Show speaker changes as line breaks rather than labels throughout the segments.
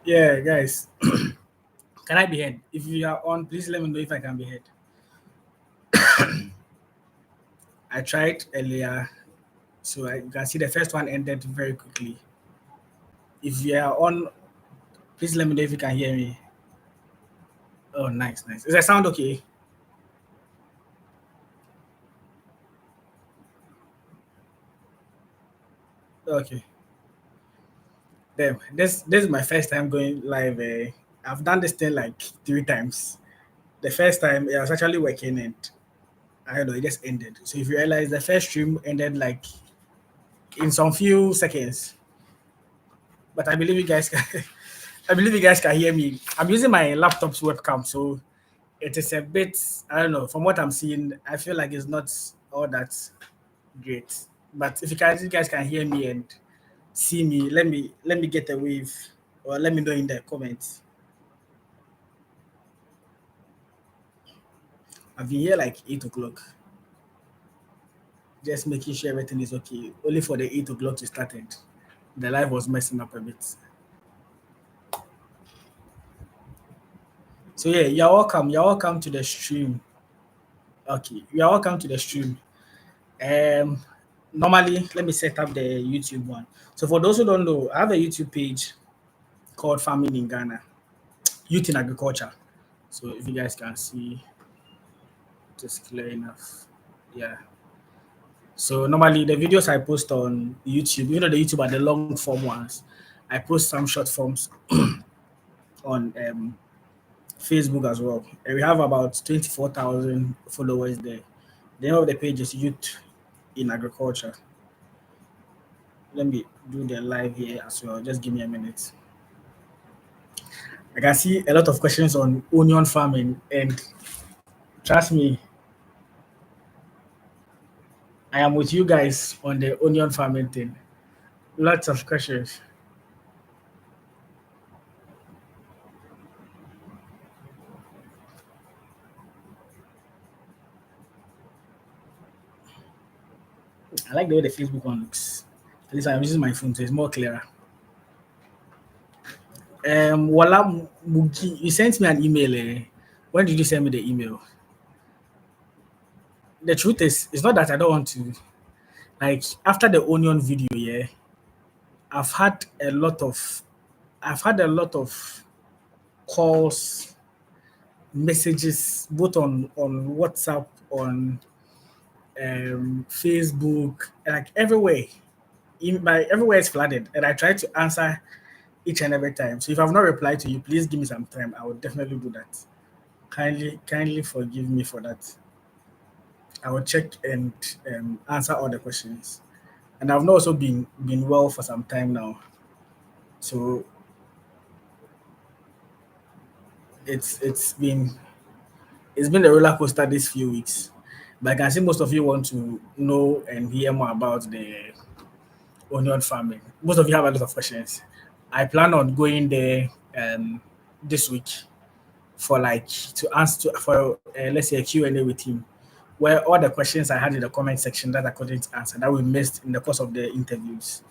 Yeah, guys, can I be heard? If you are on, please let me know if I can be heard. I tried earlier, so you can see the first one ended very quickly. If you are on, please let me know if you can hear me. Oh, nice, nice. Is the sound okay? Okay. Damn, this is my first time going live. I've done this thing like 3 times. The first time I was actually working and I don't know, it just ended. So if you realize the first stream ended like in some few seconds, but I believe you guys can, I believe you guys can hear me. I'm using my laptop's webcam, so it is a bit, I don't know, from what I'm seeing, I feel like it's not all that great. But if you guys can hear me and see me, let me get a wave or let me know in the comments. I've been here like 8 o'clock, just making sure everything is okay. Only for the 8 o'clock to started. The live was messing up a bit. So yeah, you're welcome. You're welcome to the stream. Okay, you're welcome to the stream. Um, Normally, let me set up the YouTube one. So for those who don't know, I have a YouTube page called Farming in Ghana, Youth in Agriculture. So if you guys can see, it is clear enough. Yeah. So normally the videos I post on YouTube, the YouTube are the long form ones. I post some short forms on Facebook as well. And we have about 24,000 followers there. The name of the page is Youth in Agriculture. Let me do the live here as well. Just give me a minute. I can see a lot of questions on onion farming, and trust me, I am with you guys on the onion farming thing. Lots of questions. I like the way the Facebook one looks. At least I'm using my phone, so it's more clearer. Wala Mugi, you sent me an email. When did you send me the email? The truth is, it's not that I don't want to. Like after the onion video, yeah, I've had a lot of, I've had a lot of calls, messages, both on WhatsApp, on Facebook, like everywhere. My everywhere is flooded, and I try to answer each and every time. So if I've not replied to you, please give me some time. I will definitely do that. Kindly forgive me for that. I will check and answer all the questions. And I've not also been well for some time now, so it's it's been a roller coaster these few weeks. But I can see most of you want to know and hear more about the onion farming. Most of you have a lot of questions. I plan on going there this week for like to answer for let's say a Q&A with him, where all the questions I had in the comment section that I couldn't answer that we missed in the course of the interviews,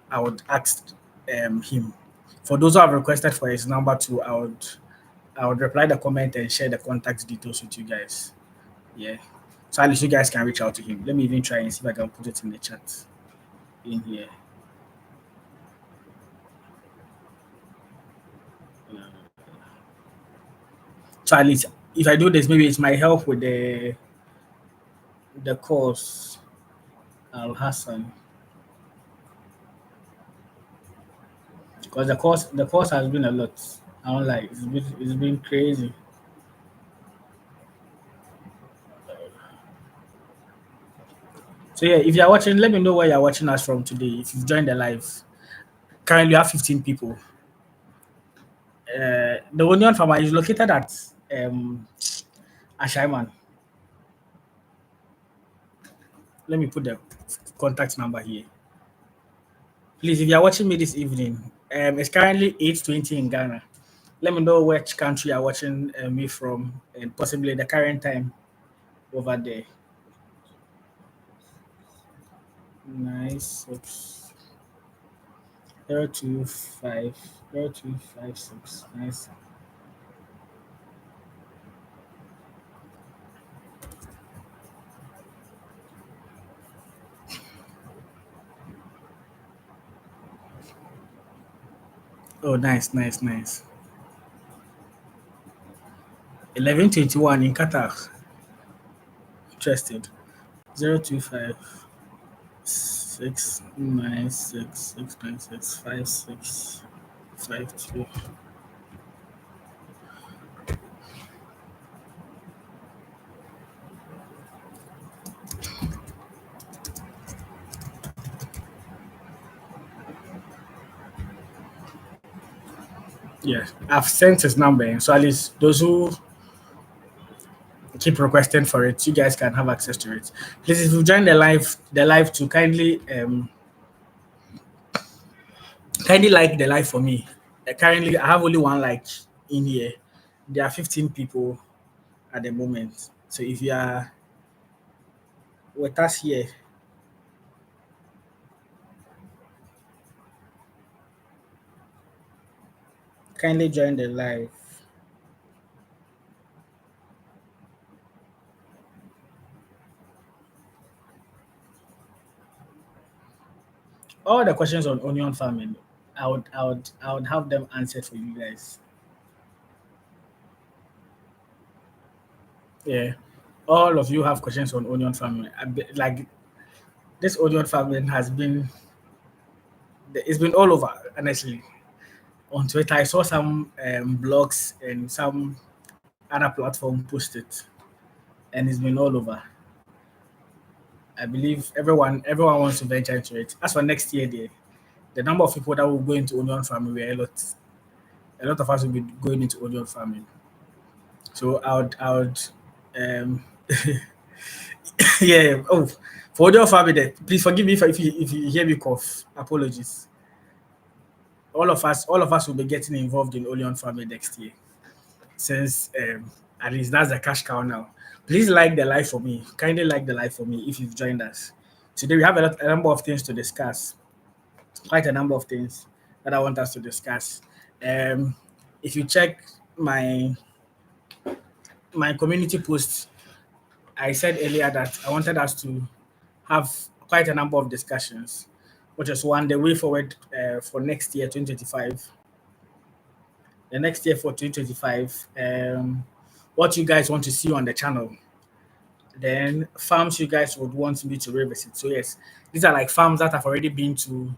I would ask him. For those who have requested for his number too, I would reply the comment and share the contact details with you guys. Yeah. So at least you guys can reach out to him. Let me even try and see if I can put it in the chat in here. So at least if I do this, maybe it might help with the course. Al Hassan, because the course has been a lot. I don't like it's been crazy. So yeah, if you're watching, let me know where you're watching us from today. If you've joined the live, currently we have 15 people. The onion farmer is located at Ashaiman. Let me put the contact number here. Please, if you're watching me this evening, it's currently 8:20 in Ghana. Let me know which country you're watching me from and possibly the current time over there. Nice. Oops. 025 0256. Nice. Oh, nice, nice, nice. 1121 in Qatar. Interested. 025 696 696 5652. Yeah, I've sent his number, in, so at least those who keep requesting for it, you guys can have access to it. Please, if you join the live to kindly like the live for me. Currently, I have only one like in here. There are 15 people at the moment. So if you are with us here, kindly join the live. All the questions on onion farming, I would have them answered for you guys. Yeah, all of you have questions on onion farming. Like this onion farming it's been all over. Honestly, on Twitter, I saw some blogs and some other platform post it, and it's been all over. I believe everyone wants to venture into it. As for next year, the number of people that will go into onion farming were a lot. A lot of us will be going into onion farming. So um, yeah. Oh, for onion farming, there, please forgive me if you hear me cough. Apologies. All of us will be getting involved in onion farming next year, since at least that's the cash cow now. Please like the live for me. Kindly like the live for me if you've joined us. Today we have a number of things to discuss. Quite a number of things that I want us to discuss. Um, if you check my my community post, I said earlier that I wanted us to have quite a number of discussions, which is one the way forward for next year, 2025. The next year for 2025, what you guys want to see on the channel, then farms you guys would want me to revisit. So yes, these are like farms that I've already been to,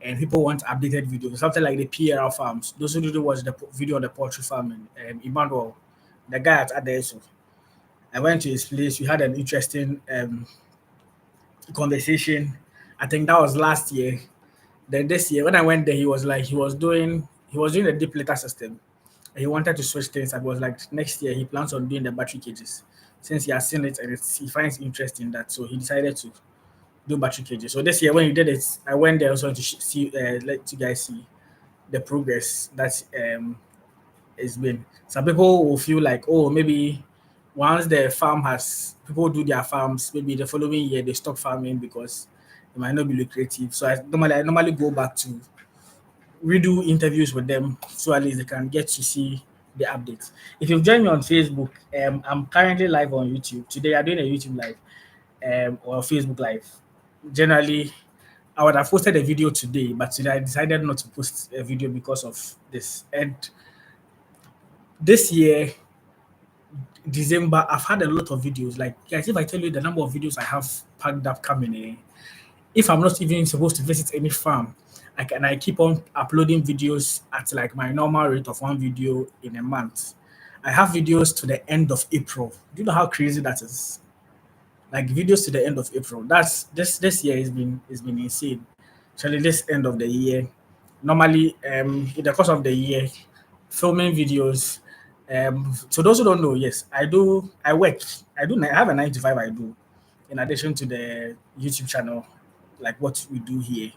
and people want updated videos, something like the PRL farms. Those who didn't watch the video on the poultry farming, Emmanuel, the guy at Adeso. I went to his place. We had an interesting conversation. I think that was last year. Then this year, when I went there, he was like he was doing a deep litter system. He wanted to switch things. I was like, next year he plans on doing the battery cages, since he has seen it and he finds interest in that. So he decided to do battery cages. So this year when he did it, I went there also to see let you guys see the progress that it's been. Some people will feel like, oh, maybe once the farm has people do their farms, maybe the following year they stop farming because it might not be lucrative. So I normally go back to redo interviews with them so at least they can get to see the updates. If you've joined me on Facebook, I'm currently live on YouTube. Today I'm doing a YouTube live or Facebook live. Generally, I would have posted a video today, but today I decided not to post a video because of this. And this year, December, I've had a lot of videos. Like, guys, if I tell you the number of videos I have packed up coming in, if I'm not even supposed to visit any farm, I keep on uploading videos at like my normal rate of one video in a month. I have videos to the end of April. Do you know how crazy that is? Like videos to the end of April. That's this year has been insane. Actually, this end of the year. Normally, in the course of the year, filming videos. So those who don't know, yes, I work. I have a 9 to 5 I do in addition to the YouTube channel, like what we do here.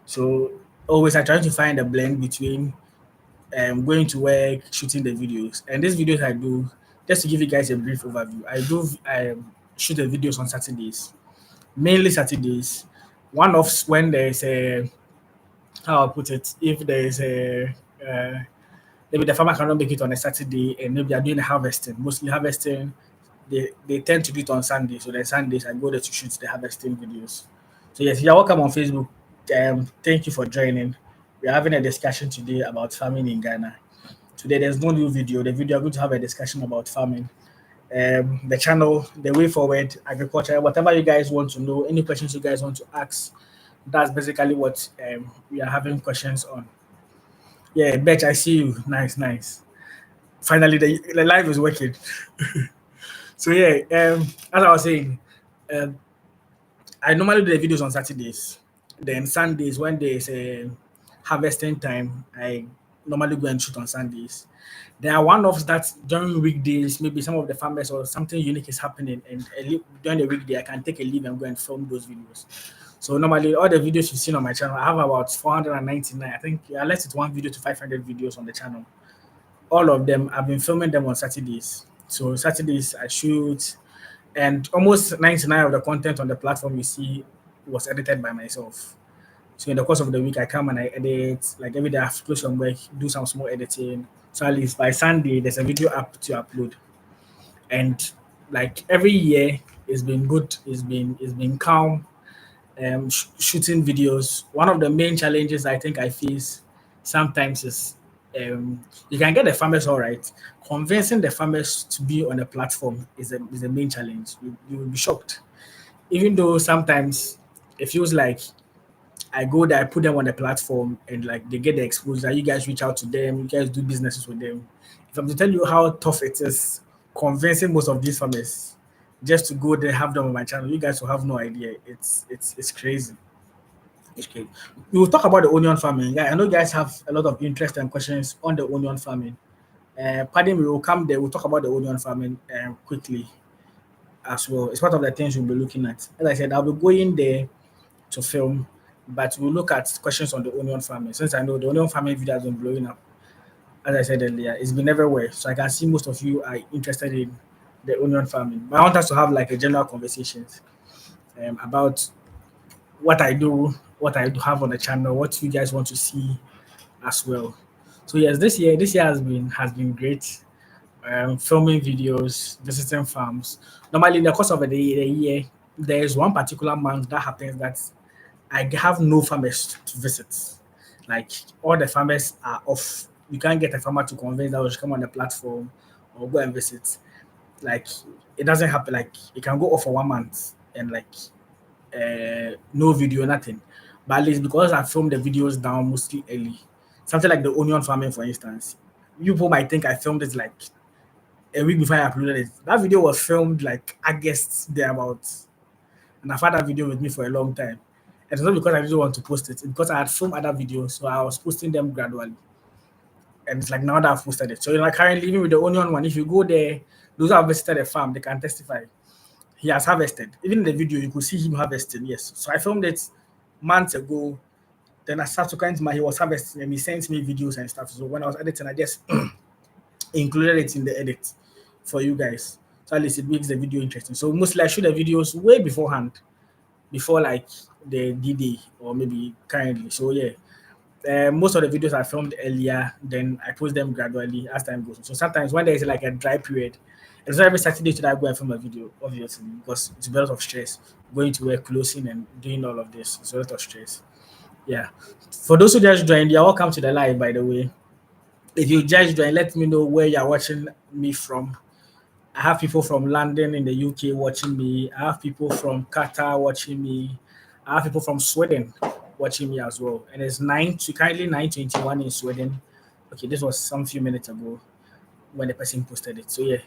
So always I try to find a blend between going to work, shooting the videos. And these videos I do, just to give you guys a brief overview, I shoot the videos on Saturdays, mainly Saturdays. One of when there's how I put it, if there is a maybe the farmer cannot make it on a Saturday and maybe they're doing harvesting, mostly harvesting, they tend to do it on Sunday. So then Sundays I go there to shoot the harvesting videos. So yes, you're welcome on Facebook. Thank you for joining. We're having a discussion today about farming in Ghana. Today there's no new video. The video I'm going to have a discussion about farming. The channel, the way forward, agriculture, whatever you guys want to know, any questions you guys want to ask, that's basically what we are having questions on. Yeah, Betch, I see you. Nice, nice. Finally, the live is working. So yeah, as I was saying, um, I normally do the videos on Saturdays. Then Sundays, when there's a harvesting time, I normally go and shoot on Sundays. There are one-offs that during weekdays, maybe some of the farmers or something unique is happening, and during the weekday, I can take a leave and go and film those videos. So normally, all the videos you've seen on my channel, I have about 499. I think I left it one video to 500 videos on the channel. All of them, I've been filming them on Saturdays. So Saturdays I shoot, and almost 99 of the content on the platform you see was edited by myself. So in the course of the week, I come and I edit. Like every day, I have to close some work, do some small editing. So at least by Sunday, there's a video up to upload. And like every year, it's been good. It's been calm. Shooting videos. One of the main challenges I think I face sometimes is you can get the farmers all right. Convincing the farmers to be on a platform is a main challenge. You will be shocked. Even though sometimes it feels like I go there, I put them on the platform and like they get the exposure. You guys reach out to them, you guys do businesses with them. If I'm to tell you how tough it is convincing most of these farmers just to go there, have them on my channel, you guys will have no idea. It's crazy. It's crazy. We will talk about the onion farming. Yeah, I know you guys have a lot of interest and questions on the onion farming. Pardon me, we'll come there. We'll talk about the onion farming quickly as well. It's part of the things we'll be looking at. As I said, I'll be going there to film, but we'll look at questions on the onion farming. Since I know the onion farming video has been blowing up, as I said earlier, it's been everywhere. So I can see most of you are interested in the onion farming. But I want us to have like a general conversations about what I do, what I do have on the channel, what you guys want to see as well. So yes, this year has been great. Filming videos, visiting farms. Normally, in the course of the year, there is one particular month that happens that I have no farmers to visit. Like all the farmers are off. You can't get a farmer to convince that we should come on the platform or go and visit. Like it doesn't happen. Like it can go off for 1 month and like no video, nothing. But at least because I filmed the videos down mostly early, something like the onion farming, for instance, you people might think I filmed it like a week before I uploaded it. That video was filmed like August thereabouts, and I've had that video with me for a long time. And it's not because I didn't want to post it, it's because I had filmed other videos, so I was posting them gradually. And it's like now that I've posted it. So like currently, even with the onion one, if you go there, those who have visited the farm, they can testify. He has harvested. Even in the video, you could see him harvesting. Yes. So I filmed it months ago. Then I subsequently, he was harvesting and he sent me videos and stuff. So when I was editing, I just included it in the edit for you guys. So at least it makes the video interesting. So mostly I shoot the videos way beforehand, before like the D-Day or maybe currently. So yeah, most of the videos I filmed earlier, then I post them gradually as time goes on. So sometimes when there is like a dry period, it's not every Saturday that I go and film a video, obviously, because it's a lot of stress. Going to work, closing, and doing all of this. It's a lot of stress. Yeah. For those who just joined, you're welcome to the live, by the way. If you just joined, let me know where you're watching me from. I have people from London in the UK watching me. I have people from Qatar watching me. I have people from Sweden watching me as well. And it's currently 9:21 in Sweden. Okay, this was some few minutes ago when the person posted it. So yeah,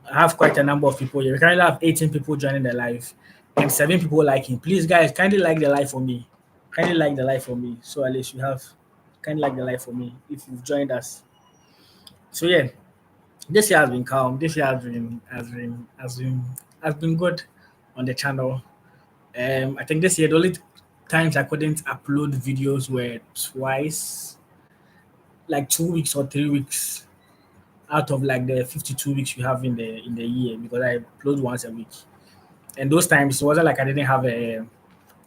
I have quite a number of people here. We currently have 18 people joining the live and 7 people liking. Please guys, kindly like the live for me. Kindly like the live for me. So at least you have kindly like the live for me if you've joined us. So yeah, this year has been calm. This year has been good on the channel. I think this year the only times I couldn't upload videos were twice, like 2 weeks or 3 weeks out of like the 52 weeks we have in the year because I upload once a week. And those times it wasn't like I didn't have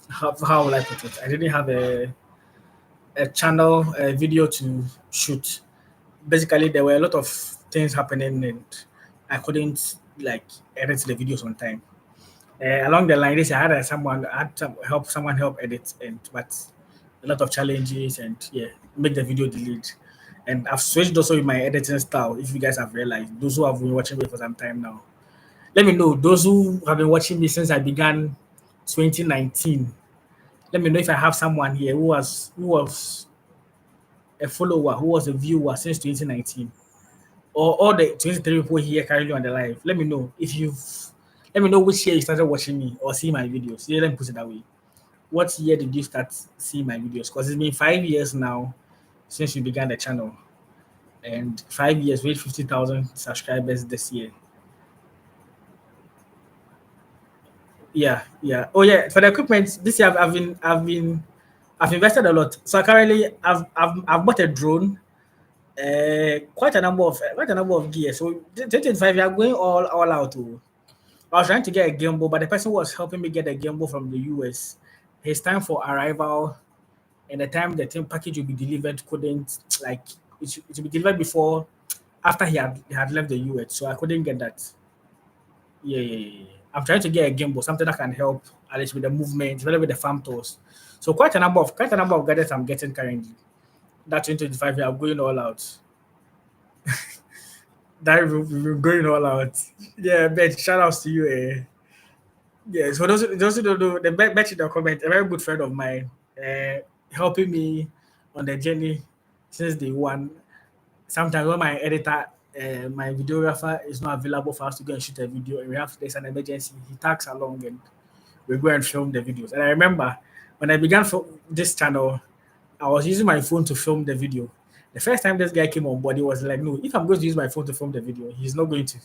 how will I put it? I didn't have a channel, a video to shoot. Basically, there were a lot of things happening, and I couldn't like edit the videos on time. Along the line, this I had someone I had some help, someone help edit, and but a lot of challenges, and yeah, make the video delete. And I've switched also with my editing style. If you guys have realized, those who have been watching me for some time now, let me know. Those who have been watching me since I began 2019, let me know if I have someone here who was a follower, who was a viewer since 2019, or all the 23 people here currently on the live. Let me know if you've. Let me know which year you started watching me or seeing my videos. Yeah, let me put it that way. What year did you start seeing my videos? Because it's been 5 years now since we began the channel, and 5 years, we hit 50,000 subscribers this year. Yeah, yeah. Oh yeah, for the equipment this year, I've invested a lot. So currently, I've bought a drone, quite a number of gear. So 2025, we are going all out. Oh. I was trying to get a gimbal, but the person who was helping me get a gimbal from the US, his time for arrival and the time the thing package will be delivered couldn't like it should be delivered before after he had left the US. So I couldn't get that. Yeah, yeah, yeah, yeah. I'm trying to get a gimbal, something that can help at least with the movement, especially with the farm tours. So quite a number of gadgets I'm getting currently. That 2025 we are going all out. That we're going all out. Yeah, bet shout outs to you. Yeah, so those who don't know, the bet in the comment, a very good friend of mine, uh, helping me on the journey since day one. Sometimes when my editor, my videographer is not available for us to go and shoot a video, and we have there's an emergency, he tags along and we go and film the videos. And I remember when I began for this channel, I was using my phone to film the video. The first time this guy came on board, he was like, "No, if I'm going to use my phone to film the video, he's not going to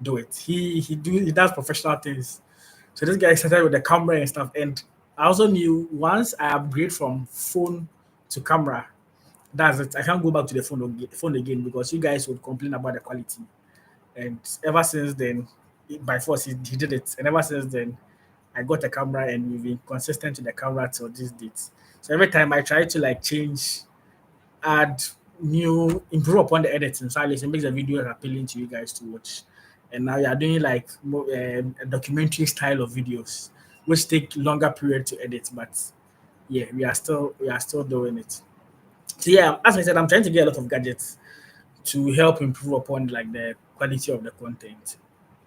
do it. He does professional things." So this guy started with the camera and stuff. And I also knew once I upgrade from phone to camera, that's it. I can't go back to the phone again because you guys would complain about the quality. And ever since then, by force, he did it. And ever since then, I got a camera and we've been consistent with the camera till this date. So every time I try to like change, add improve upon the editing, so at least it makes the video appealing to you guys to watch. And now you are doing like a documentary style of videos, which take longer period to edit. But yeah, we are still doing it. So yeah, as I said, I'm trying to get a lot of gadgets to help improve upon like the quality of the content.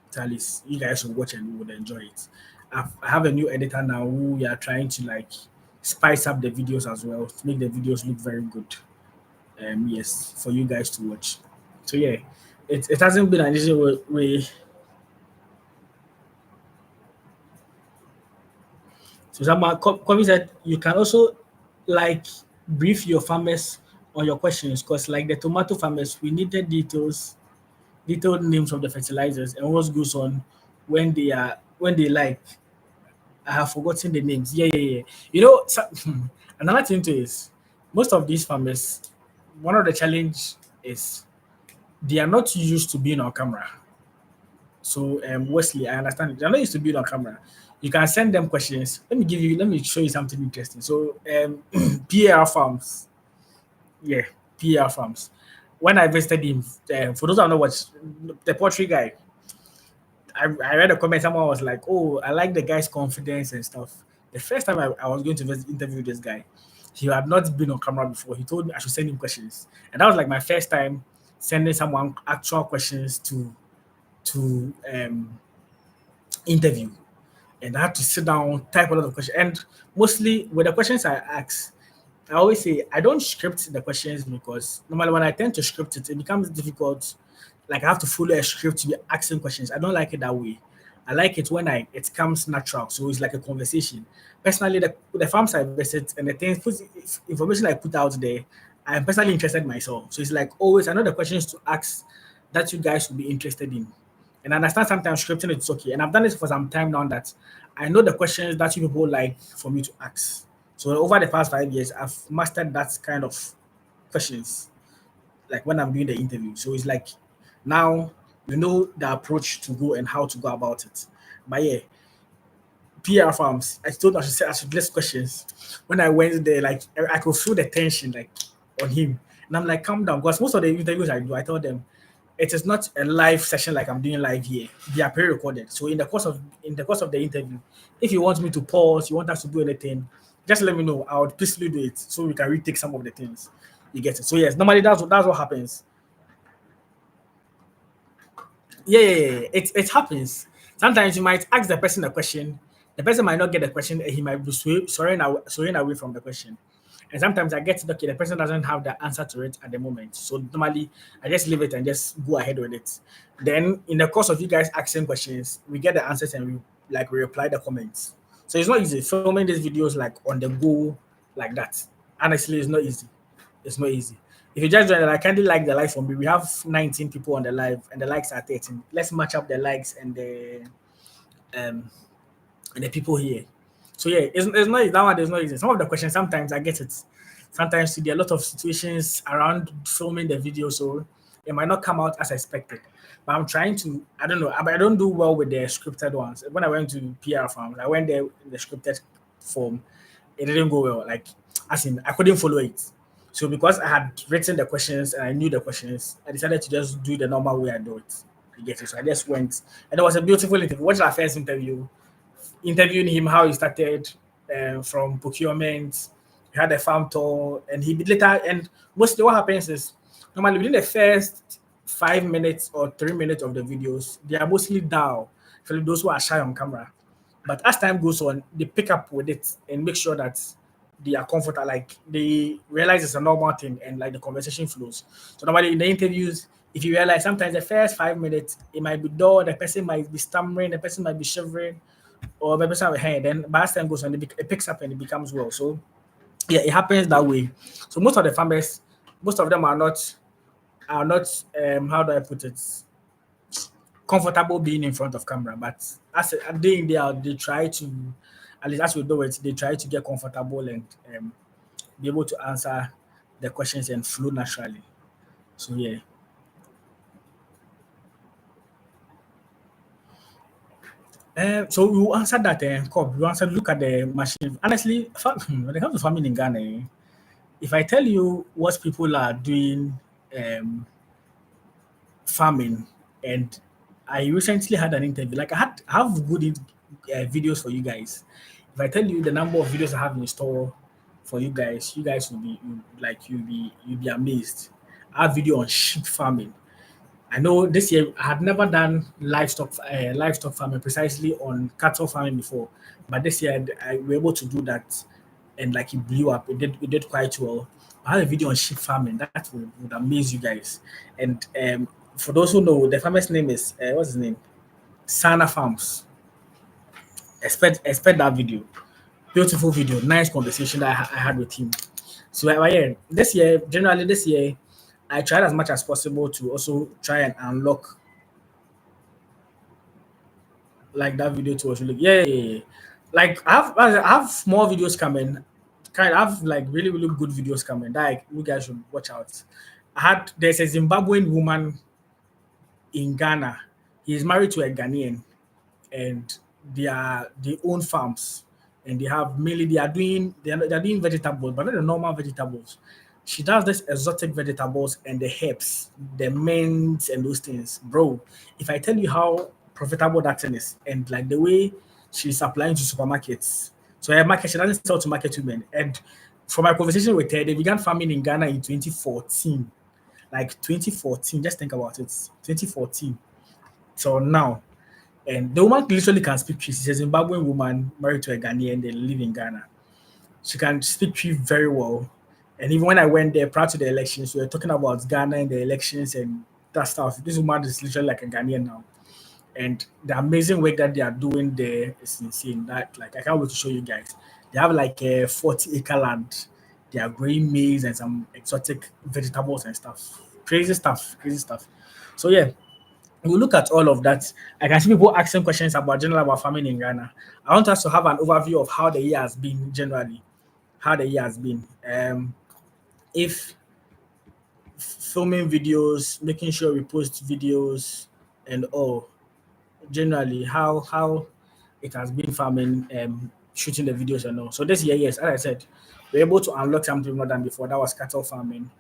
So at least you guys will watch and you would enjoy it. I have a new editor now who we are trying to like spice up the videos as well to make the videos look very good. Yes, for you guys to watch. So yeah, it hasn't been an easy way. So someone Kobe said you can also like brief your farmers on your questions because like the tomato farmers, we needed detailed names of the fertilizers and what goes on when they like. I have forgotten the names. Yeah, yeah, yeah. Another thing too is most of these farmers, one of the challenge is they are not used to being on camera. So Wesley, I understand they're not used to being on camera. You can send them questions. Let me show you something interesting. So PAR farms, yeah, PAR farms. When I visited him, for those who don't know what the poultry guy, I read a comment. Someone was like, "Oh, I like the guy's confidence and stuff." The first time I was going to interview this guy, he had not been on camera before. He told me I should send him questions, and that was like my first time sending someone actual questions to interview. And I had to sit down, type a lot of questions. And mostly with the questions I ask, I always say I don't script the questions because normally when I tend to script it, it becomes difficult. Like I have to follow a script to be asking questions. I don't like it that way. I like it when it comes natural. So it's like a conversation. Personally, the farms I visit and the things information I put out there, I'm personally interested myself. So it's like always another questions to ask that you guys will be interested in. And I understand sometimes scripting it's okay. And I've done this for some time now that I know the questions that you people like for me to ask. So over the past 5 years, I've mastered that kind of questions, like when I'm doing the interview. So it's like now you know the approach to go and how to go about it. But yeah, PR farms. I told her, she said I should list questions. When I went there, like I could feel the tension like on him. And I'm like, calm down. Because most of the interviews I do, I tell them it is not a live session like I'm doing live here. They are pre-recorded. So in the course of the interview, if you want me to pause, you want us to do anything, just let me know. I would peacefully do it so we can retake some of the things. You get it. So yes, normally that's what happens. Yeah. It happens. Sometimes you might ask the person a question, the person might not get the question, and he might be swaying away from the question. And sometimes I get it, okay, the person doesn't have the answer to it at the moment. So normally I just leave it and just go ahead with it. Then in the course of you guys asking questions, we get the answers and we reply the comments. So it's not easy filming these videos like on the go like that. Honestly, it's not easy. It's not easy. If you just join, I kindly like the live for me. We have 19 people on the live, and the likes are 13. Let's match up the likes um and the people here. So yeah, it's not that one. There's no easy. Some of the questions sometimes I get it. Sometimes there are a lot of situations around filming the video, so it might not come out as expected. But I'm trying to. I don't know. I don't do well with the scripted ones. When I went to PR farm, I went there in the scripted form. It didn't go well. Like, as in, I couldn't follow it. So because I had written the questions and I knew the questions, I decided to just do the normal way I do it. You get it. So I just went, and it was a beautiful interview. Watch our first interview, interviewing him how he started from procurement. He had a farm tour, and he later. And mostly, what happens is normally within the first 5 minutes or 3 minutes of the videos, they are mostly dull, for those who are shy on camera. But as time goes on, they pick up with it and make sure that they are comfortable, like they realize it's a normal thing and like the conversation flows. So normally in the interviews, if you realize sometimes the first 5 minutes, it might be dull, the person might be stammering, the person might be shivering, or maybe some hand. Then but as time goes on, it picks up and it becomes well. So yeah, it happens that way. So most of the farmers, most of them are not how do I put it, comfortable being in front of camera. But as a day in day out, they try to, at least as we do it, they try to get comfortable and be able to answer the questions and flow naturally. So yeah. So we will answer that. Cobb, we answer. Look at the machine. Honestly, when it comes to farming in Ghana, if I tell you what people are doing um, farming, and I recently had an interview. Like I have good videos for you guys. If I tell you the number of videos I have in store for you guys will be you'll be amazed. I have video on sheep farming. I know this year I had never done livestock farming precisely on cattle farming before, but this year I were able to do that, and like it blew up. It did quite well. I had a video on sheep farming that would amaze you guys. And for those who know, the farmer's name is what's his name? Sana Farms. Expect that video. Beautiful video, nice conversation that I had with him. So yeah, this year, I tried as much as possible to also try and unlock like that video to us. Yeah. Like I have more videos coming. Kind of have like really good videos coming that you guys should watch out. There's a Zimbabwean woman in Ghana. He's married to a Ghanaian, and they own farms, and they are doing vegetables, but not the normal vegetables. She does this exotic vegetables and the herbs, the mints and those things, bro. If I tell you how profitable that thing is, and like the way she's applying to supermarkets, so her market she doesn't sell to market women. And from my conversation with her, they began farming in Ghana in 2014, like 2014. Just think about it, 2014. So now, and the woman literally can speak Twi. She's a Zimbabwean woman married to a Ghanaian. They live in Ghana. She can speak Twi very well. And even when I went there prior to the elections, we were talking about Ghana and the elections and that stuff. This woman is literally like a Ghanaian now. And the amazing work that they are doing there is insane. That like I can't wait to show you guys. They have like a 40-acre land. They are growing maize and some exotic vegetables and stuff. Crazy stuff. Crazy stuff. So yeah, we look at all of that. I can see people asking questions about general about farming in Ghana. I want us to have an overview of how the year has been generally. How the year has been. If filming videos, making sure we post videos and all. Generally, how it has been farming, shooting the videos and all. So this year, yes, as I said, we're able to unlock something more than before. That was cattle farming.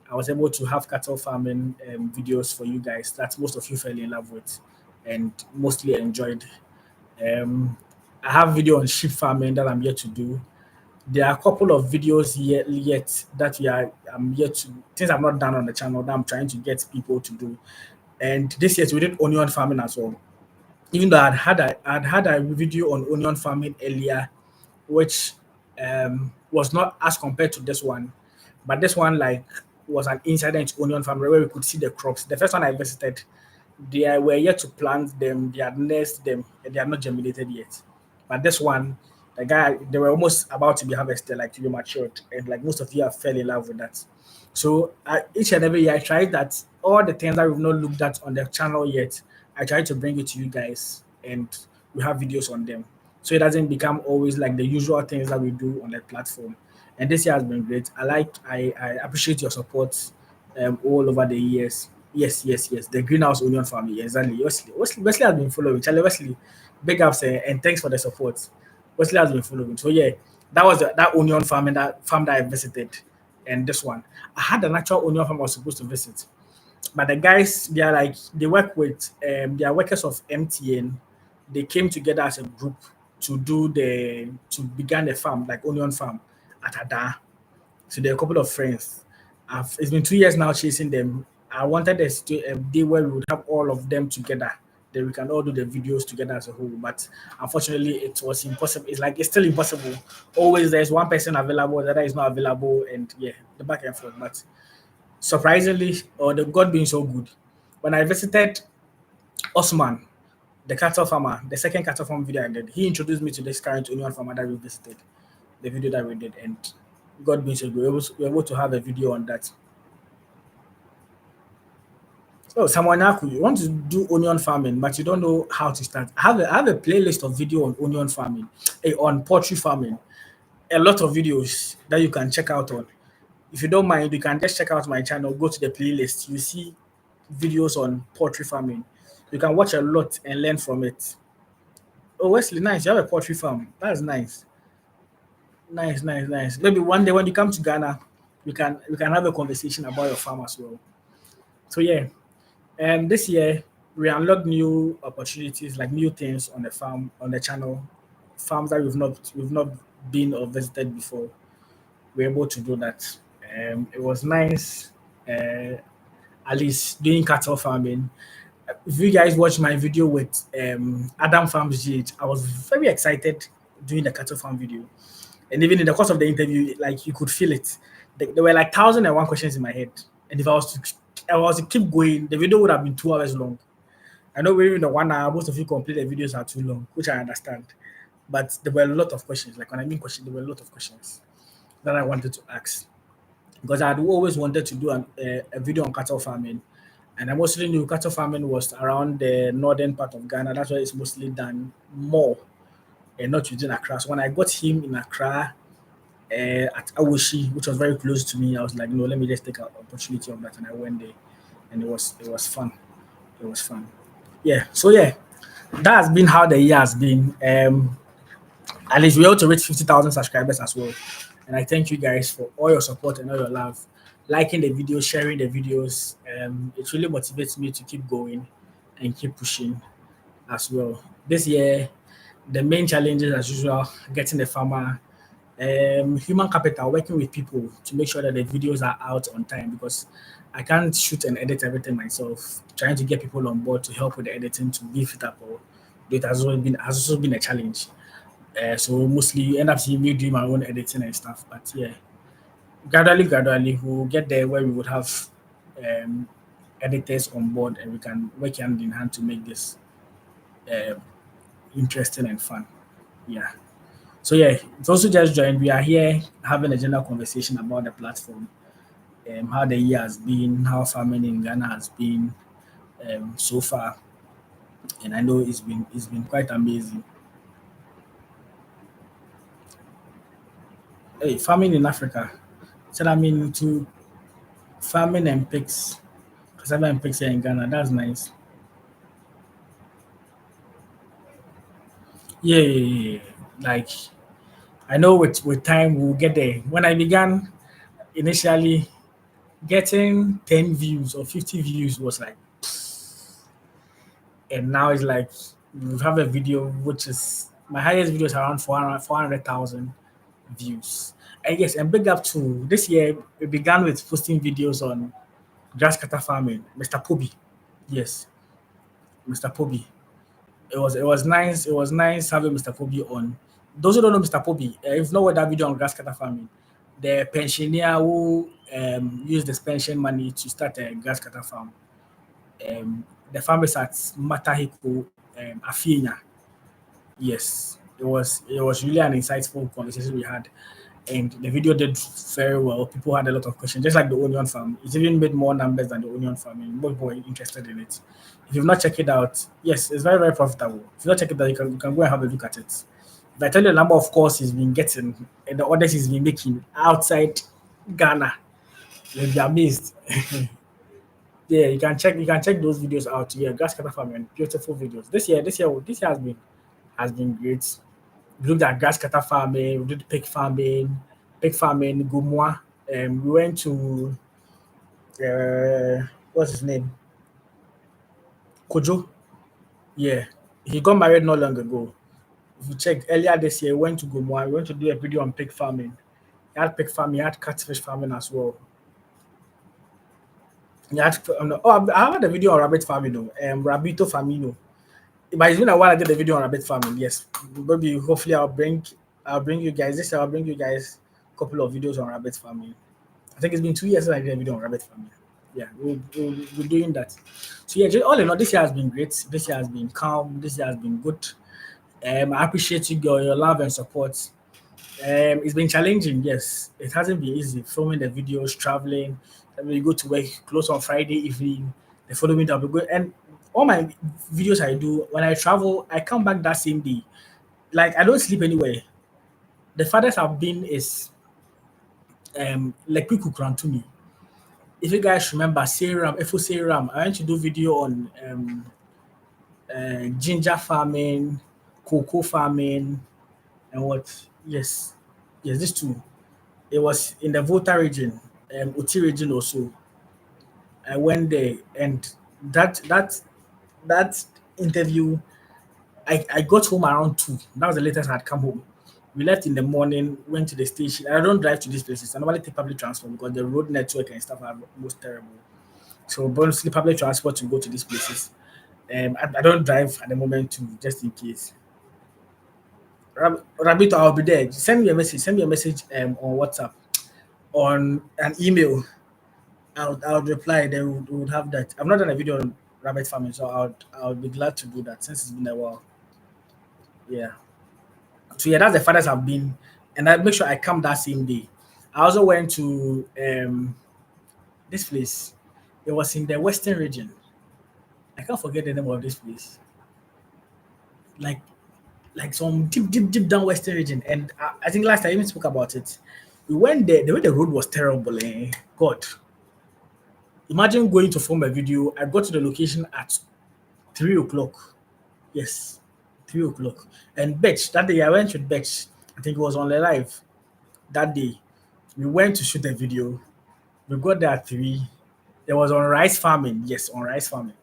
I was able to have cattle farming videos for you guys that most of you fell in love with and mostly enjoyed. Um, I have video on sheep farming that I'm yet to do. There are a couple of videos yet that I'm yet to things I've not done on the channel that I'm trying to get people to do. And this year we did onion farming as well. Even though I'd had a video on onion farming earlier, which was not as compared to this one, but this one like was an insider into onion farming where we could see the crops. The first one I visited, they were yet to plant them, they had nursed them, and they are not germinated yet. But this one, the guy, they were almost about to be harvested, like to be matured, and like most of you have fell in love with that. So each and every year, I try that all the things that we've not looked at on the channel yet, I try to bring it to you guys, and we have videos on them, so it doesn't become always like the usual things that we do on the platform. And this year has been great. I appreciate your support all over the years. Yes, yes, yes. The greenhouse onion family, exactly. Wesley has been following. Charlie Wesley, big ups and thanks for the support. Wesley has been following. So yeah, that was that onion farm and that farm that I visited, and this one. I had an actual onion farm I was supposed to visit, but the guys they are like they work with they are workers of MTN. They came together as a group to begin a farm like onion farm at Ada. So they're a couple of friends. It's been 2 years now chasing them. I wanted a day where we would have all of them together. Then we can all do the videos together as a whole. But unfortunately, it was impossible. It's still impossible. Always there's one person available, the other is not available, and yeah, the back and forth. But surprisingly, or the God being so good, when I visited Osman, the cattle farmer, the second cattle farm video I did, he introduced me to this current onion farmer that we visited, the video that we did, and God being so good, we were able to have a video on that. So, someone Aku, you want to do onion farming, but you don't know how to start. I have a playlist of video on onion farming, on poultry farming. A lot of videos that you can check out on. If you don't mind, you can just check out my channel, go to the playlist. You see videos on poultry farming. You can watch a lot and learn from it. Oh, Wesley, nice. You have a poultry farm. That's nice. Nice, nice, nice. Maybe one day when you come to Ghana, we can have a conversation about your farm as well. So yeah, and this year we unlocked new opportunities, like new things on the farm, on the channel, farms that we've not been or visited before. We're able to do that. It was nice, at least doing cattle farming. If you guys watch my video with Adam Farms GH, I was very excited doing the cattle farm video. And even in the course of the interview, like you could feel it. There were like 1,001 questions in my head. And if I was to keep going, the video would have been 2 hours long. I know we're in the 1 hour, most of you complete the videos are too long, which I understand. But there were a lot of questions. Like when I mean questions, there were a lot of questions that I wanted to ask. Because I had always wanted to do a video on cattle farming. And I mostly knew cattle farming was around the northern part of Ghana. That's where it's mostly done more and not within Accra. So when I got him in Accra, at Awoshi, which was very close to me, I was like, no, let me just take an opportunity of that, and I went there, and it was fun. It was fun. Yeah. So yeah, that has been how the year has been. At least we're able to reach 50,000 subscribers as well, and I thank you guys for all your support and all your love, liking the videos, sharing the videos. It really motivates me to keep going and keep pushing as well. This year, the main challenges as usual, getting the farmer, human capital, working with people to make sure that the videos are out on time because I can't shoot and edit everything myself. Trying to get people on board to help with the editing to beef it up or it has also been a challenge. So mostly you end up seeing me doing my own editing and stuff. But yeah, gradually we'll get there where we would have um, editors on board and we can work hand in hand to make this uh, interesting and fun. Yeah. So yeah, it's also just joined. We are here having a general conversation about the platform, how the year has been, how farming in Ghana has been so far, and I know it's been quite amazing. Hey, farming in Africa. Said I'm into farming and pigs, cassava and pigs here in Ghana. That's nice. Yeah, yeah, yeah, yeah. Like I know with time we'll get there. When I began initially, getting 10 views or 50 views was like, and now it's like we have a video which is my highest video is around 400,000 views. And yes, and big up to this year, we began with posting videos on grass cutter farming, Mr. Poby. Yes, Mr. Poby. It was nice. It was nice having Mr. Poby on. Those who don't know Mr. Poby, if you know what that video on grass cutter farming, the pensioner who used his pension money to start a grass cutter farm. The farm is at Matahiko, Afienya. Yes, it was really an insightful conversation we had, and the video did very well. People had a lot of questions, just like the onion farm. It even made more numbers than the onion farm, and more people were interested in it. If you've not checked it out, yes, it's very profitable. If you've not checked it out, you can go and have a look at it. If I tell you the number of calls he's been getting and the orders he's been making outside Ghana, you'll be amazed. Yeah, you can check those videos out. Yeah, grass cutter farming, beautiful videos. This year has been great. We looked at grass cutter farming, we did pig farming, Gumwa. We went to what's his name? Kojo. Yeah. He got married not long ago. If you check earlier this year, we went to Gumwa. We went to do a video on pig farming. He had pig farming, he had catfish farming as well. He had, I had a video on rabbit farming though. Rabito Famino. But it's been a while I did the video on rabbit farming. Yes, maybe hopefully I'll bring you guys this year. I'll bring you guys a couple of videos on rabbit farming. I think it's been 2 years since I did a video on rabbit farming. Yeah, we're doing that. So yeah, all in all, this year has been great. This year has been calm. This year has been good. I appreciate you, your love and support. It's been challenging, yes. It hasn't been easy filming the videos, traveling. Then when you go to work, close on Friday evening, the following day I'll be going. And all my videos I do when I travel, I come back that same day. Like I don't sleep anywhere. The farthest I've been is like Piku Krantumi. If you guys remember Serum, Efo Serum, I went to do video on ginger farming, cocoa farming, and what? Yes, these two. It was in the Volta region, Oti region also. I went there, and that interview, I got home around 2. That was the latest I had come home. We left in the morning, went to the station. I don't drive to these places. I normally take public transport because the road network and stuff are most terrible. So mostly public transport to go to these places. I don't drive at the moment too, just in case. Rabito, I'll be there. Send me a message. Send me a message on WhatsApp, on an email. I would reply. They would have that. I've not done a video on rabbit farming, so I would be glad to do that since it's been a while. Yeah. So yeah, that's the farthest I've been, and I make sure I come that same day. I also went to this place. It was in the western region. I can't forget the name of this place. Like some deep down western region. And I think last time I even spoke about it. We went there. The way the road was terrible. God, imagine going to film a video. I got to the location at 3 o'clock. Yes, 3 o'clock. And Betch, that day I went with Betch. I think it was on the live that day. We went to shoot a video. We got there at 3. There was on rice farming. Yes, on rice farming.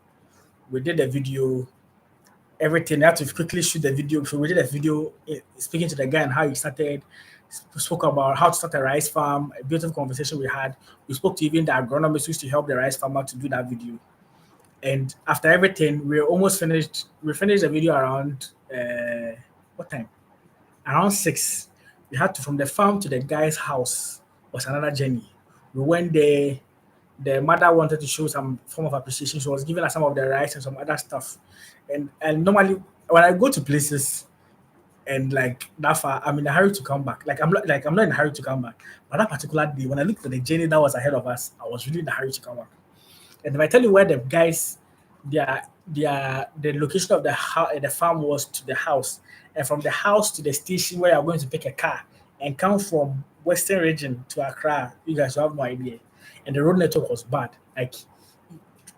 We did the video, everything. I had to quickly shoot the video. So we did a video speaking to the guy and how he started. Spoke about how to start a rice farm, a beautiful conversation we had. We spoke to even the agronomist who used to help the rice farmer to do that video. And after everything, we are almost finished. We finished the video around what time? Around 6. We had to from the farm to the guy's house was another journey. We went there. The mother wanted to show some form of appreciation. She was giving us some of the rice and some other stuff. And normally when I go to places and like that far, I'm in a hurry to come back. Like I'm not in a hurry to come back. But that particular day, when I looked at the journey that was ahead of us, I was really in a hurry to come back. And if I tell you where the guys, the location of the farm was to the house, and from the house to the station where you're going to pick a car and come from Western region to Accra, you guys will have no idea. And the road network was bad. Like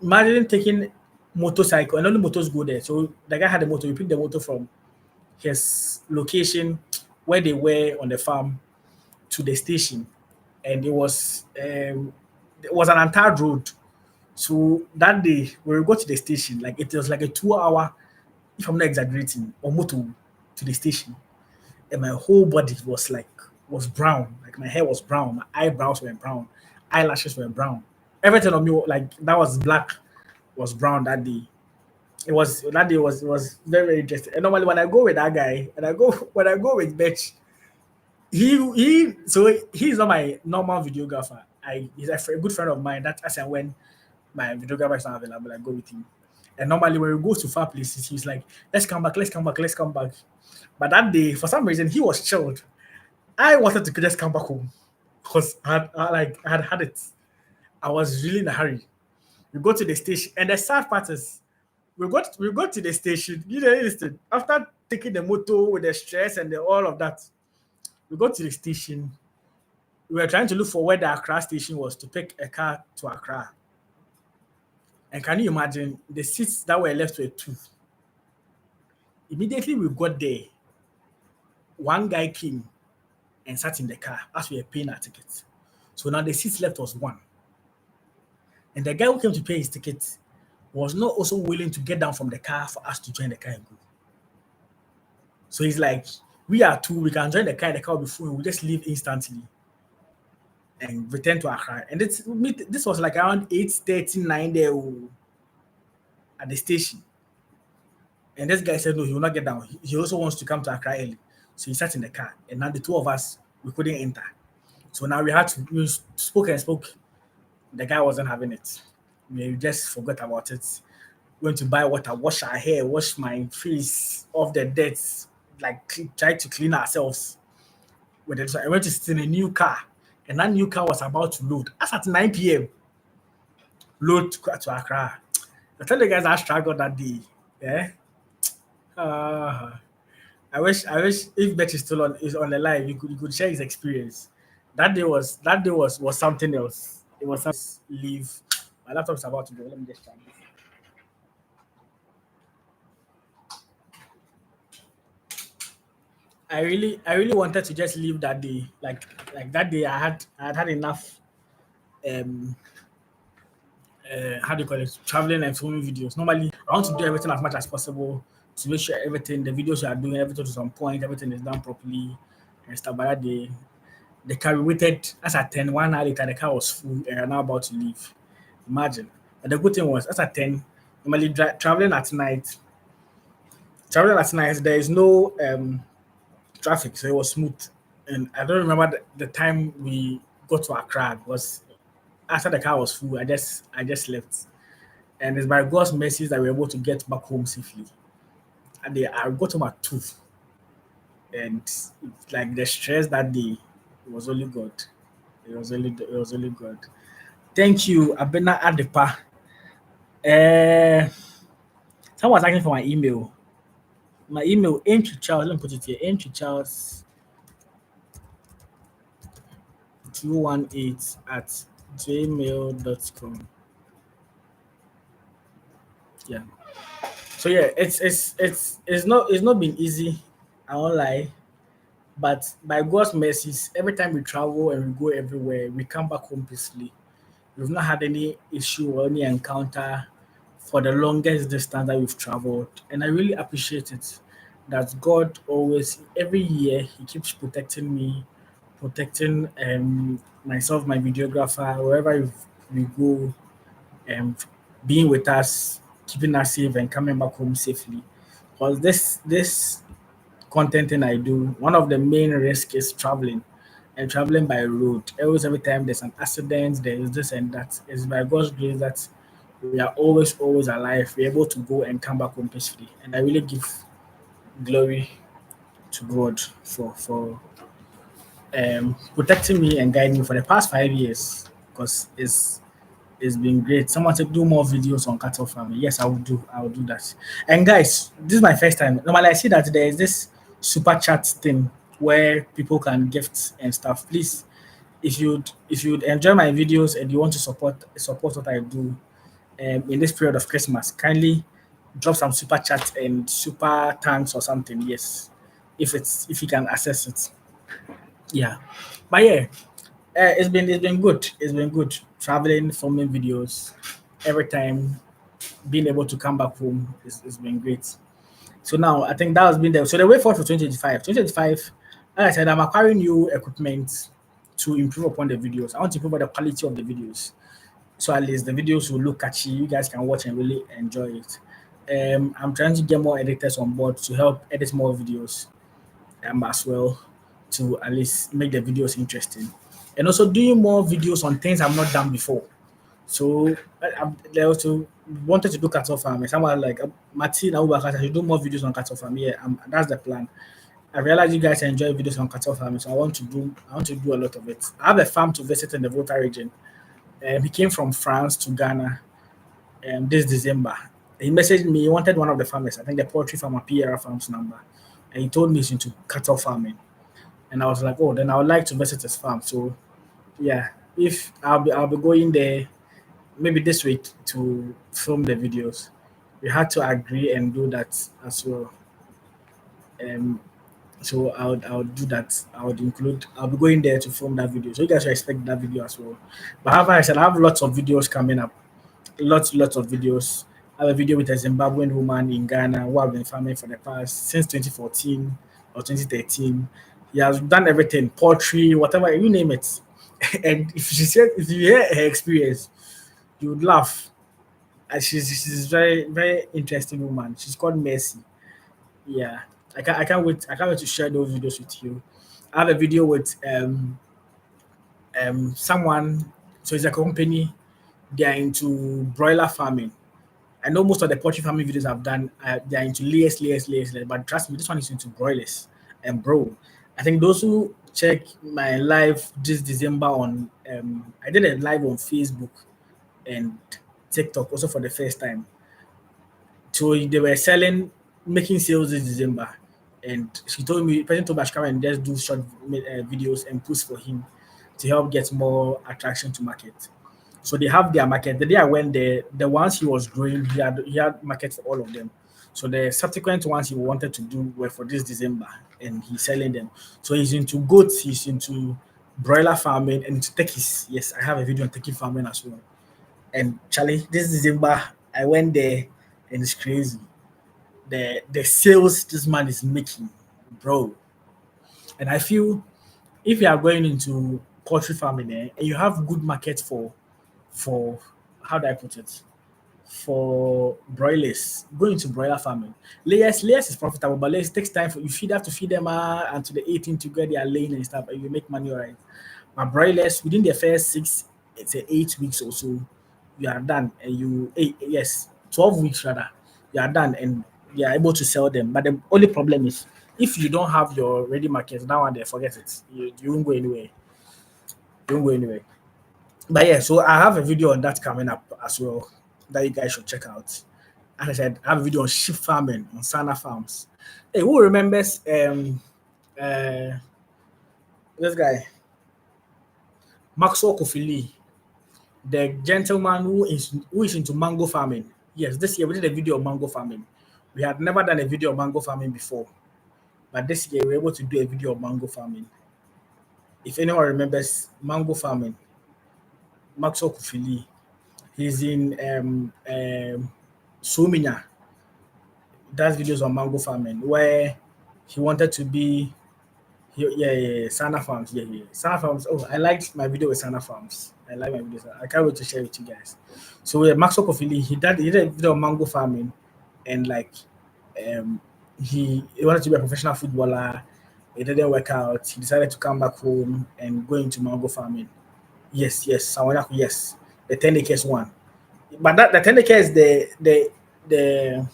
imagine taking motorcycle and only motors go there. So the guy had a motor. We picked the motor from his location where they were on the farm to the station, and it was an entire road. So that day when we got to the station, like it was like a 2 hour, if I'm not exaggerating, or motor to the station, and my whole body was brown. Like my hair was brown, my eyebrows were brown, eyelashes were brown. Everything on me like that was black was brown that day. It was that day was very, very interesting. And normally when I go with that guy, and I go when I go with Betch, he's not my normal videographer. He's a good friend of mine. That as and when my videographer is not available, I go with him. And normally when we go to far places, he's like, let's come back, let's come back, let's come back. But that day, for some reason, he was chilled. I wanted to just come back home because I had had it. I was really in a hurry. We go to the station, and the sad part is, we got to the station. You know, listen, after taking the motor with the stress and all of that, we got to the station. We were trying to look for where the Accra station was to pick a car to Accra. And can you imagine the seats that were left were two? Immediately we got there, one guy came and sat in the car as we were paying our tickets. So now the seats left was one. And the guy who came to pay his ticket was not also willing to get down from the car for us to join the car and go. So he's like, we are two, we can join the car will be full, we'll just leave instantly and return to Accra. And this was like around 8:39 there at the station. And this guy said, no, he will not get down. He also wants to come to Accra early. So he sat in the car. And now the two of us, we couldn't enter. So now we spoke and spoke. The guy wasn't having it. We just forgot about it. Went to buy water, wash our hair, wash my face off the dirt, like try to clean ourselves. With it. So I went to sit in a new car. And that new car was about to load. As at 9 p.m. Load to Accra. I tell the guys I struggled that day. Yeah. I wish if Bet is still on the live, you could share his experience. That day was something else. It was leave. My laptop's about to go. Let me just try this. I really wanted to just leave that day. Like that day I had enough um how do you call it, traveling and filming videos. Normally, I want to do everything as much as possible to make sure everything, the videos you are doing, everything is on point, everything is done properly and stuff. But that day, the car we waited as at 10, 1 hour later, the car was full and we are now about to leave. Imagine. But the good thing was, as at 10, normally traveling at night, there is no traffic, so it was smooth. And I don't remember the time we got to Accra because after the car was full, I just left. And it's by God's mercies that we were able to get back home safely. And I got home at 2. And it's like the stress that day, it was only good. It was only good. Thank you, Abena Adepa. Uh, Someone's asking for my email. My email, entry Charles, let me put it here, entry Charles 218 at gmail.com. Yeah. So yeah, it's not been easy. I won't lie. But by God's mercies, every time we travel and we go everywhere, we come back home peacefully. We've not had any issue or any encounter for the longest distance that we've traveled. And I really appreciate it that God always, every year, He keeps protecting me, protecting myself, my videographer, wherever we go, and being with us, keeping us safe and coming back home safely. Because this content thing I do, one of the main risks is traveling and traveling by road. Always, every time there's an accident, there is this and that. It's by God's grace that we are always alive. We're able to go and come back home peacefully. And I really give glory to God for protecting me and guiding me for the past 5 years because it's been great. Someone said do more videos on cattle farming. Yes, I will do that. And guys, this is my first time. Normally I see that there is this super chat thing where people can gift and stuff. Please, if you'd enjoy my videos and you want to support what I do in this period of Christmas, kindly drop some super chat and super thanks or something. Yes, if you can access it. Yeah, but yeah, it's been good. It's been good traveling, filming videos every time. Being able to come back home is been great. So now I think that has been there. So the way forward for 2025. 2025, like I said, I'm acquiring new equipment to improve upon the videos. I want to improve on the quality of the videos. So at least the videos will look catchy. You guys can watch and really enjoy it. I'm trying to get more editors on board to help edit more videos as well to at least make the videos interesting. And also doing more videos on things I've not done before. So they also wanted to do cattle farming. Someone like Martin Abubakar should do more videos on cattle farming. Yeah, that's the plan. I realize you guys enjoy videos on cattle farming, so I want to do a lot of it. I have a farm to visit in the Volta region. He came from France to Ghana this December. He messaged me. He wanted one of the farmers. I think the poultry farmer PRR farms number, and he told me he's into cattle farming. And I was like, oh, then I would like to visit his farm. So yeah, if I'll be going there maybe this week to film the videos. We had to agree and do that as well. Um, so I would do that. I'll be going there to film that video. So you guys should expect that video as well. But however, I said I have lots of videos coming up. Lots of videos. I have a video with a Zimbabwean woman in Ghana who have been farming for the past since 2014 or 2013. He has done everything, poultry, whatever, you name it. And if you hear her experience, you would laugh. And she's very interesting woman. She's called Mercy. Yeah, I can't wait to share those videos with you. I have a video with someone. So it's a company. They are into broiler farming. I know most of the poultry farming videos I've done, they are into layers. But trust me, this one is into broilers. And bro, I think those who check my live this December on, I did a live on Facebook and TikTok also for the first time. So they were selling, making sales this December, and she told me, person told me I should come and just do short videos and post for him to help get more attraction to market. So they have their market. The day I went there, the ones he was growing, he had market for all of them. So the subsequent ones he wanted to do were for this December, and he's selling them. So he's into goats, he's into broiler farming, and into turkeys. Yes, I have a video on turkey farming as well. And Charlie, this December, I went there and it's crazy. The sales this man is making, bro. And I feel if you are going into poultry farming and you have good market for how do I put it? For broilers, going into broiler farming. Layers is profitable, but layers takes time for you feed have to feed them until the 18 to get their laying and stuff, and you make money all right. My broilers within the first it's a 8 weeks or so, you are done and you 12 weeks rather, you are done and you are able to sell them. But the only problem is if you don't have your ready market, that one there, forget it. You won't go anywhere. You won't go anywhere. But yeah, so I have a video on that coming up as well that you guys should check out. As I said, I have a video on sheep farming on Sana Farms. Hey, who remembers uh this guy, Maxwell Kofili, the gentleman who is into mango farming? Yes, this year we did a video of mango farming. We had never done a video of mango farming before, but this year we were able to do a video of mango farming. If anyone remembers mango farming, Maxwell Kofili, he's in Suminya, does videos on mango farming where he wanted to be. Yeah, Sana Farms. Yeah. Sana Farms. Oh, I liked my video with Sana Farms. I like my videos. I can't wait to share with you guys. So yeah, Maxwell Kofili, he did a video on mango farming, and like, um, he wanted to be a professional footballer. It didn't work out. He decided to come back home and go into mango farming. Yes, Sawanyako, yes, the 10 acres one. But that the 10 acres is the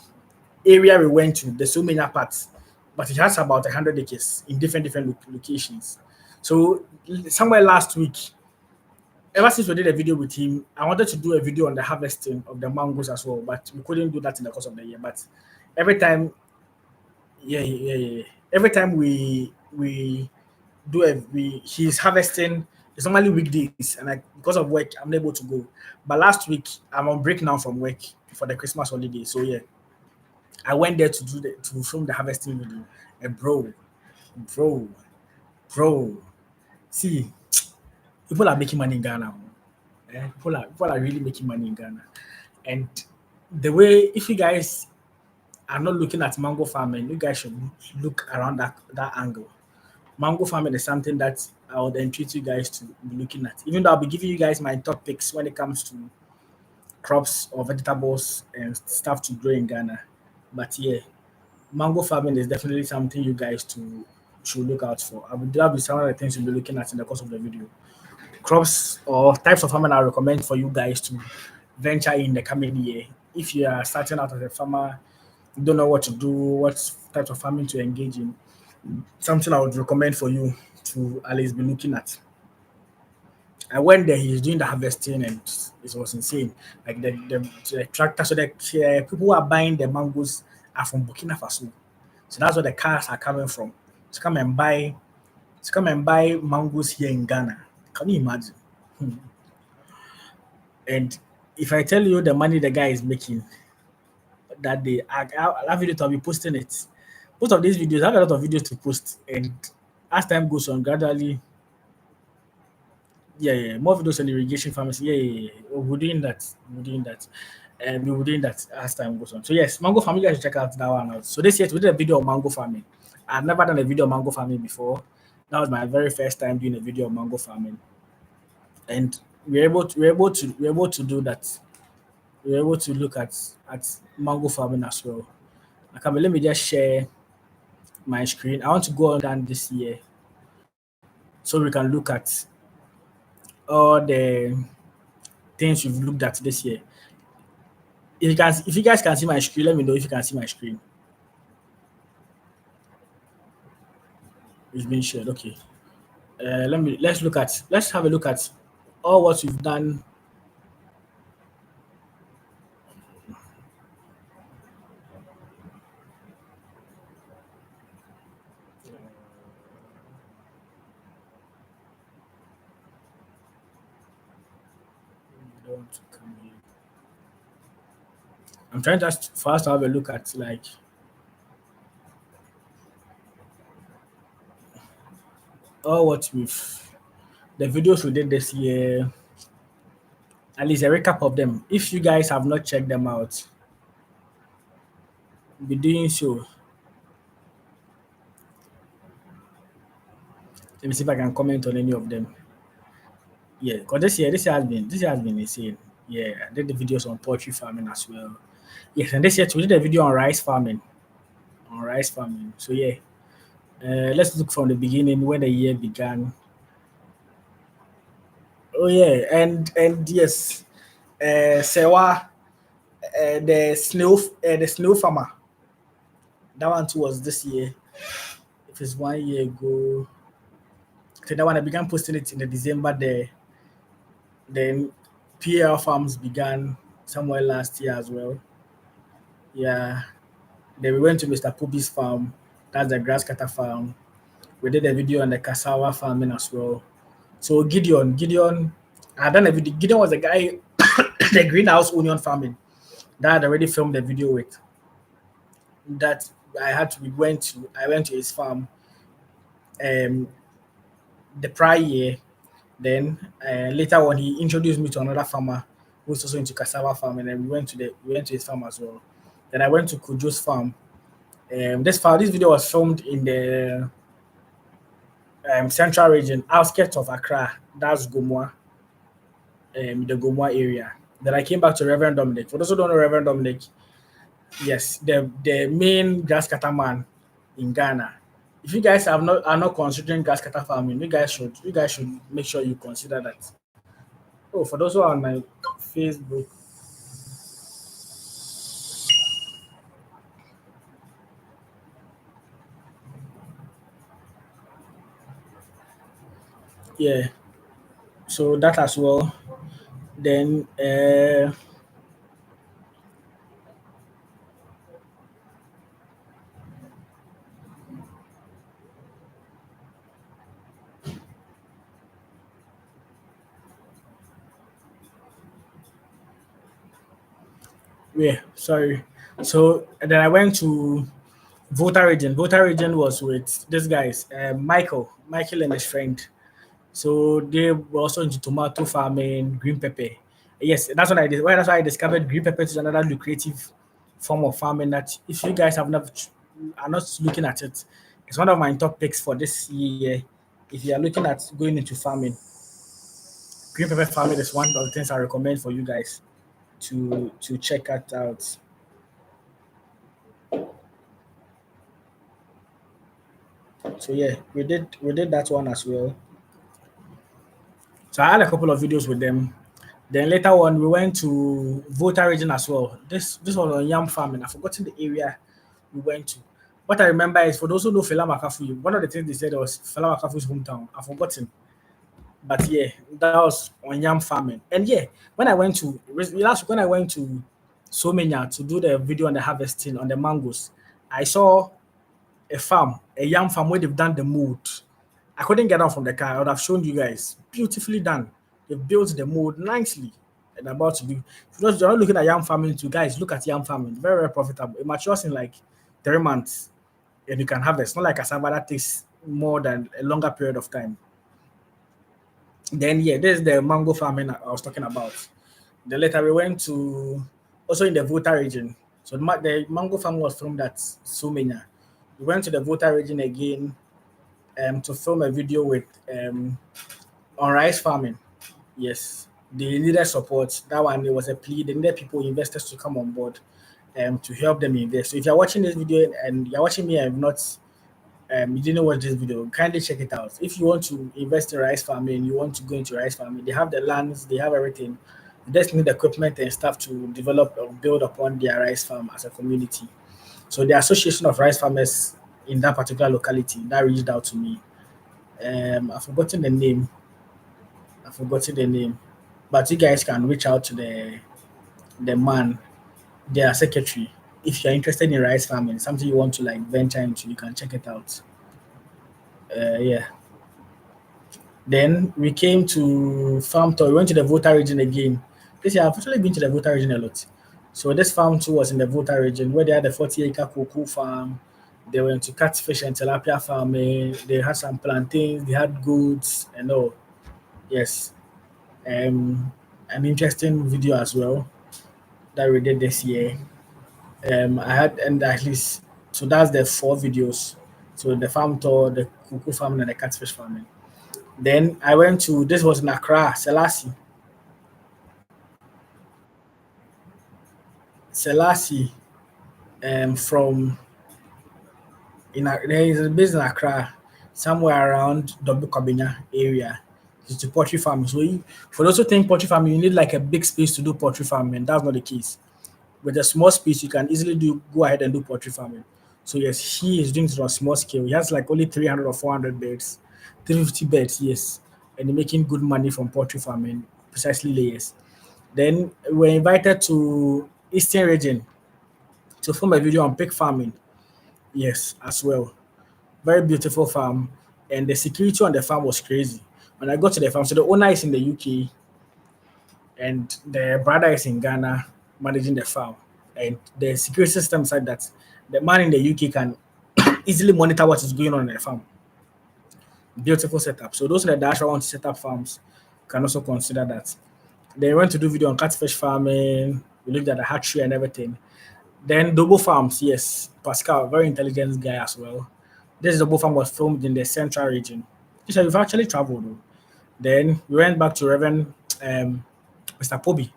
area we went to, there's so many parts, but it has about 100 acres in different locations. So somewhere last week, ever since we did a video with him, I wanted to do a video on the harvesting of the mangoes as well, but we couldn't do that in the course of the year. But every time, yeah. Every time we do a we he's harvesting. It's normally weekdays, and because of work, I'm not able to go. But last week, I'm on break now from work for the Christmas holiday. So yeah, I went there to film the harvesting video. And bro, bro, see, people are making money in Ghana. People are really making money in Ghana. And the way, if you guys are not looking at mango farming, you guys should look around that angle. Mango farming is something that I would entreat you guys to be looking at. Even though I'll be giving you guys my top picks when it comes to crops or vegetables and stuff to grow in Ghana. But yeah, mango farming is definitely something you guys to should look out for. I would That be some of the things you'll be looking at in the course of the video. Crops or types of farming I recommend for you guys to venture in the coming year. If you are starting out as a farmer, you don't know what to do, what types of farming to engage in, something I would recommend for you to at least be looking at. I went there, he was doing the harvesting and it was insane. Like the tractor, so the people who are buying the mangoes are from Burkina Faso. So that's where the cars are coming from. To come and buy mangoes here in Ghana. Can you imagine? Hmm. And if I tell you the money the guy is making that day, I'll have video to be posting it. Most of these videos, I have a lot of videos to post, and as time goes on, gradually, more videos on irrigation farmers. We're doing that. We're doing that as time goes on. So yes, mango farming, you guys should check out that one out. So this year we did a video on mango farming. I've never done a video on mango farming before. That was my very first time doing a video on mango farming, and we're able to do that. We're able to look at mango farming as well. Okay, but let me just share my screen. I want to go on down this year so we can look at all the things we've looked at this year. If you guys can see my screen, let me know if you can see my screen. It's been shared. Okay. Let's have a look at all what we've done. I don't want to come here. I'm trying just for us to have a look at like all what we've the videos we did this year, at least a recap of them. If you guys have not checked them out, be doing so. Let me see if I can comment on any of them. Yeah, because this year has been insane. Yeah, I did the videos on poultry farming as well. Yes, and this year too, we did a video on rice farming. On rice farming. So yeah, let's look from the beginning when the year began. Oh yeah, and yes, Sewa, the snow farmer. That one too was this year. If it's 1 year ago, so that one I began posting it in the December. Then PL farms began somewhere last year as well. Yeah. Then we went to Mr. Poby's farm. That's the grass cutter farm. We did a video on the cassava farming as well. So Gideon, I done a video. Gideon was the guy, the greenhouse onion farming that I had already filmed the video with. That I went to his farm um the prior year. Then later on he introduced me to another farmer who's also into cassava farming, and we went to his farm as well. Then I went to Kujo's farm. This video was filmed in the central region, outskirts of Accra. That's Gomwa, the Gomwa area. Then I came back to Reverend Dominic. For those who don't know Reverend Dominic, yes, the main grass cutter man in Ghana. If you guys are not considering grass cutter farming, you guys should make sure you consider that. Oh, for those who are on my Facebook, yeah. So that as well. Then yeah, sorry. So then I went to Volta region. Volta region was with these guys, Michael and his friend. So they were also into tomato farming, green pepper. Yes, that's what I did. Well, that's why I discovered green pepper is another lucrative form of farming that if you guys have never are not looking at it, it's one of my top picks for this year. If you are looking at going into farming, green pepper farming is one of the things I recommend for you guys to check it out. So yeah, we did that one as well. So I had a couple of videos with them. Then later on, we went to Volta region as well. This was on yam farming. I've forgotten the area we went to. What I remember is for those who know Fela Makafu, one of the things they said was Fela Makafu's hometown. I've forgotten. But yeah, that was on yam farming. And yeah, when I went to last week when I went to Somenya to do the video on the harvesting on the mangoes, I saw a yam farm where they've done the mold. I couldn't get out from the car. I would have shown you guys. Beautifully done. They built the mold nicely and about to do. If you're not looking at yam farming too, guys, look at yam farming. Very, very profitable. It matures in like 3 months and you can harvest. Not like cassava that takes more than a longer period of time. Then yeah, there's the mango farming I was talking about. Then later we went to also in the Volta region. So the mango farm was from that Sumenya. We went to the Volta region again to film a video with on rice farming. Yes, they needed support. That one there was a plea. They needed people, investors to come on board to help them invest. So if you're watching this video and you're watching me and have not you didn't watch this video, kindly check it out. If you want to invest in rice farming, you want to go into rice farming, they have the lands, they have everything. They just need equipment and stuff to develop or build upon their rice farm as a community. So the Association of Rice Farmers in that particular locality that reached out to me. I've forgotten the name. I've forgotten the name. But you guys can reach out to the man, their secretary. If you're interested in rice farming, something you want to like venture into, you can check it out. Yeah. Then we came to farm tour. We went to the Volta region again. This year I've actually been to the Volta region a lot. So this farm tour was in the Volta region where they had a 40-acre cocoa farm. They went to catfish and tilapia farming. They had some plantains. They had goats and all. Yes, an interesting video as well that we did this year. I had and at least so that's the 4 videos. So the farm tour, the cocoa farming, and the catfish farming. Then I went to this was in Accra, Selassie, from there is a base in Accra, somewhere around Dobu Kabenya area. It's a poultry farming. So for those who think poultry farming, you need like a big space to do poultry farming. That's not the case. With a small space, you can easily go ahead and do poultry farming. So yes, he is doing it on a small scale. He has like only 300 or 400 beds, 350 beds, yes, and he's making good money from poultry farming, precisely layers. Then we're invited to Eastern region to film a video on pig farming. Yes, as well. Very beautiful farm, and the security on the farm was crazy. When I got to the farm, so the owner is in the UK and the brother is in Ghana managing the farm. And the security system said that the man in the UK can easily monitor what is going on in the farm. Beautiful setup. So those are the diaspora want to set up farms can also consider that. They went to do video on catfish farming. We looked at the hatchery and everything. Then Dobo Farms, yes, Pascal, very intelligent guy as well. This Dobo Farm was filmed in the central region. So we've actually traveled. Though. Then we went back to Reverend Mr. Poby.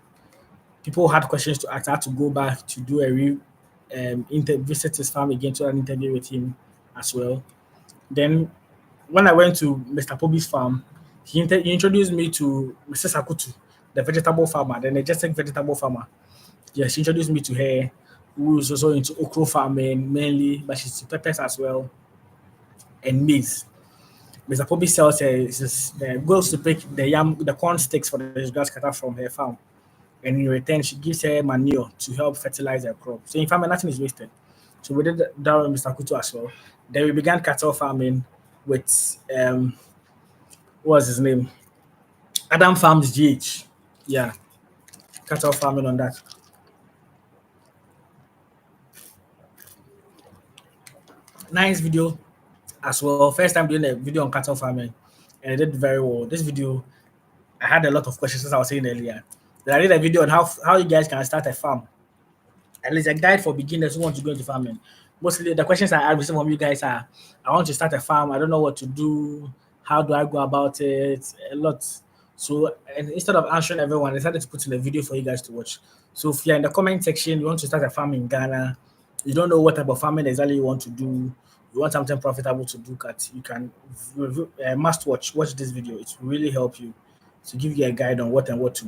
People had questions to ask. I had to go back to do a visit his farm again to do an interview with him as well. Then when I went to Mr. Poby's farm, he introduced me to Mrs. Sakutu, the vegetable farmer, the energetic vegetable farmer. Yeah, she introduced me to her, who is also into okra farming mainly, but she's into peppers as well and maize. Mr. Poby sells goes to pick the corn sticks for the grass cutter from her farm. And in return, she gives her manure to help fertilize her crop. So in farming, nothing is wasted. So we did that with Mr. Kutu as well. Then we began cattle farming with what was his name? Adam Farms GH. Yeah, cattle farming on that. Nice video as well. First time doing a video on cattle farming, and I did very well. This video, I had a lot of questions as I was saying earlier. Then I did a video on how you guys can start a farm, at least a guide for beginners who want to go into farming. Mostly the questions I had received from you guys are, I want to start a farm, I don't know what to do, how do I go about it, a lot. So, and instead of answering everyone, I decided to put in a video for you guys to watch. So if you're in the comment section, you want to start a farm in Ghana, you don't know what type of farming exactly you want to do, you want something profitable to look at, you can must watch this video. It will really help you to give you a guide on what and what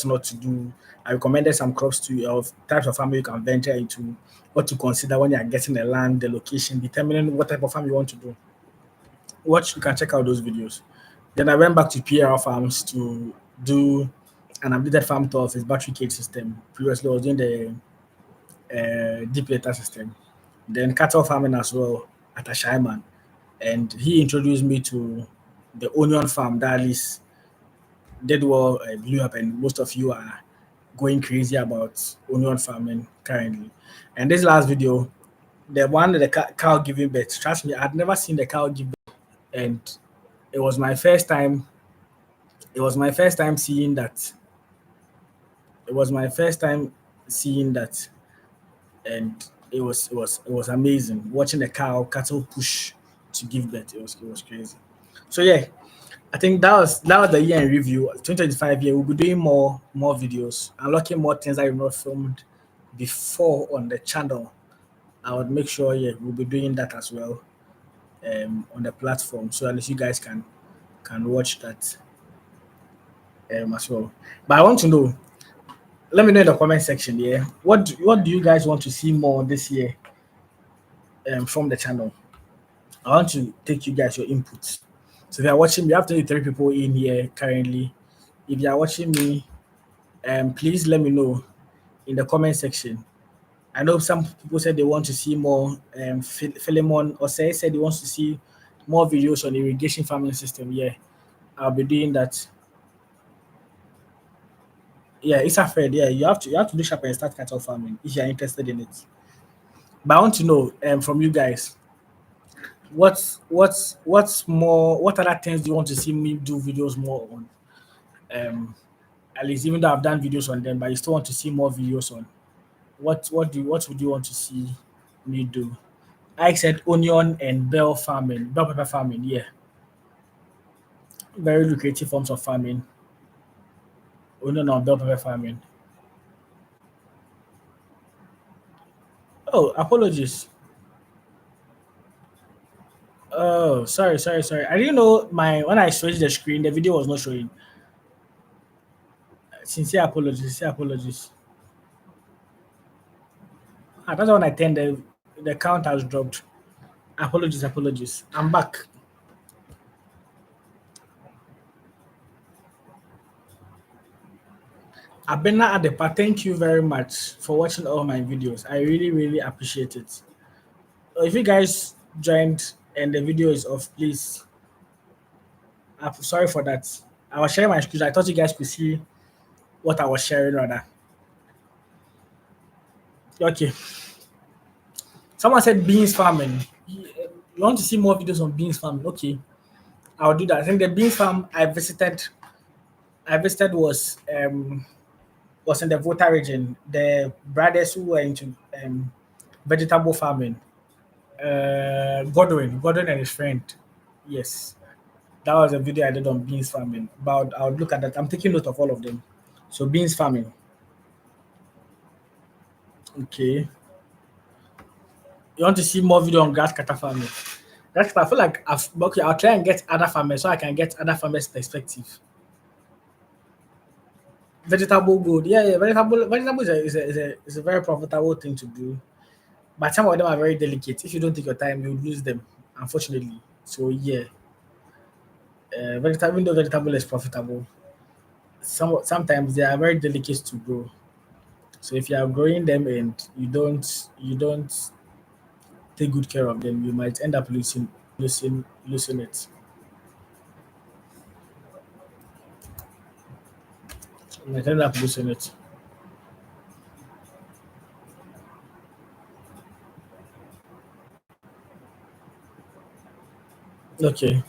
not to do. I recommended some crops to you of types of farming you can venture into, what to consider when you are getting the land, the location, determining what type of farm you want to do. Watch, you can check out those videos. Then I went back to PRL Farms to do an updated farm tour of his battery cage system. Previously, I was doing the deep litter system. Then cattle farming as well at Ashaiman. And he introduced me to the onion farm that at least did well, blew up, and most of you are going crazy about onion farming currently. And this last video, the one that the cow giving birth, trust me, I'd never seen the cow give birth, and it was my first time. It was my first time seeing that. It was my first time seeing that, and it was amazing watching the cattle push to give birth. It was crazy. So yeah, I think that was the year in review. 2025 year, we'll be doing more videos, unlocking more things that you've not filmed before on the channel. I would make sure, yeah, we'll be doing that as well on the platform, so at least you guys can watch that as well. But I want to know. Let me know in the comment section. Yeah, what do you guys want to see more this year from the channel? I want to take you guys your inputs. So if you are watching me, I have 23 people in here currently. If you are watching me, please let me know in the comment section. I know some people said they want to see more. Philemon or say said he wants to see more videos on irrigation farming system. Yeah, I'll be doing that. Yeah, it's a fair. Yeah, you have to do sharp and start cattle farming if you are interested in it. But I want to know from you guys, what other things do you want to see me do videos more on? Um, at least even though I've done videos on them, but you still want to see more videos on. What would you want to see me do? I said onion and bell pepper farming. Yeah, very lucrative forms of farming. Onion and bell pepper farming. Oh, apologies. Oh, sorry. I didn't know my when I switched the screen, the video was not showing. Sincere apologies. Sincere apologies. That's when I turned the count has dropped. Apologies. I'm back. Abena Adepa, thank you very much for watching all my videos. I really appreciate it. If you guys joined and the video is off, please. I'm sorry for that. I was sharing my screen. I thought you guys could see what I was sharing rather. Okay. Someone said beans farming. You want to see more videos on beans farming? Okay, I'll do that. I think the beans farm I visited was in the Volta region. The brothers who were into vegetable farming. Godwin and his friend. Yes, that was a video I did on beans farming. But I'll look at that. I'm taking note of all of them. So beans farming. Okay. You want to see more video on grass cutter farming? Grass cutter, I feel like okay. I'll try and get other farmers so I can get other farmers' perspective. Vegetable good. Yeah. Vegetable is a very profitable thing to do. But some of them are very delicate. If you don't take your time, you lose them, unfortunately. So yeah, vegetable, even though vegetable is profitable, sometimes they are very delicate to grow. So if you are growing them and you don't take good care of them, you might end up losing it. You might end up losing it. Okay.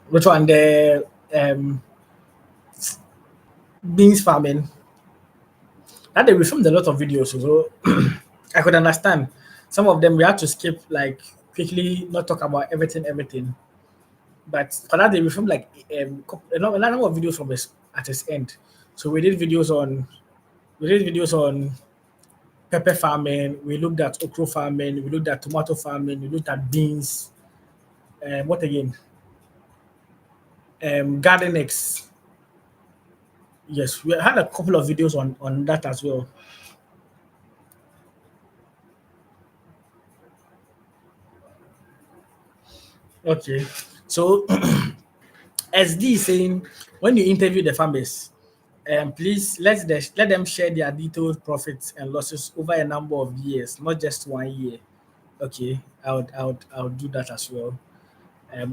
Which one? The beans farming. That they filmed a lot of videos, so I could understand. Some of them we had to skip like quickly, not talk about everything. But for that they filmed like a number of videos from his at his end. So we did videos on pepper farming, we looked at okra farming, we looked at tomato farming, we looked at beans, what again? Garden eggs. Yes, we had a couple of videos on that as well. Okay. So SD is saying when you interview the farmers, please let them share their detailed profits and losses over a number of years, not just 1 year. Okay, I would do that as well.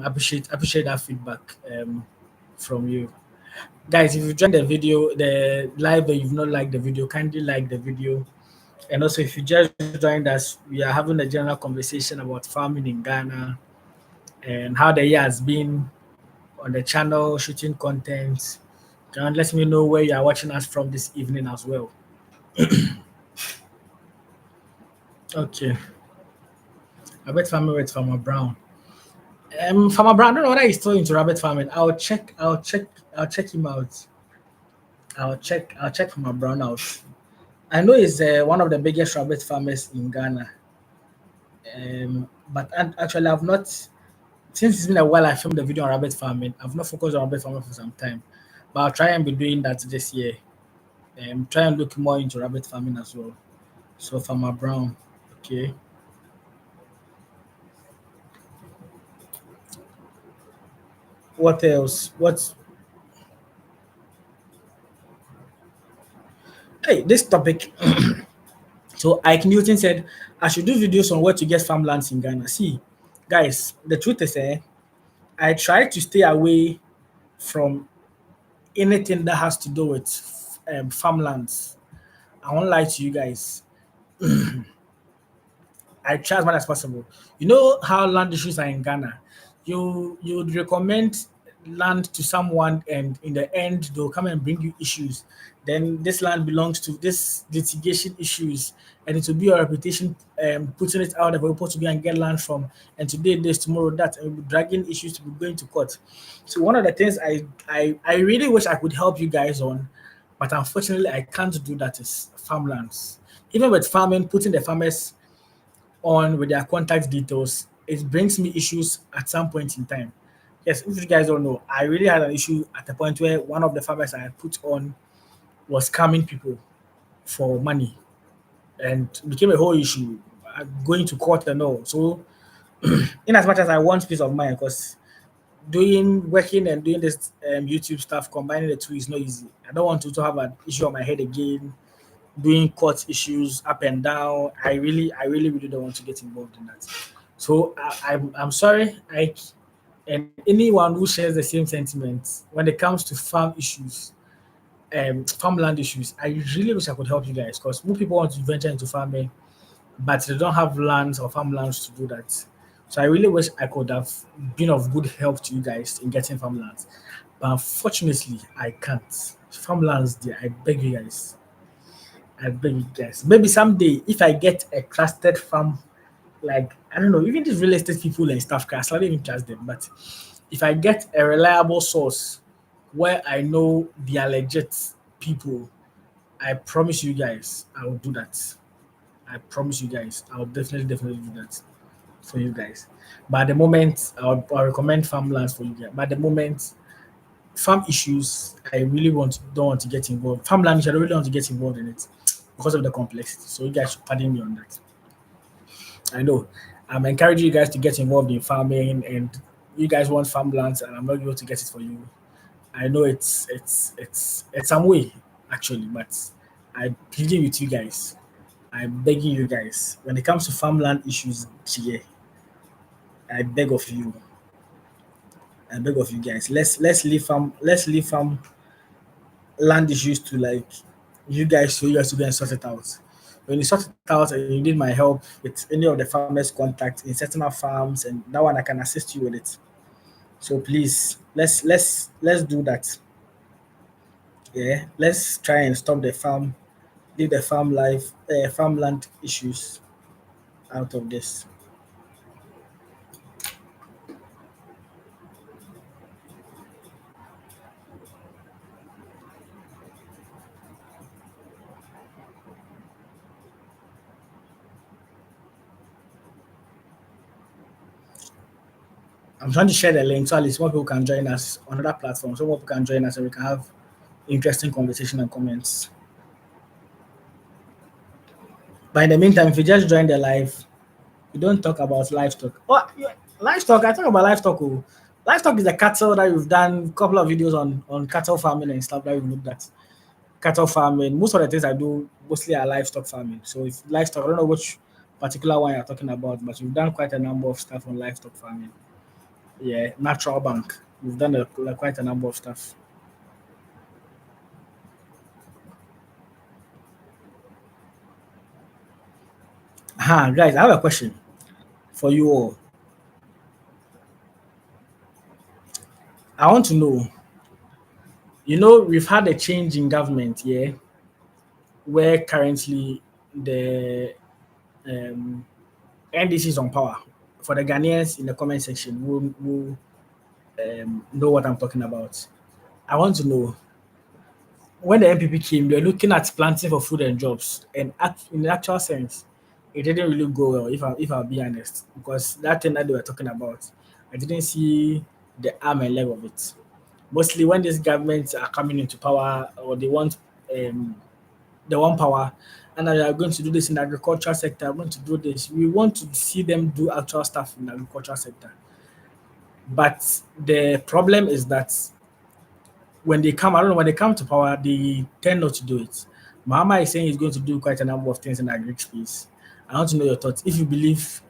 Appreciate that feedback from you guys. If you joined the video, the live, and you've not liked the video, kindly like the video. And also, if you just joined us, we are having a general conversation about farming in Ghana and how the year has been on the channel, shooting content. And let me know where you are watching us from this evening as well. Okay. Rabbit farming with Farmer Brown. Farmer Brown, I don't know whether he's still into rabbit farming. I'll check him out. I'll check Farmer Brown out. I know he's one of the biggest rabbit farmers in Ghana. But actually, I've not, since it's been a while I filmed the video on rabbit farming, I've not focused on rabbit farming for some time. But I'll try and be doing that this year. Try and look more into rabbit farming as well. So Farmer Brown. Okay. What else? What's hey this topic? So Ike Newton said I should do videos on where to get farmlands in Ghana. See, guys, the truth is I try to stay away from anything that has to do with farmlands. I won't lie to you guys. I try as much as possible. You know how land issues are in Ghana. You would recommend land to someone, and in the end, they'll come and bring you issues. Then this land belongs to this litigation issues, and it will be your reputation putting it out there for people to go and get land from. And today, this, tomorrow, that, and we'll be dragging issues to be going to court. So one of the things I really wish I could help you guys on, but unfortunately I can't do that is farmlands. Even with farming, putting the farmers on with their contact details, it brings me issues at some point in time. Yes, if you guys don't know, I really had an issue at the point where one of the farmers I had put on was scamming people for money, and it became a whole issue, going to court and all. So, in as much as I want peace of mind, because working and doing this YouTube stuff, combining the two is not easy. I don't want to have an issue on my head again, doing court issues up and down. I really don't want to get involved in that. So I'm sorry, and anyone who shares the same sentiments when it comes to farmland issues. I really wish I could help you guys because more people want to venture into farming, but they don't have lands or farmlands to do that. So I really wish I could have been of good help to you guys in getting farmlands, but unfortunately I can't. Farmlands, there, I beg you guys. I beg you guys. Maybe someday, if I get a trusted farm, like I don't know, even these real estate people and stuff, I still even trust them. But if I get a reliable source where I know they are legit people, I promise you guys, I will do that. I promise you guys, I will definitely do that for you guys. But at the moment, I'll recommend farmlands for you guys. But at the moment, farm issues, I really don't want to get involved. Farmland, I don't really want to get involved in it because of the complexity. So you guys should pardon me on that. I know I'm encouraging you guys to get involved in farming, and you guys want farmlands, and I'm not able to get it for you. I know it's some way actually, but I'm pleading with you guys. I'm begging you guys. When it comes to farmland issues, here, I beg of you. I beg of you guys. Let's leave farm land issues to like you guys, so you guys to go and sort it out. When you sort it out and you need my help with any of the farmers' contact in setting up farms, and that one I can assist you with it. So please, let's do that. Yeah, let's try and stop the leave the farmland issues out of this. I'm trying to share the link so at least more people can join us on other platforms, so more people can join us and we can have interesting conversation and comments. But in the meantime, if you just join the live, we don't talk about livestock. Oh, yeah, livestock. I talk about livestock. Oh. Livestock is the cattle that we've done a couple of videos on cattle farming and stuff that we've looked at. Cattle farming. Most of the things I do mostly are livestock farming. So if livestock, I don't know which particular one you're talking about, but we've done quite a number of stuff on livestock farming. Yeah, natural bank. We've done quite a number of stuff. Guys, I have a question for you all. I want to know, we've had a change in government, yeah, where currently the um, NDC is on power. For the Ghanaians in the comment section, will know what I'm talking about. I want to know, when the NPP came, they're looking at planting for food and jobs, and in the actual sense, it didn't really go well. If I'll be honest, because that thing that they were talking about, I didn't see the arm and leg of it. Mostly when these governments are coming into power or they want power, and they are going to do this in the agricultural sector, going to do this. We want to see them do actual stuff in the agricultural sector. But the problem is that when they come, I don't know, when they come to power, they tend not to do it. Mahama is saying he's going to do quite a number of things in the agri space. I want to know your thoughts. If you believe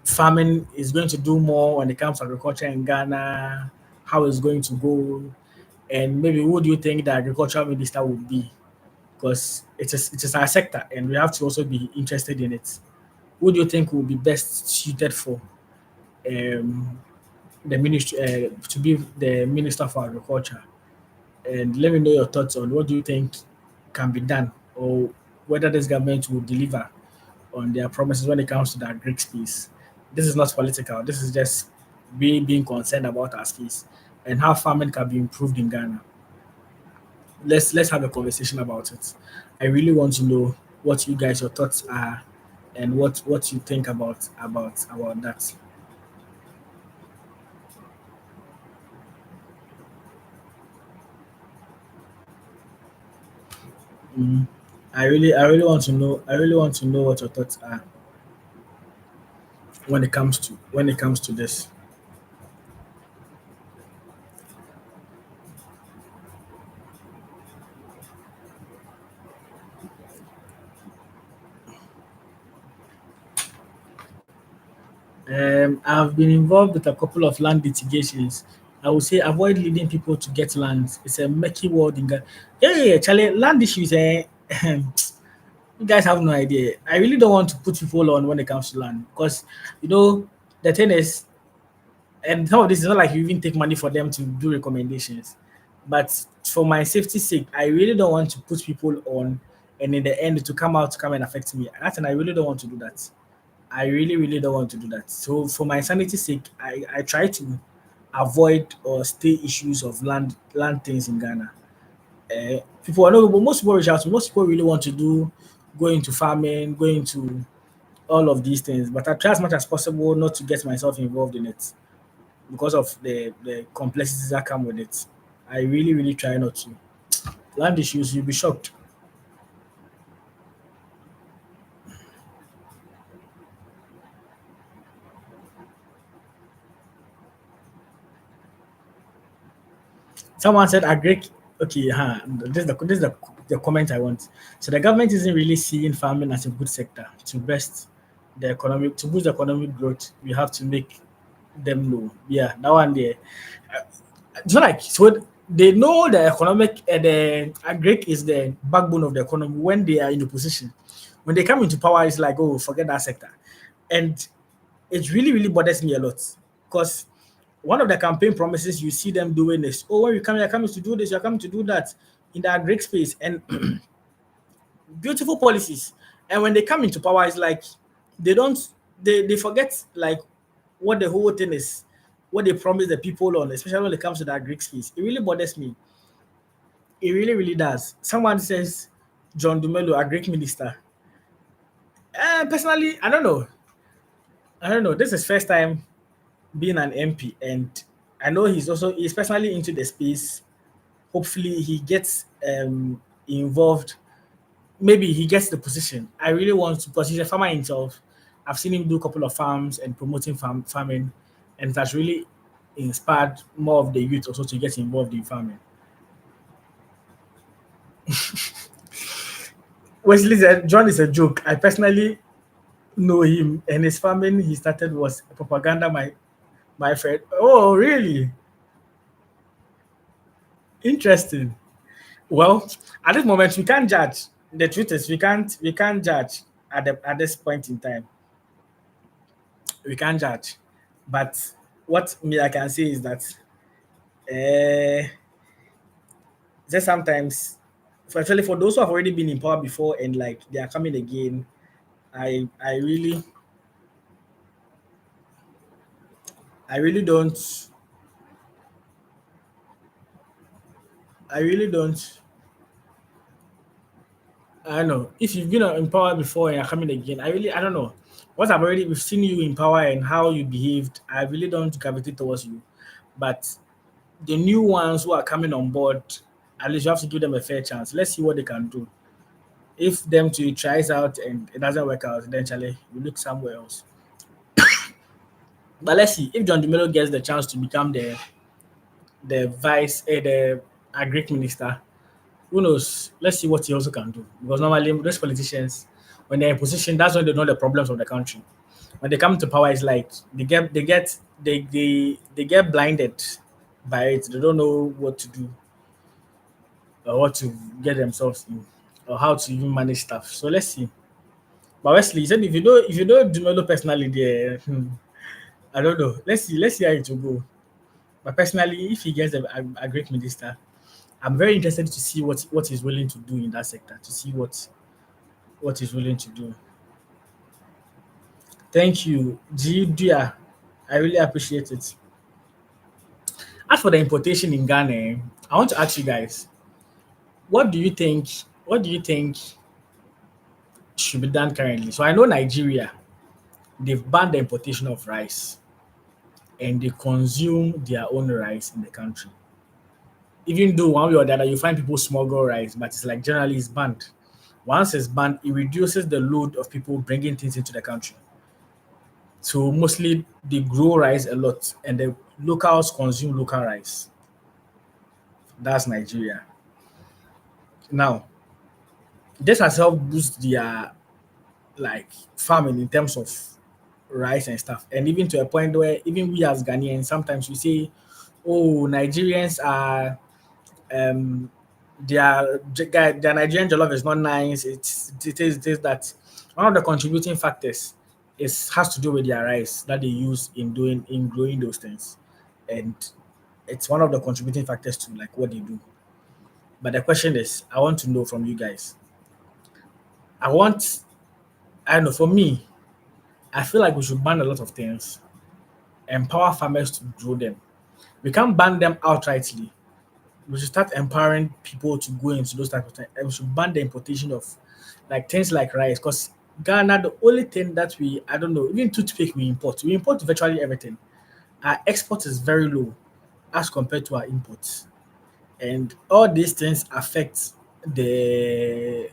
farming is going to do more when it comes to agriculture in Ghana, how it's going to go, and maybe who do you think the agricultural minister would be? Because it is our sector, and we have to also be interested in it. Who do you think will be best suited for um, the ministry to be the minister for agriculture? And let me know your thoughts on what do you think can be done, or whether this government will deliver on their promises when it comes to the agri space. This is not political. This is just being concerned about our space and how farming can be improved in Ghana. Let's have a conversation about it. I really want to know what you guys your thoughts are and what you think about that. Mhm. I really want to know what your thoughts are when it comes to this. I've been involved with a couple of land litigations. I would say avoid leading people to get land. It's a murky world in Ghana. Yeah, yeah, yeah, Charlie, land issues. You guys have no idea. I really don't want to put people on when it comes to land because you know the thing is, and some of this is not like you even take money for them to do recommendations. But for my safety sake, I really don't want to put people on, and in the end to come and affect me. That's and I really don't want to do that. I really, really don't want to do that. So for my sanity's sake, I try to avoid or stay issues of land things in Ghana. People I know, but most people reach out to me. Most people really want to go into farming, go into all of these things. But I try as much as possible not to get myself involved in it because of the complexities that come with it. I really, really try not to. Land issues, you'll be shocked. Someone said agri. Okay, this is the comment I want. So the government isn't really seeing farming as a good sector to boost the economic growth. We have to make them know. Yeah, that one there. It's not like so they know the the agri is the backbone of the economy when they are in the position. When they come into power, it's like, oh, forget that sector. And it really, really bothers me a lot because One of the campaign promises you see them doing is, oh, when you come, you're coming to do this, you're coming to do that in the Greek space, and beautiful policies. And when they come into power, it's like they don't, they forget like what the whole thing is, what they promise the people on, especially when it comes to that Greek space. It really bothers me. It really, really does. Someone says John Dumelo, a Greek minister. Personally, I don't know. I don't know. This is first time being an MP, and I know he's personally into the space. Hopefully, he gets involved. Maybe he gets the position. I really want to, because he's a farmer himself. I've seen him do a couple of farms and promoting farming, and that's really inspired more of the youth also to get involved in farming. Wesley said John is a joke. I personally know him, and his farming he started was propaganda. My friend. Oh, really? Interesting. Well, at this moment we can't judge. The truth is we can't judge at this point in time. We can't judge. But what me I can say is that uh, just sometimes, especially for those who have already been in power before and like they are coming again, I really I really don't I really don't I don't know. If you've been in power before and you're coming again, I don't know. What we've seen you in power and how you behaved, I really don't gravitate towards you. But the new ones who are coming on board, at least you have to give them a fair chance. Let's see what they can do. If them to tries out and it doesn't work out, eventually we look somewhere else. But let's see if John Dumelo gets the chance to become the vice, the agric minister. Who knows? Let's see what he also can do. Because normally those politicians, when they're in position, that's when they know the problems of the country. When they come to power, it's like they get blinded by it. They don't know what to do or what to get themselves in or how to even manage stuff. So let's see. But Wesley, you said if you don't Dumelo personally there, I don't know. Let's see how it will go. But personally, if he gets a great minister, I'm very interested to see what he's willing to do in that sector, to see what he's willing to do. Thank you, Gia. I really appreciate it. As for the importation in Ghana, I want to ask you guys, what do you think? What do you think should be done currently? So I know Nigeria, they've banned the importation of rice and they consume their own rice in the country. Even though one way or the other you find people smuggle rice, but it's like generally it's banned. Once it's banned, it reduces the load of people bringing things into the country. So mostly they grow rice a lot and the locals consume local rice. That's Nigeria. Now, this has helped boost their like farming in terms of rice and stuff. And even to a point where even we as Ghanaians sometimes we say, oh, Nigerians are their Nigerian jollof is not nice. It is that one of the contributing factors is has to do with their rice that they use in growing those things, and it's one of the contributing factors to like what they do. But the question is, I want to know from you guys. I want I don't know. For me, I feel like we should ban a lot of things, empower farmers to grow them. We can't ban them outrightly. We should start empowering people to go into those type of things. And we should ban the importation of like things like rice. Because Ghana, the only thing that I don't know, even toothpick we import. We import virtually everything. Our export is very low as compared to our imports. And all these things affect the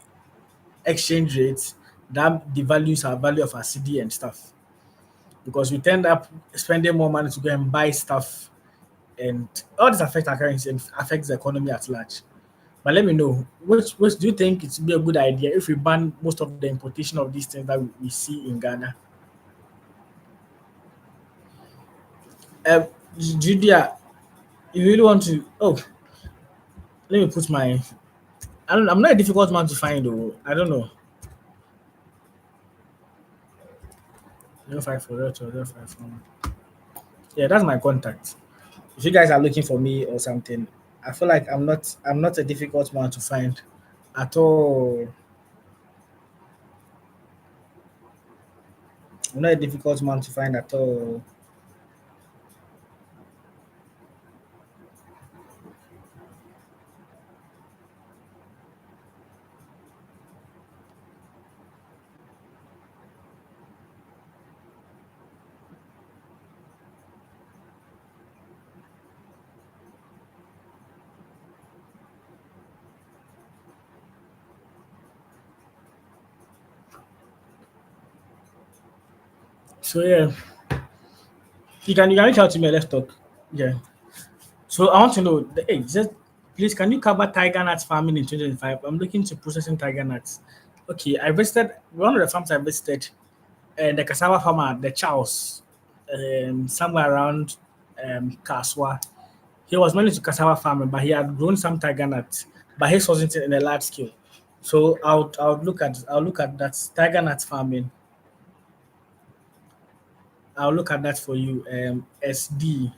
exchange rates that devalues our value of our CD and stuff. Because we tend up spending more money to go and buy stuff, and all this affects our currency and affects the economy at large. But let me know, which do you think it would be a good idea if we ban most of the importation of these things that we see in Ghana? Um, Judia, you really want to? Oh, let me put my. I'm not a difficult man to find though. I don't know. 05 for that or 05 for. Yeah, that's my contact. If you guys are looking for me or something, I feel like I'm not a difficult one to find at all. I'm not a difficult man to find at all. So yeah, you can reach out to me. Let's talk. Yeah. So I want to know. Hey, just please, can you cover tiger nuts farming in 2025? I'm looking to processing tiger nuts. Okay, I visited one of the farms I visited, the cassava farmer, the Charles, somewhere around Kaswa. He was mainly to cassava farming, but he had grown some tiger nuts, but his wasn't in a large scale. So I'll look at that tiger nut farming. I'll look at that for you. SD.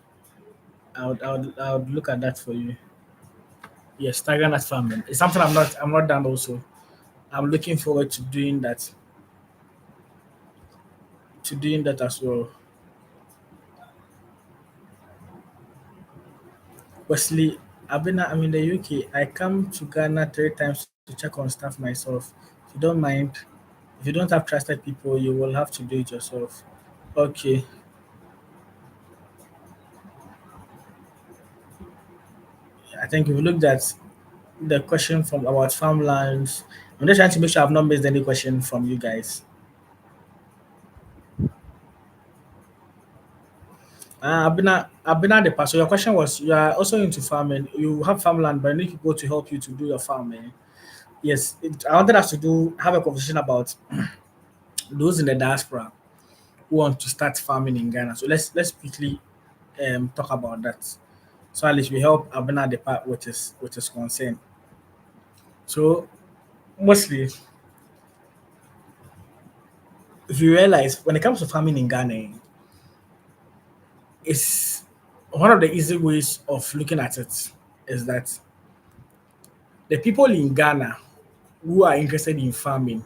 I would look at that for you. Yes, tiger nut farming. It's something I'm not done also. I'm looking forward to doing that as well. Wesley, I'm in the UK. I come to Ghana 3 times to check on stuff myself. If you don't mind, if you don't have trusted people, you will have to do it yourself. Okay. I think if you looked at the question from about farmlands, I'm just trying to make sure I've not missed any question from you guys. I've been at the past. So your question was you are also into farming. You have farmland, but you need people to help you to do your farming. Yes, I wanted us to have a conversation about those in the diaspora who want to start farming in Ghana. So let's quickly talk about that. So at least we help Abena the part which is concerned. So mostly, if you realize when it comes to farming in Ghana, it's one of the easy ways of looking at it is that the people in Ghana who are interested in farming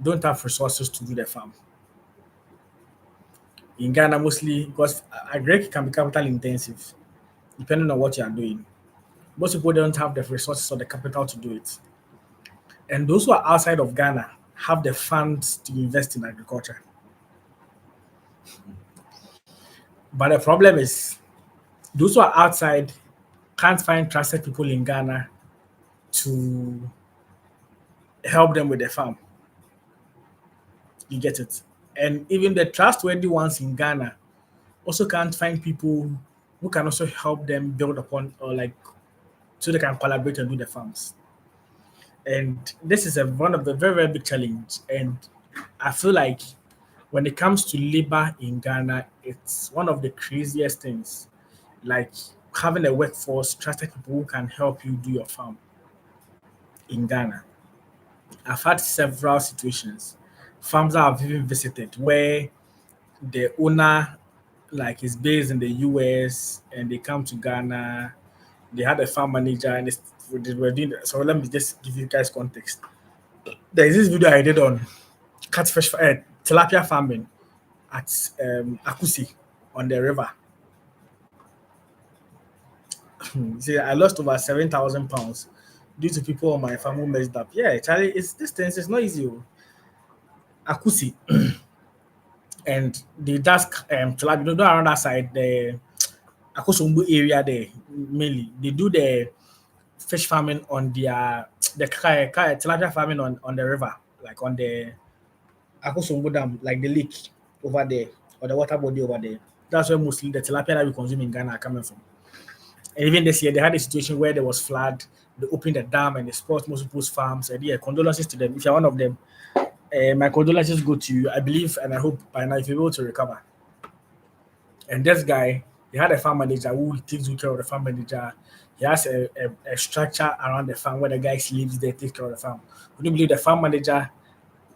don't have resources to do the farm. In Ghana, mostly because agric can be capital intensive, depending on what you are doing. Most people don't have the resources or the capital to do it. And those who are outside of Ghana have the funds to invest in agriculture. But the problem is those who are outside can't find trusted people in Ghana to help them with the farm. You get it? And even the trustworthy ones in Ghana also can't find people who can also help them build upon or like so they can collaborate and do the farms. And this is one of the very, very big challenge. And I feel like when it comes to labor in Ghana, it's one of the craziest things. Like having a workforce, trusted people who can help you do your farm in Ghana. I've had several situations, farms that I've even visited where the owner like is based in the US and they come to Ghana. They had a farm manager and they were doing. So let me just give you guys context. There is this video I did on catfish, tilapia farming at Akusi on the river. See, I lost over 7,000 pounds due to people on my farm who messed up. Yeah, Charlie, it's distance. It's not easy. Oh. Akusi and the just tilapia. You know, around that side, the Akosombo area there mainly. They do the fish farming on the tilapia farming on the river, like on the Akosombo Dam, like the lake over there or the water body over there. That's where mostly the tilapia that we consume in Ghana are coming from. And even this year, they had a situation where there was flood. They opened the dam and they spoiled most people's farms. And yeah, condolences to them. If you're one of them, my condolences go to you. I believe and I hope by now if you're able to recover. And this guy, he had a farm manager who takes good care of the farm manager. He has a structure around the farm where the guy sleeps there, takes care of the farm. Would you believe the farm manager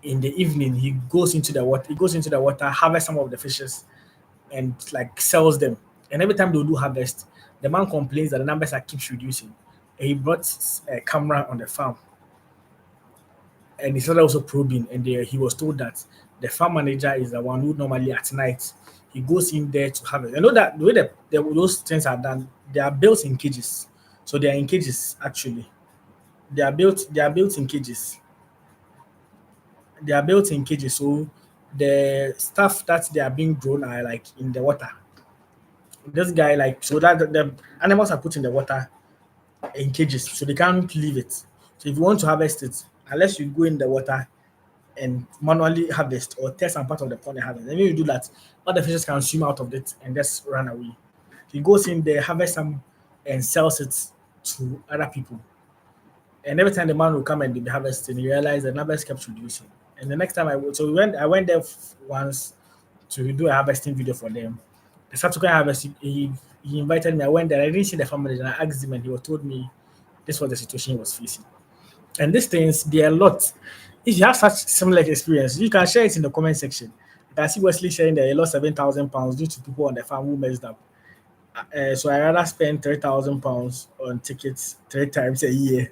in the evening he goes into the water, harvests some of the fishes and like sells them. And every time they do harvest, the man complains that the numbers are keeps reducing. And he brought a camera on the farm, and he started also probing, and he was told that the farm manager is the one who normally at night he goes in there to harvest. I know that the way that those things are done, they are built in cages, so they are in cages actually. They are built in cages. They are built in cages, so the stuff that they are being grown are like in the water. This guy like so that the animals are put in the water in cages, so they can't leave it. So if you want to harvest it, unless you go in the water and manually harvest or tear some part of the pond and harvest, and when you do that, all the fishes can swim out of it and just run away. He goes in there, harvests some, and sells it to other people. And every time the man will come and be harvesting, he realized the numbers kept reducing. And the next time I went there once to do a harvesting video for them. The subsequent harvest, he invited me. I went there. I didn't see the family, and I asked him, and he was told me this was the situation he was facing. And these things, they are a lot. If you have such similar experience, you can share it in the comment section. You can see Wesley sharing that he lost £7,000 due to people on the farm who messed up. So I rather spend £3,000 on tickets 3 times a year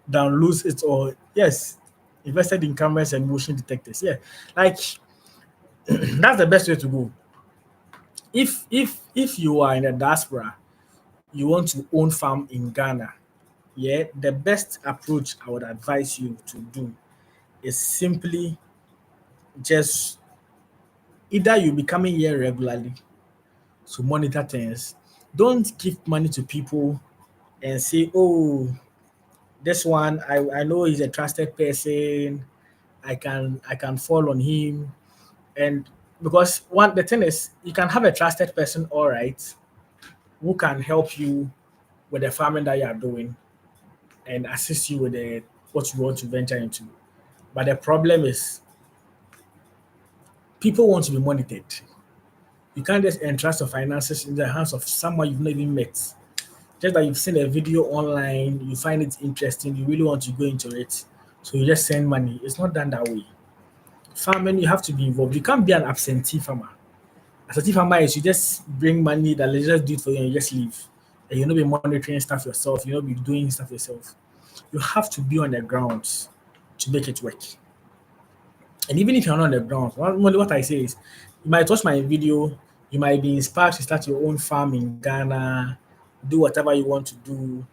than lose it all. Yes, invested in cameras and motion detectors. Yeah, like that's the best way to go. If you are in a diaspora, you want to own farm in Ghana. Yeah, the best approach I would advise you to do is simply just either you be coming here regularly to monitor things. Don't give money to people and say, oh, this one I know he's a trusted person. I can fall on him. And because one the thing is you can have a trusted person, all right, who can help you with the farming that you are doing and assist you with the what you want to venture into. But the problem is people want to be monitored. You can't just entrust your finances in the hands of someone you've not even met. Just that you've seen a video online, you find it interesting, you really want to go into it. So you just send money. It's not done that way. Farming, you have to be involved. You can't be an absentee farmer. Absentee farmer is you just bring money that they just do it for you and you just leave. And you'll not be monitoring stuff yourself, you'll not be doing stuff yourself. You have to be on the grounds to make it work. And even if you're not on the ground, what I say is you might watch my video, you might be inspired to start your own farm in Ghana, do whatever you want to do.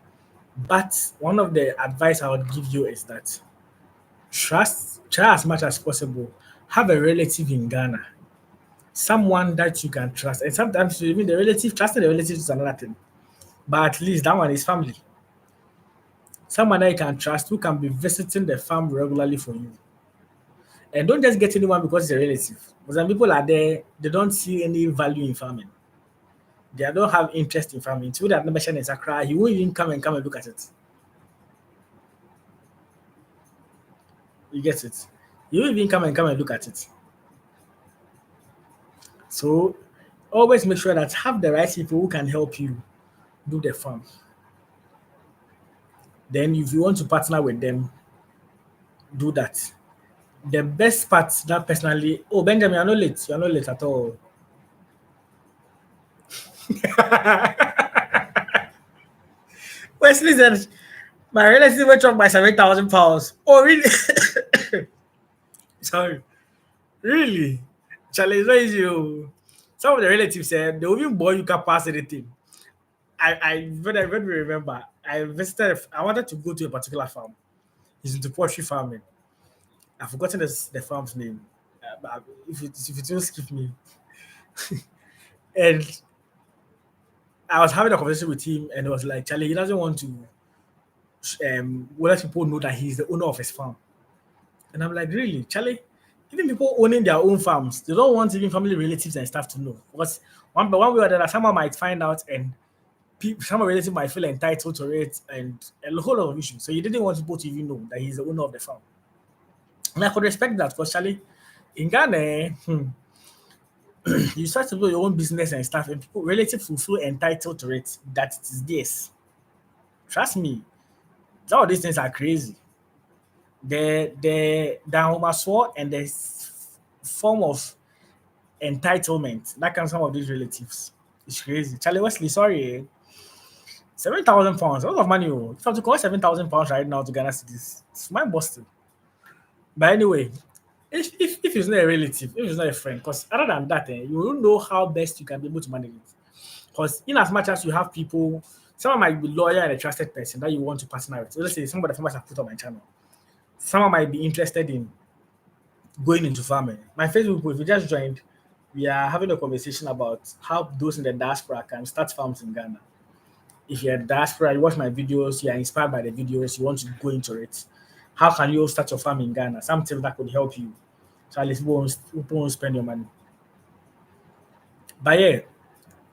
But one of the advice I would give you is that try as much as possible. Have a relative in Ghana, someone that you can trust. And sometimes even the relative, trusting the relative is another thing. But at least that one is family. Someone that you can trust who can be visiting the farm regularly for you. And don't just get anyone because it's a relative. Because some people are there, they don't see any value in farming. They don't have interest in farming. Two that never share in Accra, he won't even come and look at it. You get it? You won't even come and look at it. So always make sure that have the right people who can help you do the farm. Then if you want to partner with them, do that. The best part that personally, oh Benjamin, you're not late at all. Wesley said my relative went up by £7,000. Oh really? Sorry. Really? Charlie, it's not easy. Oh. Some of the relatives said they will even boy you can pass anything. When we remember, I wanted to go to a particular farm. He's into poultry farming. I've forgotten the farm's name. But if it will skip me. And I was having a conversation with him, and it was like, Charlie, he doesn't want to let people know that he's the owner of his farm. And I'm like, really, Charlie? Even people owning their own farms, they don't want even family relatives and stuff to know. Because one way or the other, someone might find out, and some relative might feel entitled to it, and a whole lot of issues. So he didn't want people to even know that he's the owner of the farm. And I could respect that because Charlie, in Ghana, you start to do your own business and stuff, and people relatives will feel entitled to it that it is theirs. Trust me, some of these things are crazy. The homaswar and the form of entitlement that comes from some of these relatives. It's crazy. Charlie Wesley, sorry. 7,000 pounds. A lot of money. Oh. If I have to collect 7,000 pounds right now to Ghana cities, it's my Boston. But anyway, if it's not a relative, if it's not a friend, because other than that, you will know how best you can be able to manage it. Because in as much as you have people, someone might be loyal and a trusted person that you want to partner with. So let's say some of the farmers have put on my channel. Someone might be interested in going into farming. My Facebook group, if you just joined, we are having a conversation about how those in the diaspora can start farms in Ghana. If you're a diaspora, you watch my videos, you are inspired by the videos, you want to go into it. How can you start your farm in Ghana? Something that could help you. So at least people won't spend your money. But yeah,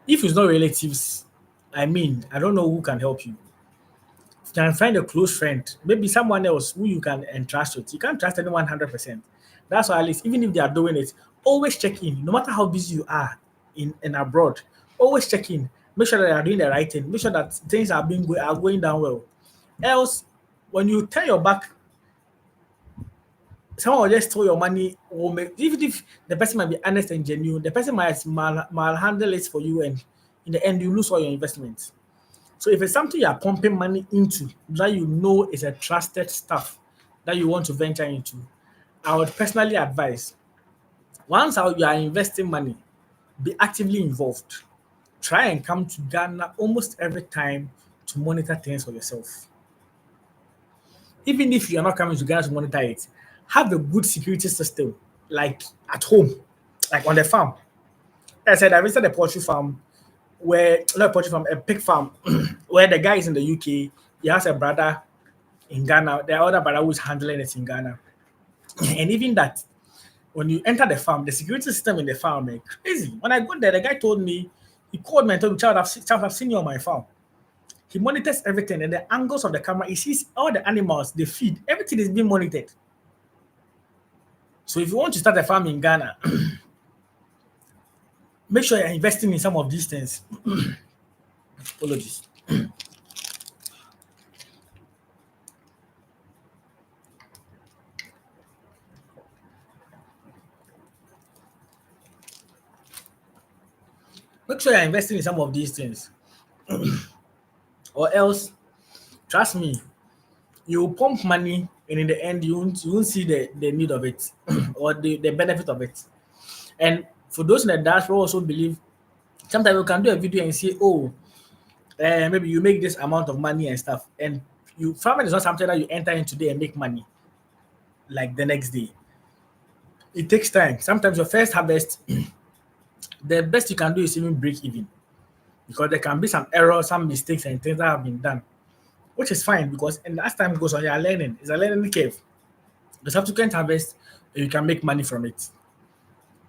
if it's not relatives, I mean, I don't know who can help you. You can find a close friend, maybe someone else who you can entrust with. You can't trust anyone 100%. That's why at least even if they are doing it, always check in. No matter how busy you are in abroad, always check in. Make sure that you are doing the right thing. Make sure that things are going down well. Else, when you turn your back, someone will just throw your money. Or make, even if the person might be honest and genuine, the person might malhandle it for you, and in the end, you lose all your investments. So if it's something you are pumping money into that you know is a trusted stuff that you want to venture into, I would personally advise once you are investing money, be actively involved. Try and come to Ghana almost every time to monitor things for yourself. Even if you are not coming to Ghana to monitor it, have a good security system like at home, like on the farm. Like I said I visited a poultry farm where not a poultry farm, a pig farm where the guy is in the UK. He has a brother in Ghana. The other brother who's handling it in Ghana. And even that, when you enter the farm, the security system in the farm is crazy. When I got there, the guy told me, he called me and told me, child, I've seen you on my farm. He monitors everything and the angles of the camera. He sees all the animals, they feed, everything is being monitored. So if you want to start a farm in Ghana, make sure you're investing in some of these things. Apologies. Make sure you're investing in some of these things. Or else, trust me, you pump money and in the end you won't see the need of it or the benefit of it. And for those in the diaspora also believe sometimes you can do a video and say, oh, maybe you make this amount of money and stuff. And you farming is not something that you enter in today and make money like the next day. It takes time. Sometimes your first harvest, the best you can do is even break even because there can be some errors, some mistakes, and things that have been done, which is fine because and as time goes on, you are learning. It's a learning curve. The subsequent harvest, you can make money from it.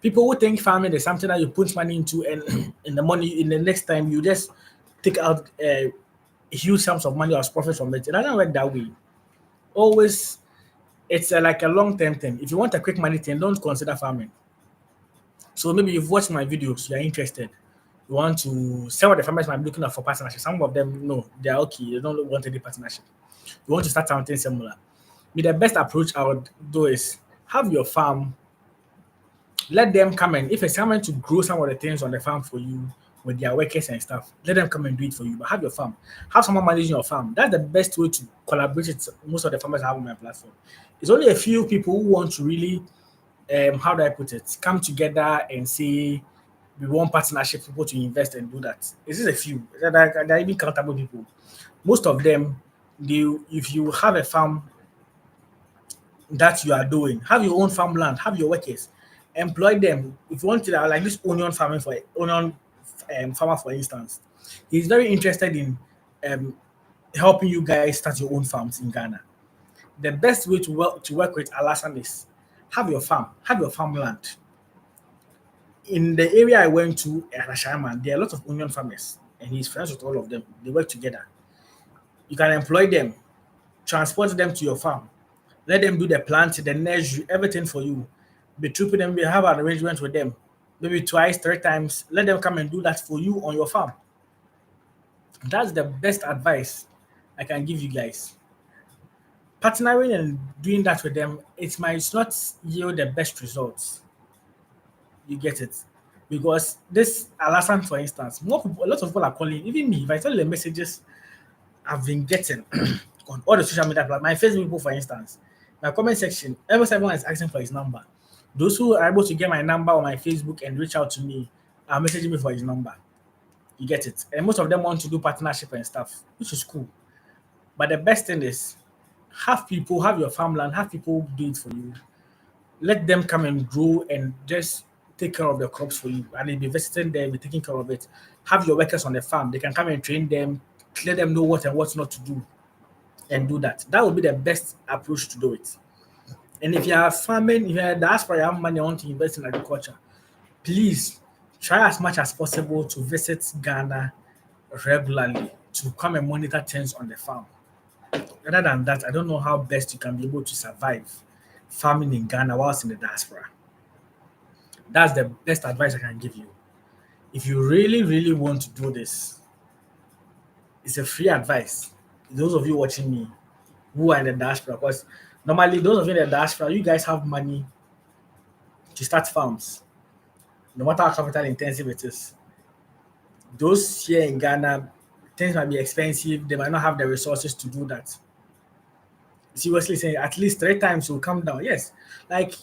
People who think farming is something that you put money into and in the money in the next time you just take out huge sums of money or profit from it. It doesn't work that way. Always, it's like a long term thing. If you want a quick money thing, don't consider farming. So maybe you've watched my videos, you're interested. You want to some of the farmers might be looking out for partnership. Some of them no, they're okay, they don't want any partnership. You want to start something similar. The best approach I would do is have your farm, let them come and if it's coming to grow some of the things on the farm for you with their workers and stuff, let them come and do it for you. But have your farm, have someone managing your farm. That's the best way to collaborate with most of the farmers I have on my platform. It's only a few people who want to really how do I put it, come together and say we want partnership people to invest and do that. This is a few. They're even countable people. Most of them, they if you have a farm that you are doing, have your own farmland, have your workers, employ them. If you want to like this onion farming for onion farmer, for instance, he's very interested in um, helping you guys start your own farms in Ghana. The best way to work with Alasan is have your farm, have your farmland. In the area I went to at Ashaman, there are a lot of onion farmers, and he's friends with all of them. They work together. You can employ them, transport them to your farm, let them do the plant, the nursery, everything for you. Be trooping them, we have an arrangement with them. Maybe twice, three times. Let them come and do that for you on your farm. That's the best advice I can give you guys. Partnering and doing that with them, it might not yield the best results. You get it? Because this Alasan, for instance, a lot of people are calling, even me. If I tell you the messages I've been getting on all the social media platforms, my Facebook people, for instance, my comment section, everyone is asking for his number. Those who are able to get my number on my Facebook and reach out to me are messaging me for his number. You get it? And most of them want to do partnership and stuff, which is cool. But the best thing is have people, have your farmland, have people do it for you. Let them come and grow and just take care of the crops for you. And they'll be visiting them, be taking care of it. Have your workers on the farm. They can come and train them, let them know what and what not to do and do that. That would be the best approach to do it. And if you are farming, if you're a diaspora, you have money, you want to invest in agriculture, please try as much as possible to visit Ghana regularly to come and monitor things on the farm. Other than that, I don't know how best you can be able to survive farming in Ghana whilst in the diaspora. That's the best advice I can give you. If you really, really want to do this, it's a free advice. Those of you watching me who are in the diaspora, because normally those of you in the diaspora, you guys have money to start farms, no matter how capital intensive it is. Those here in Ghana, things might be expensive. They might not have the resources to do that. Seriously saying, at least 3 times will come down. Yes, like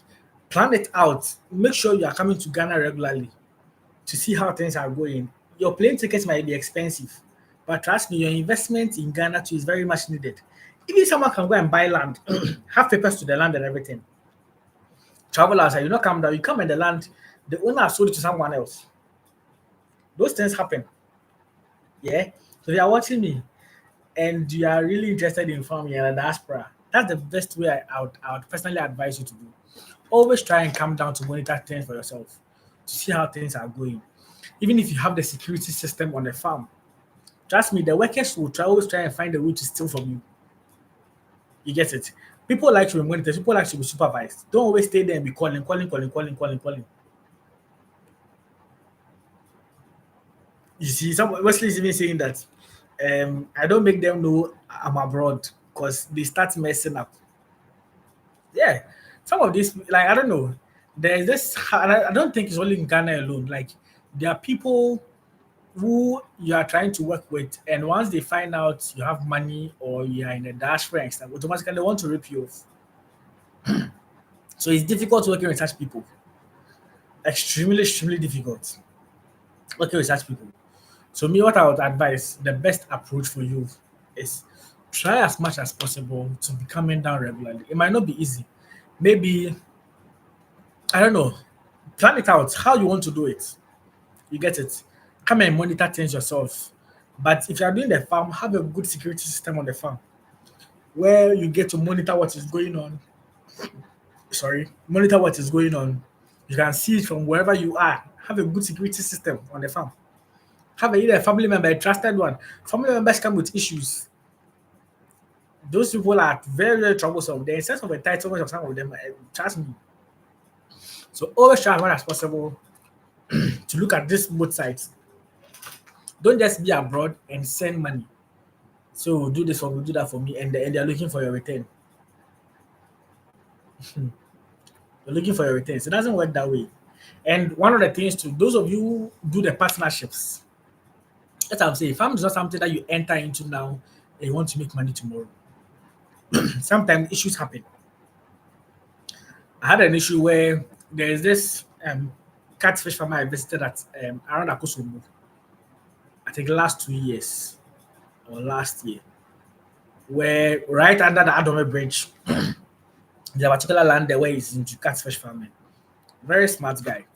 plan it out. Make sure you are coming to Ghana regularly to see how things are going. Your plane tickets might be expensive, but trust me, your investment in Ghana too is very much needed. Even someone can go and buy land, have papers to the land and everything. Travel outside, you not come down, you come in the land, the owner has sold it to someone else. Those things happen. Yeah. So if you are watching me and you are really interested in farming and a diaspora, that's the best way I would personally advise you to do. Always try and come down to monitor things for yourself to see how things are going. Even if you have the security system on the farm, trust me, the workers will always try and find a way to steal from you. You get it? People like to be monitored, people like to be supervised. Don't always stay there and be calling. You see, some Wesley is even saying that I don't make them know I'm abroad because they start messing up. Yeah, some of these, like I don't know, there's this. I don't think it's only in Ghana alone. Like there are people who you are trying to work with, and once they find out you have money or you are in a diaspora and stuff, automatically they want to rip you off. So it's difficult working with such people. Extremely difficult working with such people. So me, what I would advise, the best approach for you is try as much as possible to be coming down regularly. It might not be easy. Maybe I don't know. Plan it out how you want to do it. You get it. Come and monitor things yourself. But if you are doing the farm, have a good security system on the farm where you get to monitor what is going on. Sorry, monitor what is going on. You can see it from wherever you are. Have a good security system on the farm. Have either a family member, a trusted one. Family members come with issues. Those people are very troublesome. The sense of entitlement of some of them, trust me. So always try as much as possible to look at this both sides. Don't just be abroad and send money. So do this for me, do that for me, and they're looking for your return. They're looking for your returns. It doesn't work that way. And one of the things to those of you who do the partnerships, that's what I'm saying. Farm is not something that you enter into now and you want to make money tomorrow. Sometimes issues happen. I had an issue where there is this catfish farmer I visited at around Akosomo, I think last 2 years or last year, where right under the Adome Bridge, there's a particular land there where he's into catfish farming. Very smart guy.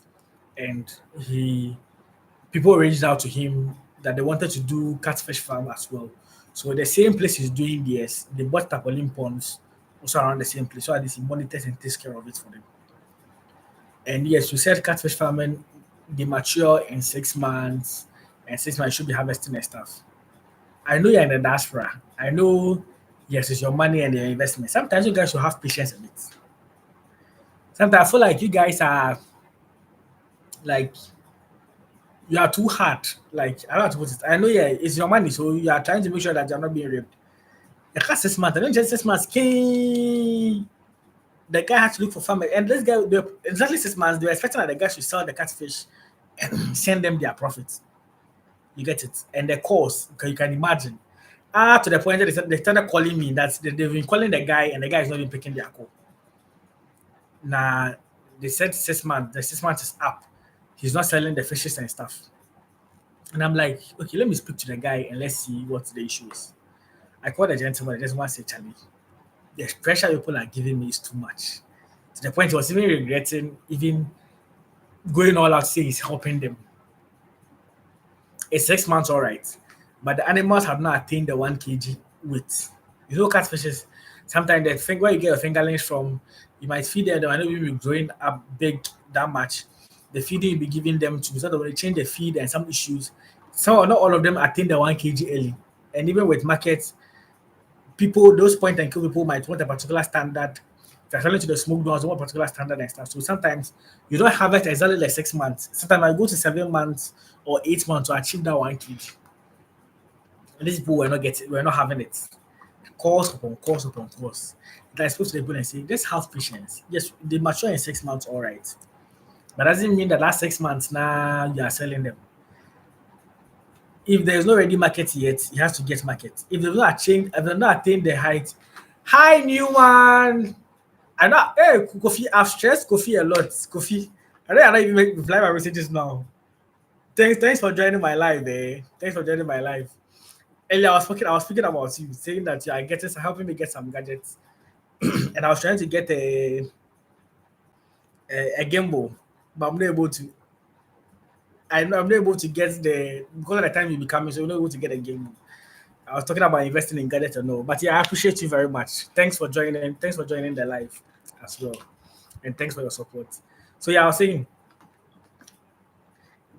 And he people reached out to him that they wanted to do catfish farm as well. So the same place he's doing this, they bought tarpaulin ponds also around the same place. So at least he monitors and takes care of it for them. And yes, we said catfish farming, they mature in 6 months, and 6 months you should be harvesting and stuff. I know you're in the diaspora. I know, yes, it's your money and your investment. Sometimes you guys should have patience a bit. Sometimes I feel like you guys are like you are too hard. Like I don't know how to put it. I know, yeah, it's your money, so you are trying to make sure that you're not being raped. The cat 6 months, and then just 6 months, the guy had to look for farmers. And this guy, exactly 6 months, they were expecting that the guy should sell the catfish send them their profits. You get it? And the calls, you can imagine. To the point that they started calling me that they've been calling the guy and the guy is not even picking their call. Now, they said 6 months, the 6 months is up. He's not selling the fishes and stuff. And I'm like, okay, let me speak to the guy and let's see what the issue is. I called the gentleman, I just want to say, Charlie, the pressure people are giving me is too much. To the point he was even regretting even going all out saying he's helping them. It's 6 months, all right. But the animals have not attained the 1 kg weight. You know, catfishes, sometimes the thing where you get your fingerlings from, you might feed them, they might not even be growing up big that much. The feeding you'll be giving them to sort of when they change the feed and some issues. Some not all of them attain the 1 kg early. And even with markets, people, those point and kill people might want a particular standard. If you're selling to the smoked ones, they want a particular standard and stuff. So sometimes you don't have it exactly like 6 months. Sometimes I go to 7 months or 8 months to achieve that 1 kg. And these people were not getting, we're not having it. Course upon course upon course. That I spoke to the people and say, just have patience. Yes, they mature in 6 months, all right. But doesn't mean that last 6 months now you are selling them. If there's no ready market yet, you have to get market. If they've not attained, if they've not attained the height, hi new one. I know, hey Kofi, I've stressed Kofi a lot. Kofi, I don't even reply my messages now. Thanks for joining my live, eh? Thanks for joining my live. Earlier, I was speaking about you, saying that you are getting helping me get some gadgets, and I was trying to get a gimbal, but I'm not able to. I'm not able to get the because of the time you be coming, so you're not able to get a gimbal. I was talking about investing in gadgets or no, but yeah, I appreciate you very much. Thanks for joining. Thanks for joining the live as well, and thanks for your support. So yeah, I was saying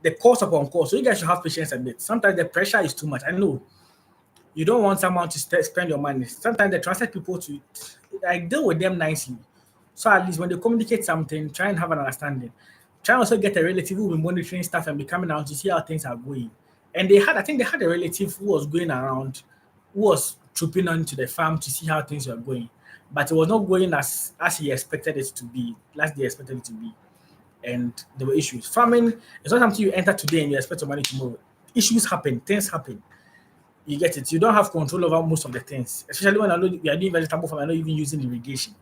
the course upon course. So you guys should have patience a bit. Sometimes the pressure is too much. I know you don't want someone to spend your money. Sometimes they trusted people to like deal with them nicely. So at least when they communicate something, try and have an understanding. Try and also get a relative who will be monitoring stuff and be coming out to see how things are going. And I think they had a relative who was going around, who was trooping onto the farm to see how things were going. But it was not going as he expected it to be, as they expected it to be. And there were issues. Farming is not something you enter today and you expect your money tomorrow. Issues happen, things happen. You get it. You don't have control over most of the things, especially when I know we are doing vegetable farming. I know even using irrigation.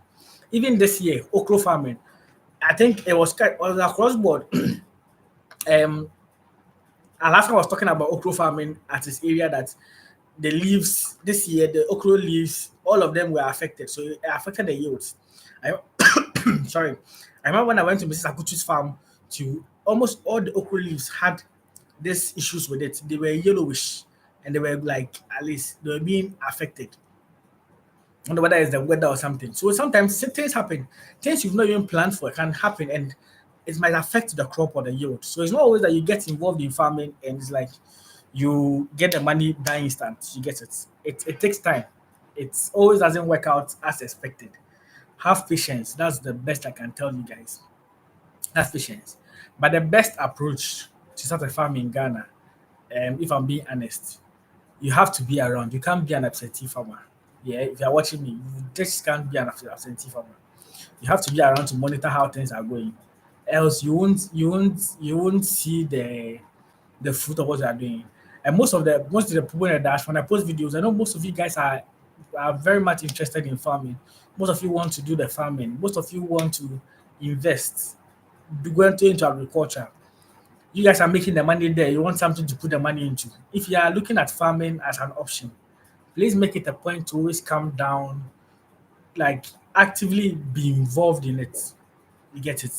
Even this year, okra farming, I think it was across board. um, Alaska was talking about okra farming at his area that the leaves this year, the okra leaves, all of them were affected. So it affected the yields. I sorry. I remember when I went to Mrs. Akutu's farm to almost all the okra leaves had these issues with it. They were yellowish and they were like at least they were being affected. I wonder whether it's the weather or something. So sometimes things happen. Things you've not even planned for can happen and it might affect the crop or the yield. So it's not always that you get involved in farming and it's like you get the money that instant. You get it. It takes time. It always doesn't work out as expected. Have patience. That's the best I can tell you guys. Have patience. But the best approach to start a farm in Ghana, if I'm being honest, you have to be around. You can't be an absentee farmer. Yeah, if you're watching me, you just can't be an absentee farmer. You have to be around to monitor how things are going. Else you won't see the fruit of what you are doing. And most of the people in the dash, when I post videos, I know most of you guys are very much interested in farming. Most of you want to do the farming. Most of you want to invest, go into agriculture. You guys are making the money there. You want something to put the money into. If you are looking at farming as an option, please make it a point to always come down, like actively be involved in it. You get it.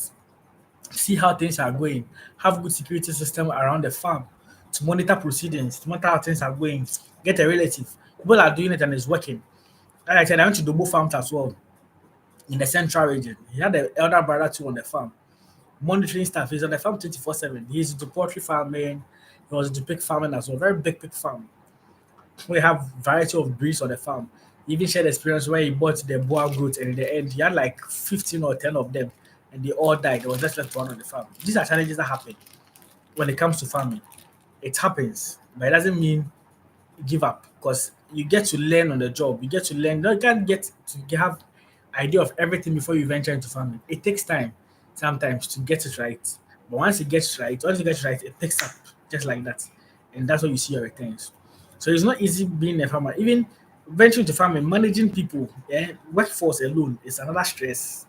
See how things are going. Have good security system around the farm to monitor proceedings, to monitor how things are going. Get a relative. People are doing it and it's working. Like I said, I went to Dobo farms as well in the central region. He had the elder brother too on the farm. Monitoring stuff. He's on the farm 24/7. He's into poultry farming. He was into pig farming as well. Very big pig farm. We have variety of breeds on the farm. He even shared experience where he bought the boa goat and in the end he had like 15 or 10 of them and they all died. There was just left one on the farm. These are challenges that happen when it comes to farming. It happens, but it doesn't mean give up because you get to learn on the job. You get to learn. You can't get to have idea of everything before you venture into farming. It takes time sometimes to get it right. But once it gets right, it picks up just like that. And that's when you see your returns. So it's not easy being a farmer. Even venturing to farming, managing people, workforce alone is another stress.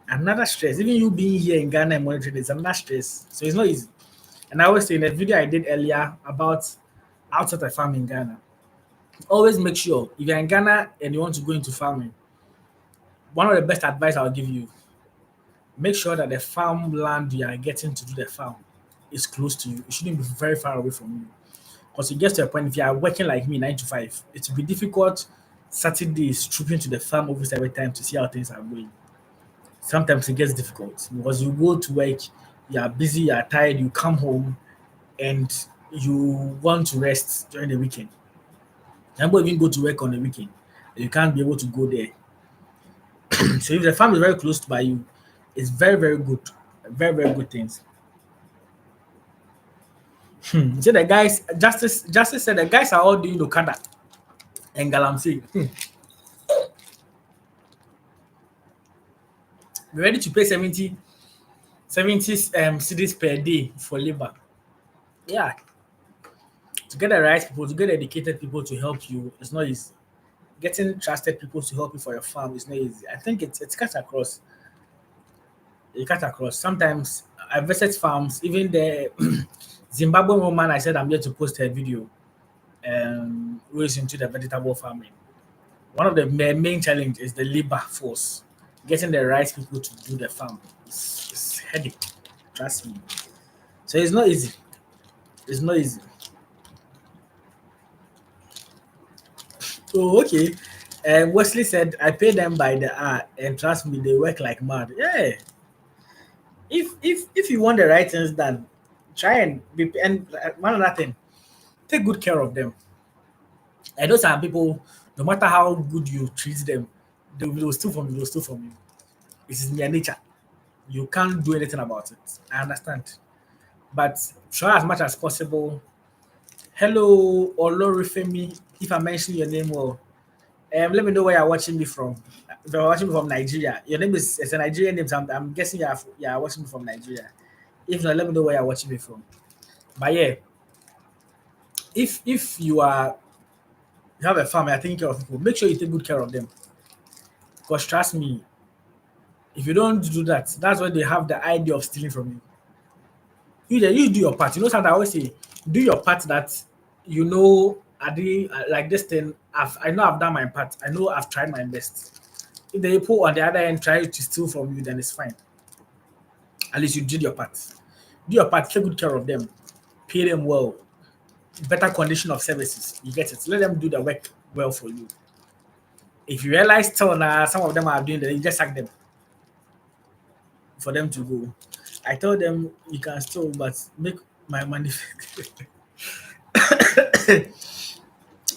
Another stress. Even you being here in Ghana and monitoring is another stress. So it's not easy. And I was saying that video I did earlier about outside a farm in Ghana. Always make sure if you're in Ghana and you want to go into farming, one of the best advice I'll give you, make sure that the farmland you are getting to do the farm is close to you. It shouldn't be very far away from you. Because it gets to a point, if you are working like me 9 to 5, it will be difficult Saturdays trooping to the farm office every time to see how things are going. Sometimes it gets difficult because you go to work, you are busy, you are tired, you come home and you want to rest during the weekend. Some people even go to work on the weekend. You can't be able to go there. So if the farm is very close by you, it's very, very good. Very, very good things. So the guys, Justice said the guys are all doing Okada and Galamsey. We're ready to pay 70 cities per day for labor. Yeah, to get the right people, to get educated people to help you, it's not easy. Getting trusted people to help you for your farm is not easy. I think it's cut across. It cut across. Sometimes I visit farms, even the Zimbabwean woman I said I'm here to post her video, who is into the vegetable farming. One of the main challenge is the labor force. Getting the right people to do the farm is headache. Trust me. So it's not easy. It's not easy. Oh, okay. Wesley said, I pay them by the hour, and trust me, they work like mad. Yeah. If you want the right things done, try and be and one other thing, take good care of them. And those are people, no matter how good you treat them, they will steal from you, they will steal from you. It is in their nature. You can't do anything about it. I understand. But try as much as possible. Hello, Olorifemi. If I mention your name well, let me know where you're watching me from. If you're watching me from Nigeria, your name is it's a Nigerian name, so I'm guessing you're watching me from Nigeria. If not, let me know where you're watching me from. But yeah, if you have a farm, you're taking care of people, make sure you take good care of them. Because trust me, if you don't do that, that's when they have the idea of stealing from you. You do your part. You know something I always say, do your part that you know I did like this thing. I know I've done my part. I know I've tried my best. If they put on the other end try to steal from you, then it's fine. At least you did your part. Do your part, take good care of them, pay them well, better condition of services. You get it. Let them do the work well for you. If you realize still now some of them are doing that, you just sack them for them to go. I told them you can still but make my money.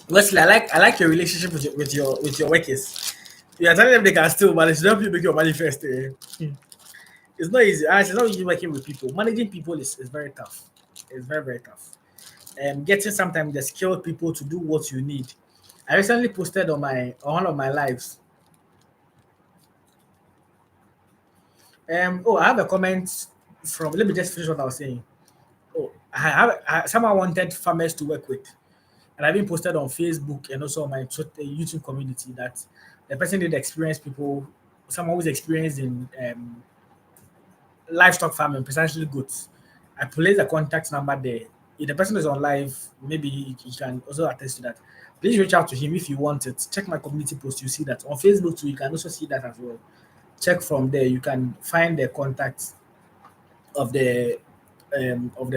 Wesley, I like your relationship with your workers. You are telling them they can still, but it's help you make your money first. It's not easy. It's not easy working with people. Managing people is very tough. It's very, very tough. And getting sometimes the skilled people to do what you need. I recently posted on one of my lives. I have a comment from. Let me just finish what I was saying. Oh, someone wanted farmers to work with, and I've been posted on Facebook and also on my YouTube community that the person did experience people, someone who's experienced in livestock farming, precisely goods. I place the contact number there. If the person is on live, maybe he can also attest to that. Please reach out to him if you want it. Check my community post, you see that. On Facebook too, you can also see that as well. Check from there. You can find the contact of the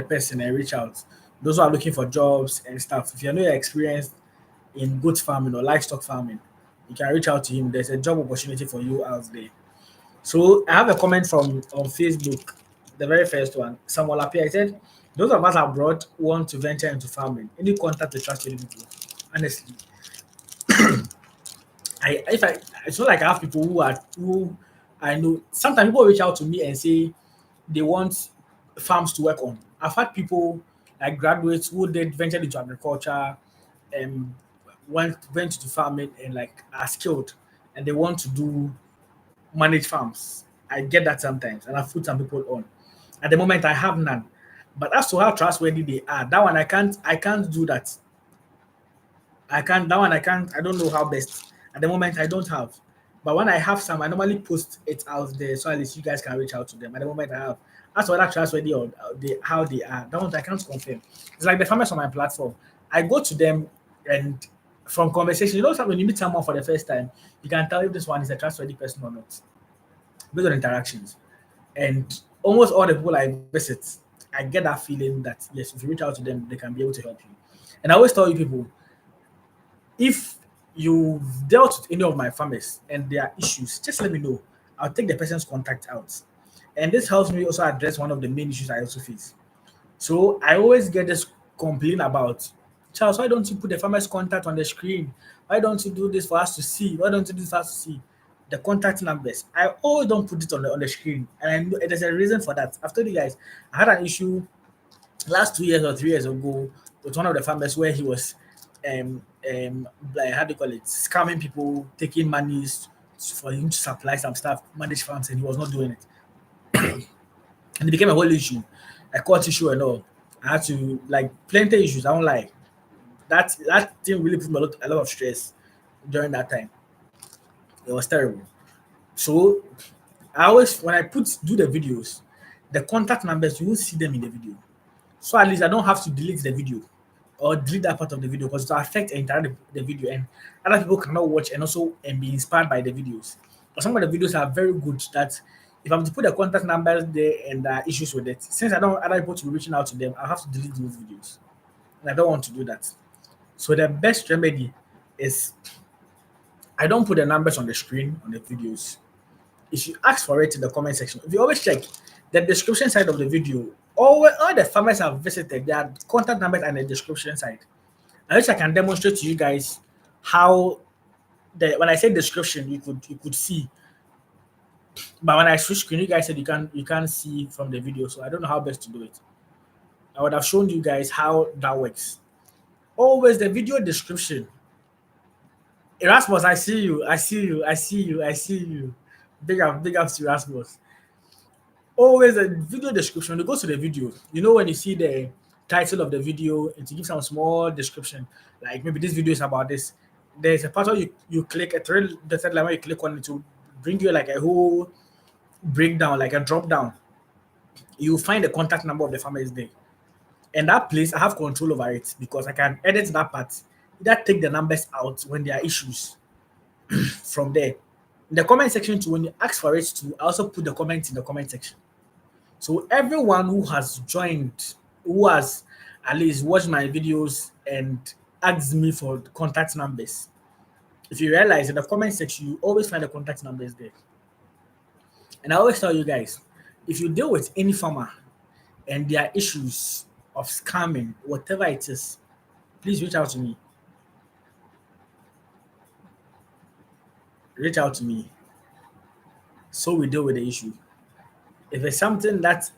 person and reach out. Those who are looking for jobs and stuff. If you're not experienced in goat farming or livestock farming, you can reach out to him. There's a job opportunity for you out there. So I have a comment from on Facebook, the very first one. Samuel Apia said, "Those of us abroad who want to venture into farming. Any contact with trustworthy people. Honestly, I if I it's not like I have people who I know. Sometimes people reach out to me and say they want farms to work on. I've had people like graduates who did venture into agriculture and went to farming and like are skilled and they want to do manage farms. I get that sometimes, and I put some people on. At the moment, I have none. But as to how trustworthy they are, that one I can't do that. I can't that one I can't I don't know how best. At the moment I don't have. But when I have some, I normally post it out there so at least you guys can reach out to them. At the moment I have. As for that trustworthy or how they are, that one I can't confirm. It's like the farmers on my platform. I go to them and from conversation, you know, when you meet someone for the first time, you can tell if this one is a trustworthy person or not based on interactions. And almost all the people I visit, I get that feeling that yes, if you reach out to them, they can be able to help you. And I always tell you people, if you've dealt with any of my farmers and their issues, just let me know. I'll take the person's contact out. And this helps me also address one of the main issues I also face. So I always get this complaint about, Charles, why don't you put the farmer's contact on the screen? Why don't you do this for us to see? Why don't you do this for us to see? The contact numbers. I always don't put it on the screen. And I know there's a reason for that. I've told you guys, I had an issue last 2 years or 3 years ago with one of the farmers where he was like how do you call it, scamming people, taking monies for him to supply some stuff, manage farms, and he was not doing it. And it became a whole issue, a court issue and all. I had to like plenty issues. I don't like that thing really put me a lot of stress during that time. It was terrible. So I always when I put do the videos, the contact numbers you will see them in the video. So at least I don't have to delete the video or delete that part of the video because it will affect entire the video and other people cannot watch and also and be inspired by the videos. But some of the videos are very good that if I'm to put the contact numbers there and there are issues with it, since I don't want other people to be reaching out to them, I have to delete those videos. And I don't want to do that. So the best remedy is I don't put the numbers on the screen on the videos. If you ask for it in the comment section, if you always check the description side of the video, all the farmers have visited, their contact numbers are in the description side. I wish I can demonstrate to you guys how when I say description, you could see. But when I switch screen, you guys said you can't see from the video, so I don't know how best to do it. I would have shown you guys how that works. Always the video description. Erasmus, I see you, I see you, I see you, I see you. Big up to Erasmus. Always a video description. You go to the video. You know when you see the title of the video and to give some small description, like maybe this video is about this. There's a part where you click a third the third line where you click on it to bring you like a whole breakdown, like a drop down. You find the contact number of the farmer is there. And that place I have control over it because I can edit that part. Either take the numbers out when there are issues from there. In the comment section too, when you ask for it to, I also put the comments in the comment section. So everyone who has joined, who has at least watched my videos and asked me for contact numbers, if you realize in the comment section, you always find the contact numbers there. And I always tell you guys, if you deal with any farmer and their issues of scamming, whatever it is, please reach out to me. Reach out to me so we deal with the issue. If it's something that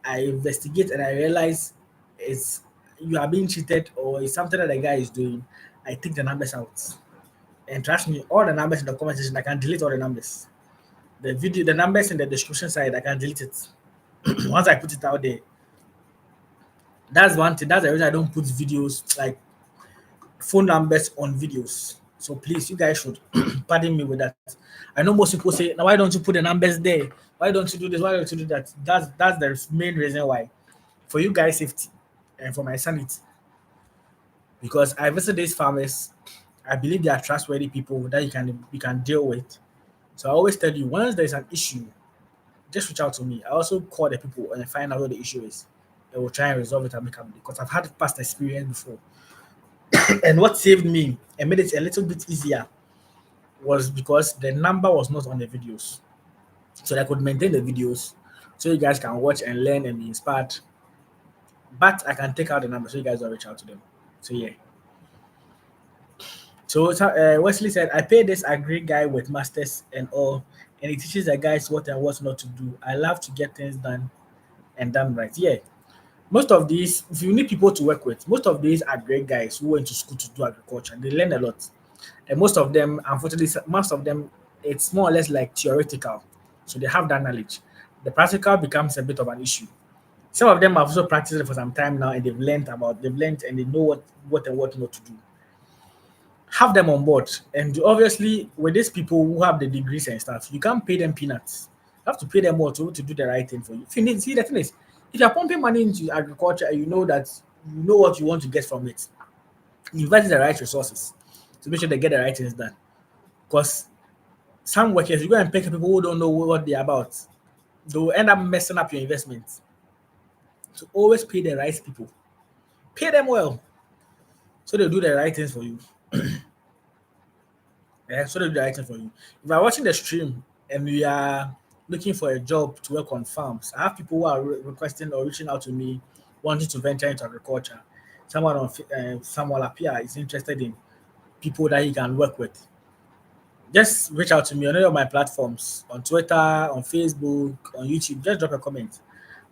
I investigate and I realize it's you are being cheated or it's something that the guy is doing, I take the numbers out. And trust me, all the numbers in the comment section, I can delete all the numbers. The numbers in the description side, I can delete it. Once I put it out there, that's one thing. That's the reason I don't put videos like phone numbers on videos. So please, you guys should pardon me with that. I know most people say, now why don't you put the numbers there? Why don't you do this? Why don't you do that? That's the main reason why. For you guys' safety and for my sanity. Because I visit these farmers, I believe they are trustworthy people that you can deal with. So I always tell you, once there's an issue, just reach out to me. I also call the people and find out what the issue is. And we'll try and resolve it amicably because I've had past experience before. And what saved me and made it a little bit easier was because the number was not on the videos. So I could maintain the videos so you guys can watch and learn and be inspired. But I can take out the number so you guys will reach out to them. So yeah. So Wesley said, I pay this agree guy with masters and all, and he teaches the guys what and what not to do. I love to get things done and done right. Yeah. Most of these, if you need people to work with, most of these are great guys who went to school to do agriculture. They learn a lot. And most of them, unfortunately, most of them, it's more or less like theoretical. So they have that knowledge. the practical becomes a bit of an issue. Some of them have also practiced it for some time now, and they've learned and they know what and what not to do. Have them on board, and obviously with these people who have the degrees and stuff, you can't pay them peanuts. You have to pay them more to do the right thing for you. If you need, see, the thing is, if you're pumping money into agriculture and you know that you know what you want to get from it, invest in the right resources to make sure they get the right things done. Because some workers, you go and pick people who don't know what they're about, they will end up messing up your investments. So always pay the right people, pay them well, so they'll do the right things for you. Yeah, so they'll do the right thing for you. If you're watching the stream and we are looking for a job to work on farms, I have people who are requesting or reaching out to me wanting to venture into agriculture. Someone up here is interested in people that he can work with. Just reach out to me on any of my platforms, on Twitter, on Facebook, on YouTube. Just drop a comment.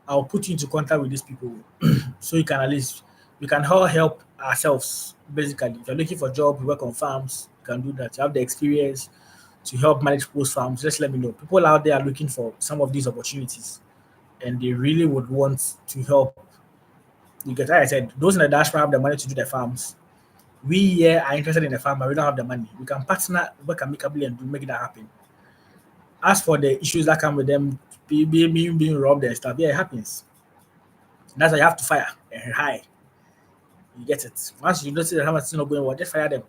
I'll put you into contact with these people so you can at least we can all help ourselves. Basically, if you're looking for a job, you work on farms, you can do that. You have the experience to help manage post farms. Just let me know. People out there are looking for some of these opportunities, and they really would want to help. Because, like I said, those in the diaspora have the money to do the farms. We here are interested in the farm, but we don't have the money. We can partner, work amicably, and make that happen. As for the issues that come with them being robbed and stuff, yeah, it happens. That's why you have to fire and hire. You get it. Once you notice that how much is not going well, just fire them.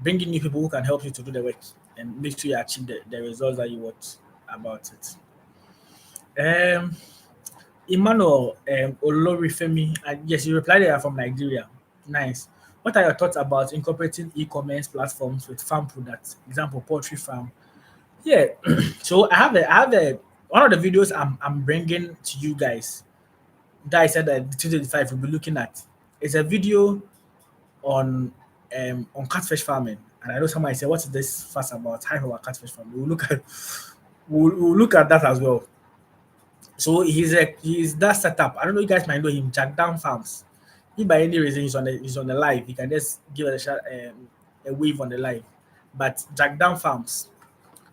Bring in new people who can help you to do the work and make sure you achieve the results that you want about it. Um, Emmanuel Olorifemi, yes, you replied they are from Nigeria. Nice. What are your thoughts about incorporating e-commerce platforms with farm products? Example, poultry farm. Yeah. So I have a one of the videos I'm bringing to you guys that I said that the 2025 we'll be looking at. It's a video on catfish farming. And I know somebody said, "What is this fuss about? Hype about catfish farming?" We'll look at that as well. So he's that setup. I don't know, you guys might know him, Jack Down Farms. If by any reason he's on the live, he can just give it a shot, a wave on the live. But Jack Down Farms.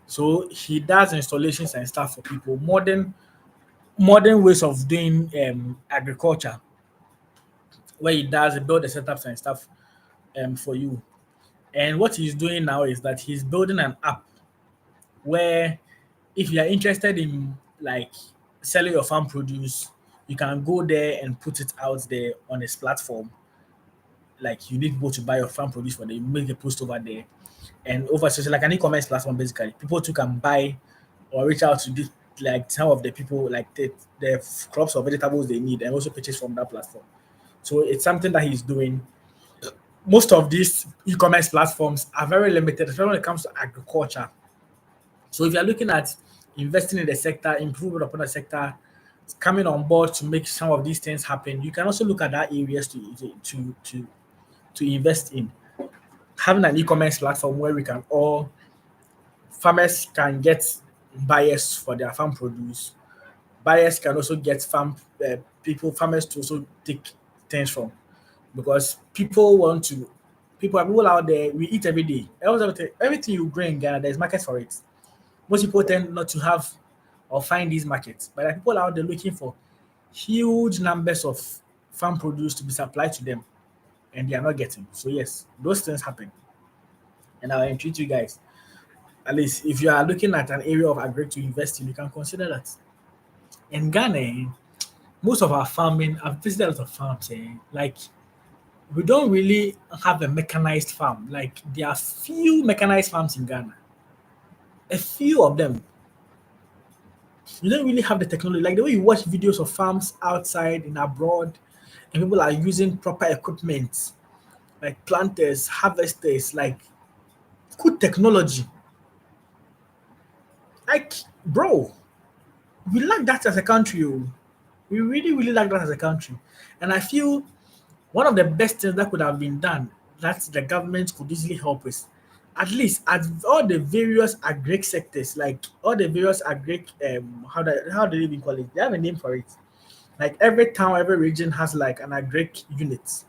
So he does installations and stuff for people, modern ways of doing agriculture, where he build the setups and stuff for you. And what he's doing now is that he's building an app where if you are interested in like selling your farm produce, you can go there and put it out there on his platform. Like you need people to buy your farm produce for them, you make a post over there. And over so it's like an e-commerce platform basically. People too can buy or reach out to this like some of the people like the crops or vegetables they need and also purchase from that platform. So it's something that he's doing. Most of these e-commerce platforms are very limited, especially when it comes to agriculture. So if you're looking at investing in the sector, improving upon the sector, coming on board to make some of these things happen, you can also look at that areas to invest in. Having an e-commerce platform where we can all farmers can get buyers for their farm produce. Buyers can also get farmers to also take things from because people out there we eat every day. Everything you grow in Ghana, there's market for it. Most people tend not to have or find these markets, but there are people out there looking for huge numbers of farm produce to be supplied to them, and they are not getting. So yes, those things happen, and I'll entreat you guys. At least if you are looking at an area of agri to invest in, you can consider that. In Ghana, most of our farming, I've visited a lot of farms. Like we don't really have a mechanized farm. Like there are few mechanized farms in Ghana. A few of them. You don't really have the technology. Like the way you watch videos of farms outside in abroad, and people are using proper equipment, like planters, harvesters, like good technology. Like, bro, we lack that as a country. Oh. We really, really lack that as a country. And I feel one of the best things that could have been done that the government could easily help us, at least at all the various agri sectors, like all the various agri how do they even call it? They have a name for it. Like every town, every region has like an agri unit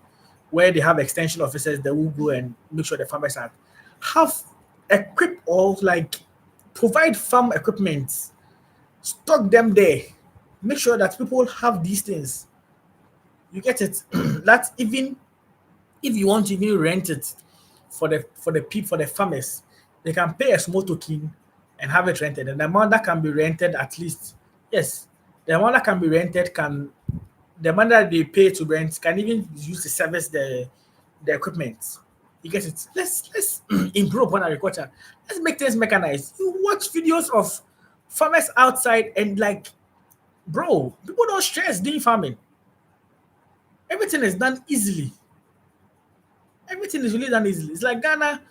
where they have extension officers that will go and make sure the farmers have equip or like provide farm equipment, stock them there make sure that people have these things. You get it? That even if you want to even rent it for the farmers, they can pay a small token and have it rented. And the amount that can be rented at least, yes, the amount that can be rented can the amount that they pay to rent can even be used to service the equipment. You get it? Let's improve upon agriculture. Let's make things mechanized. You watch videos of farmers outside and like, bro, people don't stress doing farming. Everything is done easily. Everything is really done easily. It's like Ghana,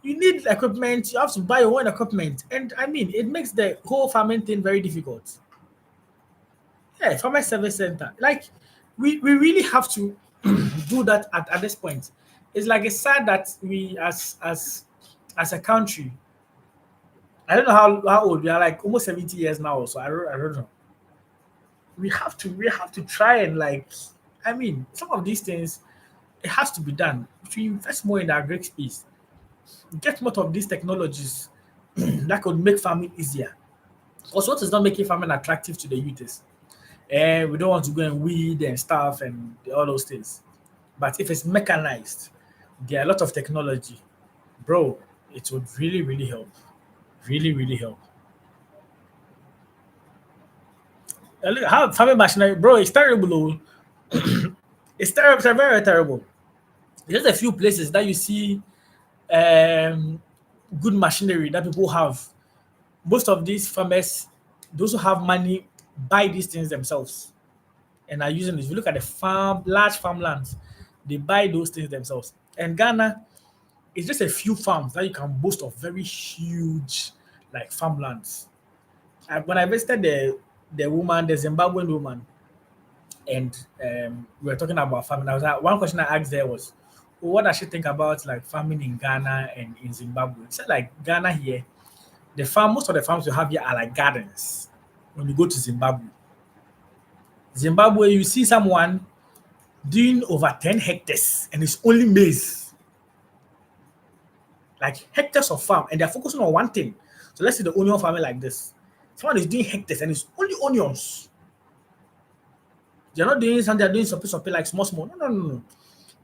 you need equipment, you have to buy your own equipment. And I mean, it makes the whole farming thing very difficult. Yeah, farmer service center. Like, we really have to do that at this point. It's like it's sad that we as a country, I don't know how old we are, like almost 70 years now. So I don't know. We have to try and like, I mean, some of these things it has to be done. If we invest more in the agri space, get more of these technologies that could make farming easier. Because what is not making farming attractive to the youth is, we don't want to go and weed and stuff and all those things. But if it's mechanized, there are a lot of technology, bro. It would really, really help. Really, really help. Look, how farming machinery, bro, it's terrible. Oh. It's terrible. It's very terrible. There's just a few places that you see um, good machinery that people have. Most of these farmers, those who have money, buy these things themselves and are using it. If you look at the large farmlands, they buy those things themselves. And Ghana is just a few farms that you can boast of very huge like farmlands. When I visited the Zimbabwean woman, and we were talking about farming, I was like, one question I asked there was, well, what does she think about like farming in Ghana and in Zimbabwe? She said like Ghana here, most of the farms you have here are like gardens. When you go to Zimbabwe, you see someone doing over 10 hectares and it's only maize, like hectares of farm, and they're focusing on one thing. So let's say the onion farming like this. Someone is doing hectares and it's only onions. They're not doing something, they're doing something like small, small. No, no, no, no.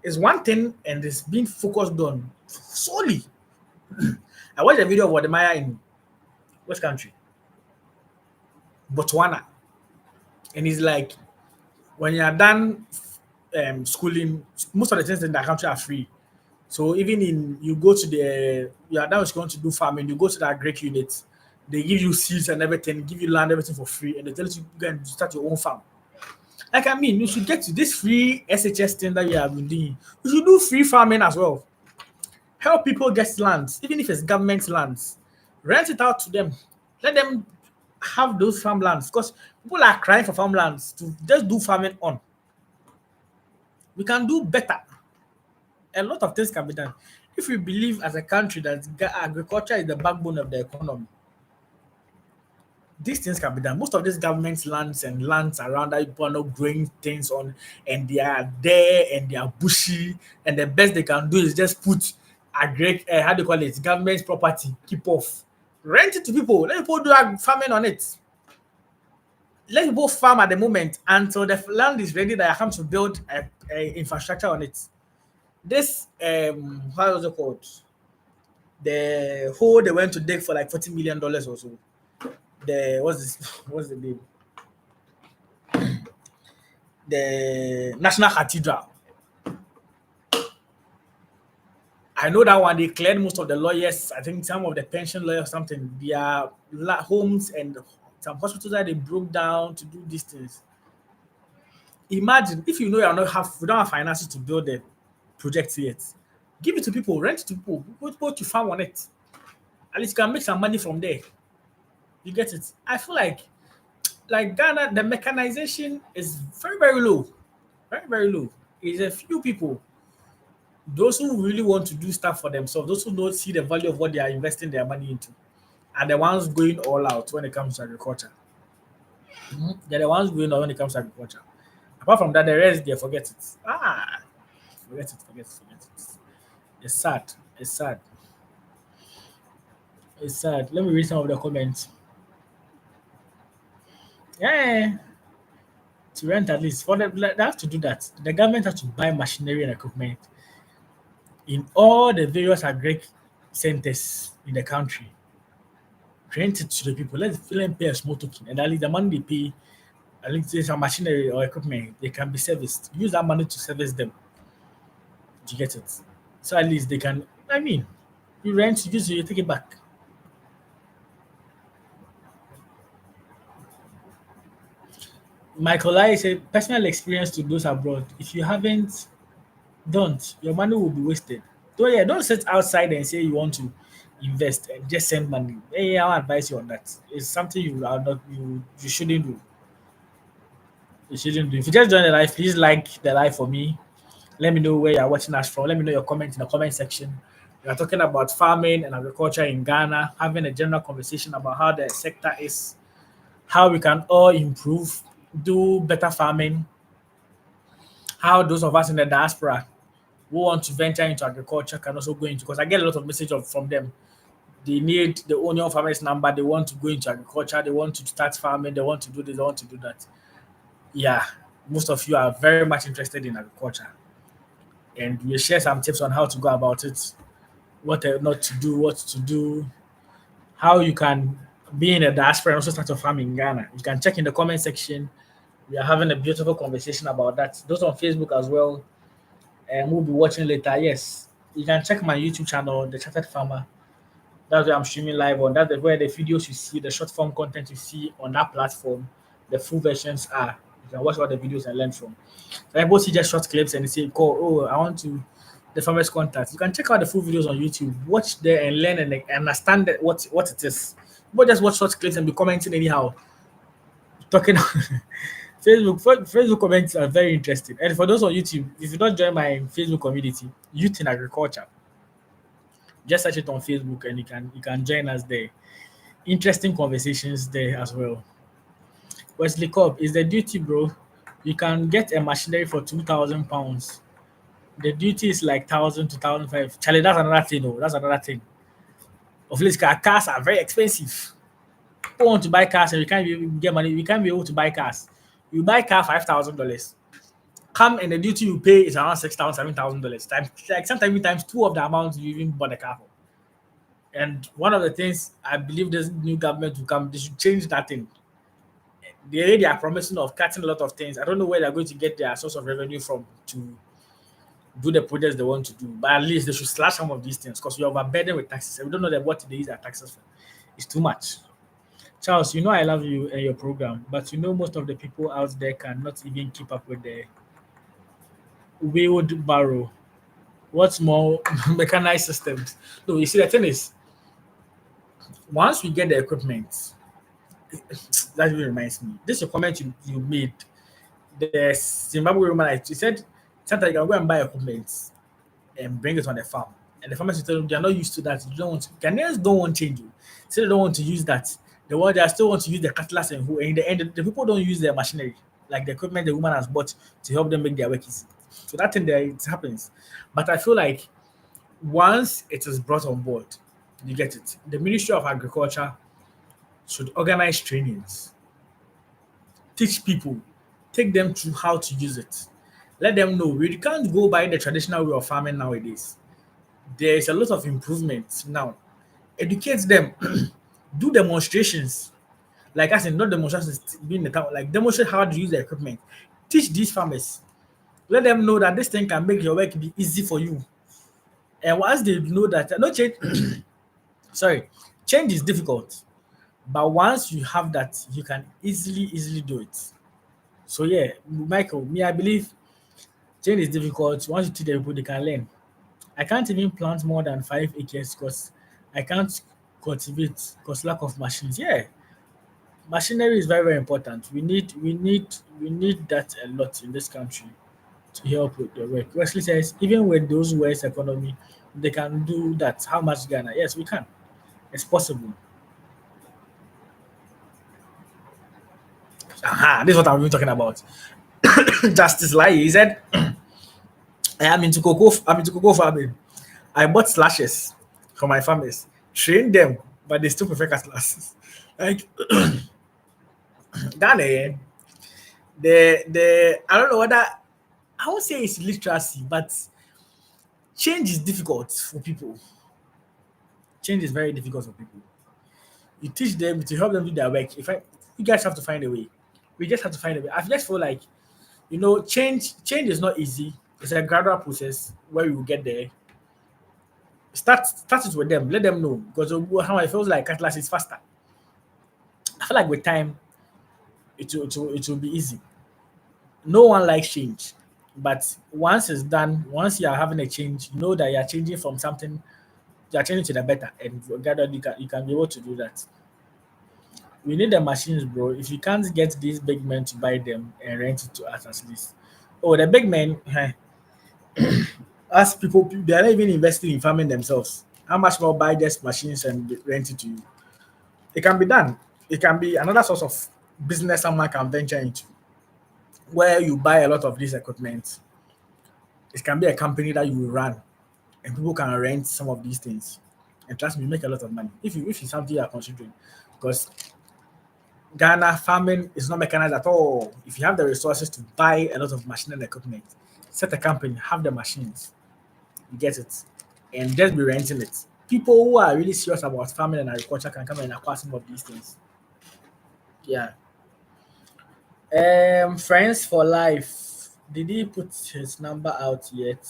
It's one thing and it's being focused on solely. I watched a video of Wademaya in which country? Botswana. And he's like, when you are done schooling, most of the things in that country are free. So even in you go to the you are now going to do farming, you go to that Greek unit, they give you seeds and everything, give you land, everything for free, and they tell you to go and start your own farm. Like I mean, you should get to this free SHS thing that you have been doing. You should do free farming as well. Help people get lands, even if it's government lands. Rent it out to them. Let them have those farmlands because people are crying for farmlands to just do farming on. We can do better. A lot of things can be done. If we believe as a country that agriculture is the backbone of the economy, these things can be done. Most of these government lands around that people are not growing things on, and they are there and they are bushy, and the best they can do is just put a great how do you call it, government property, keep off, rent it to people, let people do farming on it. Let people farm at the moment until the land is ready that I come to build a infrastructure on it. This how was it called? The hole they went to dig for like $40 million or so. The what's this? What's the name? The National Cathedral. I know that one they cleared most of the lawyers. I think some of the pension lawyers, something, their homes and some hospitals that they broke down to do these things. Imagine if you know you don't have finances to build the project yet. Give it to people, rent it to people, put your farm on it. At least you can make some money from there. You get it? I feel like Ghana, the mechanization is very, very low. Very, very low. It's a few people. Those who really want to do stuff for themselves, those who don't see the value of what they are investing their money into, are the ones going all out when it comes to agriculture. They're the ones going out when it comes to agriculture. Apart from that, the rest they forget it. Forget it. It's sad. It's sad. It's sad. Let me read some of the comments. Yeah. to rent at least for them. Like, they have to do that. The government has to buy machinery and equipment in all the various agri centers in the country, rent it to the people. Let them pay a small token, and at least the money they pay, at least there's some machinery or equipment, they can be serviced. Use that money to service them. Do you get it? So at least they can. I mean, you rent, you use it, you take it back. Michael I said, personal experience to those abroad. If you haven't, don't. Your money will be wasted. So yeah, don't sit outside and say you want to invest and just send money. Hey, I'll advise you on that. It's something you are not you shouldn't do. You shouldn't do. If you just join the live, please like the live for me. Let me know where you're watching us from. Let me know your comment in the comment section. We are talking about farming and agriculture in Ghana, having a general conversation about how the sector is, how we can all improve, do better farming, how those of us in the diaspora who want to venture into agriculture can also go into, because I get a lot of message from them. They need the onion farmers number, they want to go into agriculture, they want to start farming, they want to do this, they want to do that. Yeah, most of you are very much interested in agriculture. And we share some tips on how to go about it, what not to do, what to do, how you can be in a diaspora and also start a farm in Ghana. You can check in the comment section. We are having a beautiful conversation about that. Those on Facebook as well, and we'll be watching later. Yes, you can check my YouTube channel, The Chartered Farmer. That's where I'm streaming live on. That's where the videos you see, the short form content you see on that platform, the full versions are. You can watch all the videos and learn from. So people see just short clips and they say, "Call, oh, I want to the farmers contact." You can check out the full videos on YouTube, watch there and learn and understand what it is. People just watch short clips and be commenting anyhow, talking. Facebook comments are very interesting. And for those on YouTube, if you don't join my Facebook community, Youth in Agriculture, just search it on Facebook and you can join us there. Interesting conversations there as well. Wesley Cobb is the duty, bro. You can get a machinery for £2,000. The duty is like 1,000 to 1,500. Charlie, that's another thing. Oh, that's another thing. Of late, cars are very expensive. People want to buy cars and we can't even get money. We can't be able to buy cars. You buy car $5,000. Come and the duty you pay is around $6,000, $7,000. Times like sometimes even times two of the amount you even bought the car for. And one of the things I believe this new government will come, they should change that thing. They are promising of cutting a lot of things. I don't know where they're going to get their source of revenue from to do the projects they want to do. But at least they should slash some of these things because we are overburdened with taxes. And we don't know what they use their taxes for. It's too much. Charles, you know I love you and your program, but you know most of the people out there cannot even keep up with the wheelbarrow. What's more, mechanized systems. No, you see, the thing is, once we get the equipment, that really reminds me. This is a comment you made. The Zimbabwe woman, like, she said, sometimes you can go and buy equipment and bring it on the farm. And the farmers will tell them they are not used to that. You don't want to, Ghanaians don't want change. So they don't want to use that. They still want to use the cutlass and who. And in the end, the people don't use their machinery, like the equipment the woman has bought to help them make their work easy. So that thing there, it happens. But I feel like once it is brought on board, you get it. The Ministry of Agriculture should organize trainings, teach people, take them through how to use it. Let them know we can't go by the traditional way of farming nowadays. There is a lot of improvement now. Educate them, do demonstrations. Like I said, not demonstrations being the town, like demonstrate how to use the equipment. Teach these farmers. Let them know that this thing can make your work be easy for you. And once they know that no change, sorry, change is difficult. But once you have that, you can easily do it. So yeah, Michael, me, I believe change is difficult. Once you teach the people, they can learn. I can't even plant more than 5 acres because I can't cultivate because lack of machines. Yeah, machinery is very important. We need that a lot in this country to help with the work. Wesley says even with those West economy, they can do that. How much Ghana? Yes, we can. It's possible. Aha, this is what I've been talking about. Justice Lai, he said, I'm into cocoa farming. I bought slashes for my farmers, trained them, but they still prefer cutlasses. Like Ghana, The I don't know whether I won't say it's literacy, but change is difficult for people. Change is very difficult for people. You teach them to help them do their work. If I, you guys have to find a way. We just have to find a way. I just feel like change is not easy. It's a gradual process where we will get there. Start it with them. Let them know because how it feels like Atlas is faster. I feel like with time it will be easy. No one likes change, but once it's done, once you are having a change, you know that you are changing from something, you are changing to the better, and gradually you can be able to do that. We need the machines, bro. If you can't get these big men to buy them and rent it to us at least. Oh, the big men, as people, they are not even investing in farming themselves. How much more buy these machines and rent it to you? It can be done. It can be another source of business someone can venture into, where you buy a lot of this equipment. It can be a company that you will run, and people can rent some of these things. And trust me, you make a lot of money if it's something you are considering. Because Ghana farming is not mechanized at all. If you have the resources to buy a lot of machine and equipment, set a company, have the machines, you get it, and just be renting it. People who are really serious about farming and agriculture can come and acquire some of these things. Yeah. Friends for life. Did he put his number out yet?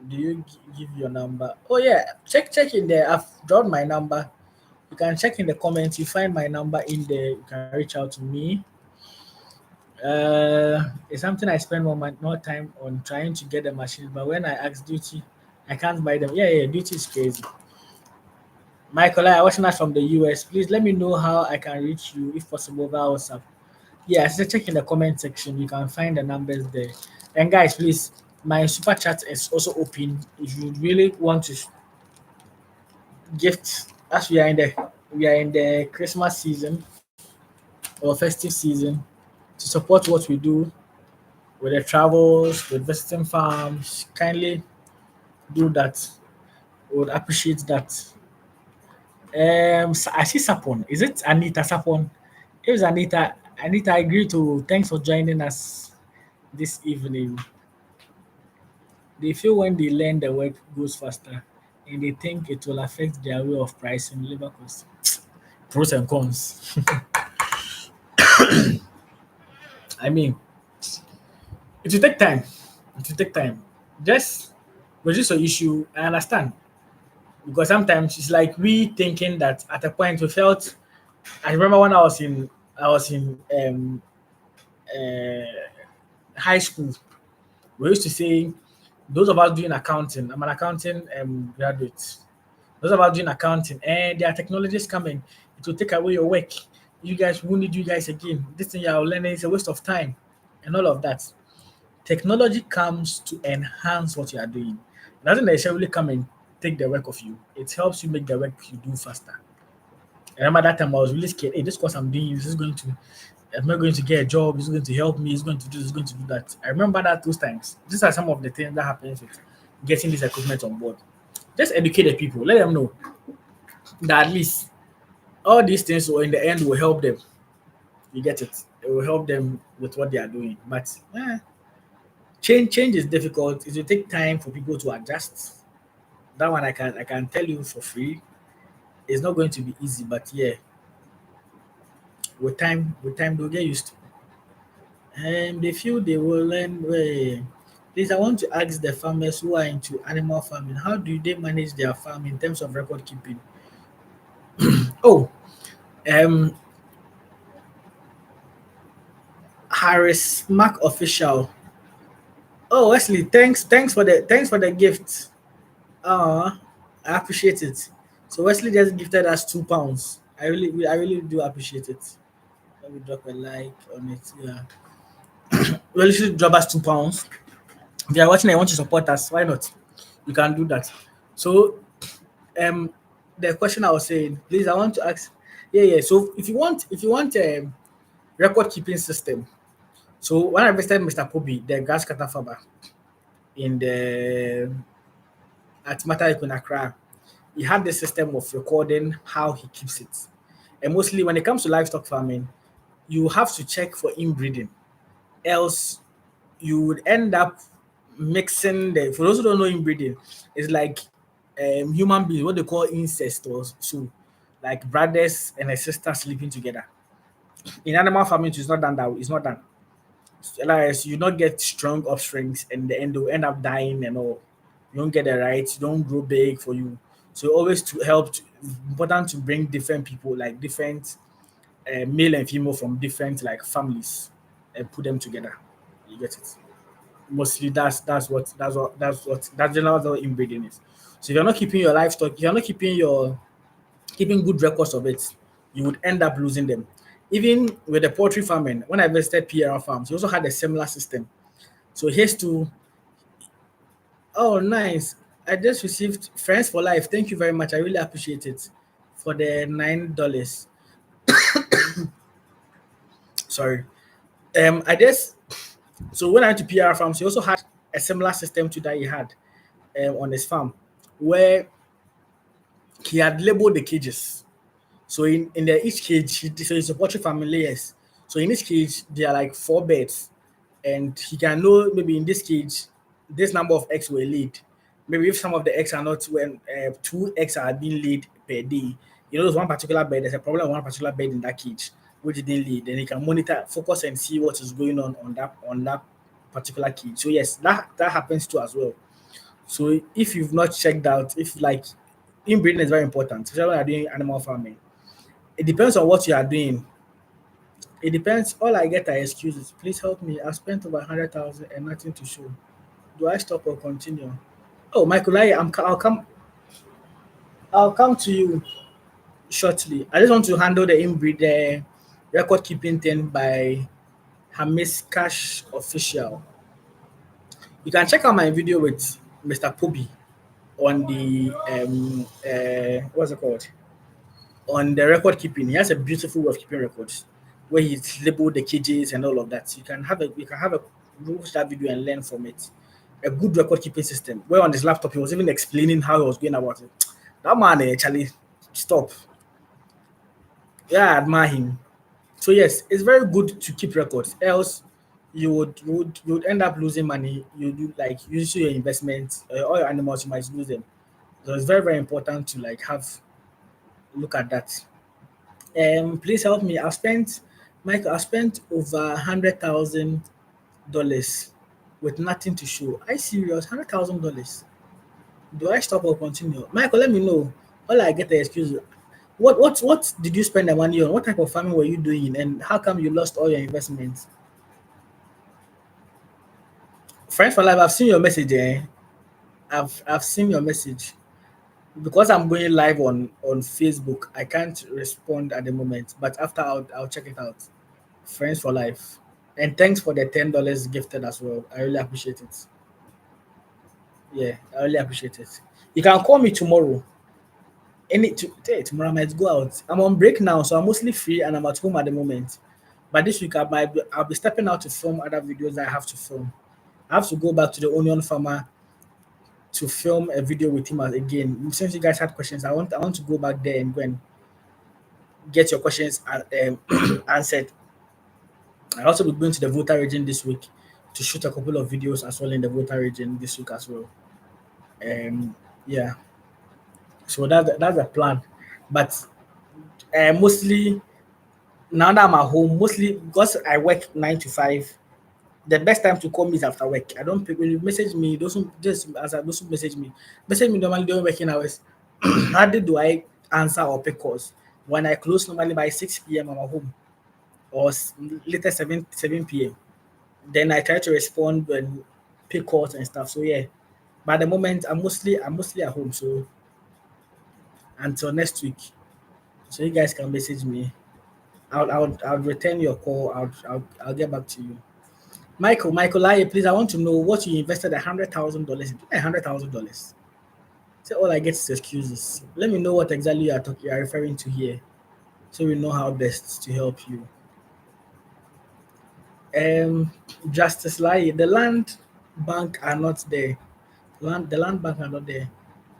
Do you give your number? Oh yeah, check in there. I've dropped my number. You can check in the comments. You find my number in there. You can reach out to me. It's something I spend more time on trying to get the machines. But when I ask duty, I can't buy them. Yeah, yeah, duty is crazy. Michael, I watching us from the US. Please let me know how I can reach you if possible via WhatsApp. Yeah, so check in the comment section. You can find the numbers there. And guys, please, my super chat is also open. If you really want to gift, as we are in the Christmas season or festive season, to support what we do with the travels, with visiting farms, kindly do that. Would appreciate that. I see Sapon. Is it Anita Sapon? If it's Anita, Anita, I agree to. Thanks for joining us this evening. They feel when they learn the work goes faster and they think it will affect their way of pricing labor costs. Pros and cons. I mean, it will take time. It will take time. Just reduce your issue. I understand. Because sometimes it's like we thinking that at a point we felt. I remember when I was in high school, we used to say those of us doing accounting. I'm an accounting graduate. Those of us doing accounting, and there are technologies coming. It will take away your work. You guys, we need you guys again. This thing you're learning is a waste of time, and all of that. Technology comes to enhance what you are doing. It doesn't necessarily come and take the work of you. It helps you make the work you do faster. I remember that time I was really scared. Hey, this course I'm doing is going to, am I going to get a job? Is it going to help me? Is going to do this, is going to do that. I remember that those times. These are some of the things that happens with getting this equipment on board. Just educate the people. Let them know that at least all these things will in the end will help them. You get it? It will help them with what they are doing. But change is difficult. It will take time for people to adjust. That one I can tell you for free. It's not going to be easy, but yeah, with time they'll get used to. And they feel they will learn. Please, I want to ask the farmers who are into animal farming, how do they manage their farm in terms of record keeping? Oh, um, Harris Mac official. Oh, Wesley, thanks for the gift. I appreciate it. So Wesley just gifted us £2. I really do appreciate it. Let me drop a like on it. Yeah. Well, you should drop us £2. If you are watching and you want to support us, why not? You can do that. So um the question I was saying, please, I want to ask. Yeah, yeah. So if you want a record keeping system, so when I visited Mr. Pobi, the grass cutter farmer in the at Matarico in Accra, he had the system of recording how he keeps it. And mostly when it comes to livestock farming, you have to check for inbreeding. Else, you would end up mixing the. For those who don't know inbreeding, it's like human beings, what they call incest, or so, like brothers and a sister sleeping together. In animal farming, it's not done that way. It's not done. Like you not get strong offsprings, and the end they'll end up dying and all. You don't get the rights. You don't grow big for you. So always to help. Important to bring different people, like different male and female from different like families, and put them together. You get it. Mostly that's general what inbreeding is. So if you're not keeping your livestock, if you're not keeping good records of it, you would end up losing them. Even with the poultry farming, when I visited PRL farms, we also had a similar system. So here's to oh nice. I just received Friends for Life. Thank you very much. I really appreciate it for the $9. Sorry. I just so when I went to PR farms, he also had a similar system to that he had on his farm, where he had labeled the cages. So in the each cage, so it's a poultry farm in layers. So in each cage, there are like four beds, and he can know maybe in this cage, this number of eggs were laid. Maybe if some of the eggs are not when two eggs are being laid per day, there's one particular bed. There's a problem with one particular bed in that cage which didn't lead. Then he can monitor, focus, and see what is going on that particular cage. So yes, that happens too as well. So if you've not checked out, if like inbreeding is very important, especially when you're doing animal farming. It depends on what you are doing. It depends. All I get are excuses. Please help me. I've spent over 100,000 and nothing to show. Do I stop or continue? Oh, Michael, I'll come. I'll come to you shortly. I just want to handle the inbreed record keeping thing by Hamis Cash Official. You can check out my video with Mr. Poby on the what's it called? On the record keeping. He has a beautiful way of keeping records where he's labeled the cages and all of that. You can have a watch that video and learn from it. A good record keeping system. Where on his laptop he was even explaining how he was going about it. That man actually stop. Yeah, I admire him. So yes, it's very good to keep records. Else you would end up losing money. You do like usually your investments, all your animals you might lose them. So it's very very important to like have look at that. Please help me. I spent over $100,000 with nothing to show. I serious $100,000. Do I stop or continue? Michael, let me know. All I get the excuse. What did you spend the money on? What type of farming were you doing, and how come you lost all your investments? Friends for life, I've seen your message. I've seen your message. Because I'm going live on Facebook, I can't respond at the moment. But after I'll check it out. Friends for life. And thanks for the $10 gifted as well. I really appreciate it. Yeah, I really appreciate it. You can call me tomorrow. Tomorrow I might go out. I'm on break now, so I'm mostly free and I'm at home at the moment. But this week I'll be stepping out to film other videos that I have to film. I have to go back to the onion farmer to film a video with him again. Since you guys had questions, I want to go back there and go and get your questions answered. I also be going to the Volta region this week to shoot a couple of videos as well in the Volta region this week as well. Yeah, so that's the plan. But mostly now that I'm at home, mostly because I work 9 to 5. The best time to call me is after work. I don't pick when you message me. Those who just as I those who message me normally during working hours. Hardly do I answer or pick calls. When I close normally by 6 p.m. I'm at home or later 7 p.m. Then I try to respond when pick calls and stuff. So yeah, but at the moment I'm mostly at home. So until next week, so you guys can message me. I'll return your call. I'll get back to you. Michael, please. I want to know what you invested $100,000 into. $100,000. So all I get is excuses. Let me know what exactly you are referring to here, so we know how best to help you. Um, Justice Lai, the land bank are not there. The land bank are not there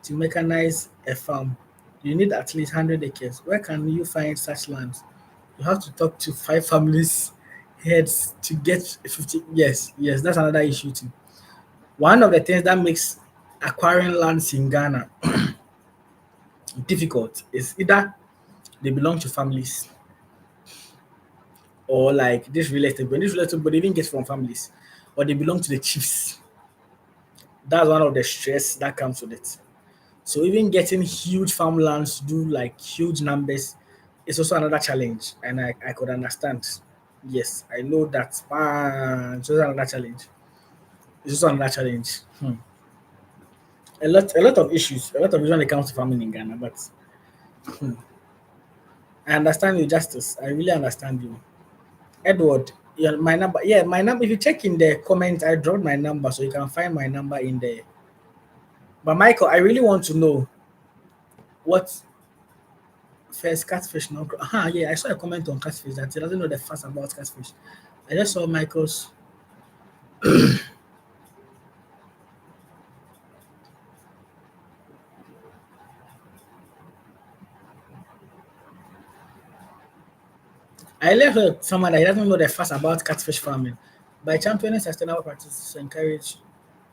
to mechanize a farm. You need at least 100 acres. Where can you find such lands? You have to talk to 5 families heads to get 50. Yes, yes, that's another issue too. One of the things that makes acquiring lands in Ghana difficult is either they belong to families or like this real estate, but this real estate, but they even get from families, or they belong to the chiefs. That's one of the stress that comes with it. So even getting huge farmlands to do like huge numbers is also another challenge, and I could understand. Yes, I know that. It's also another challenge. It's also another challenge. A lot of issues, a lot of issues when it comes to farming in Ghana. But I understand you, Justice. I really understand you, Edward. Yeah, my number. Yeah, my number. If you check in the comments, I dropped my number, so you can find my number in there. But Michael, I really want to know what first catfish now. Yeah, I saw a comment on catfish that he doesn't know the facts about catfish. I just saw Michael's. I left someone that he doesn't know the facts about catfish farming. By championing sustainable practices to encourage,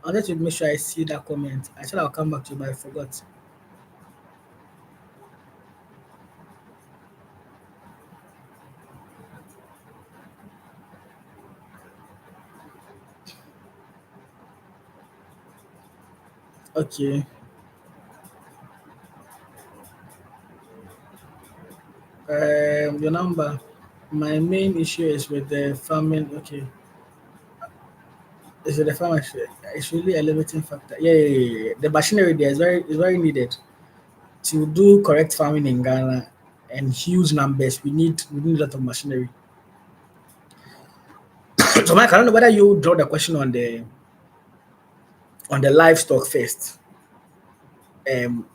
I wanted to make sure I see that comment. I said I'll come back to you, but I forgot. Okay. Your number. My main issue is with the farming. Okay. Is with the farming. It's really a limiting factor. Yeah. The machinery there is very needed to do correct farming in Ghana and huge numbers. We need a lot of machinery. So Mike, I don't know whether you draw the question on the livestock first.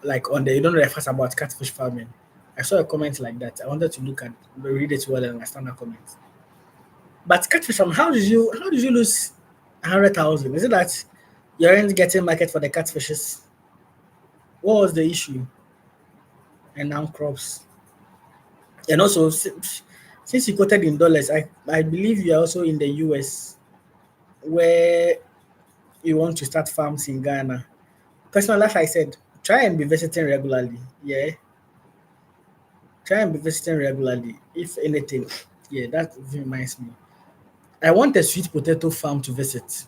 Like on the you don't know the first about catfish farming. I saw a comment like that. I wanted to read it well and understand that comment. But catfish farming, how did you lose 100,000? Is it that you aren't getting market for the catfishes? What was the issue? And now crops. And also, since you quoted in dollars, I believe you are also in the US where you want to start farms in Ghana. Personally, like I said, try and be visiting regularly. Yeah, try and be visiting regularly. If anything, yeah, that reminds me. I want a sweet potato farm to visit.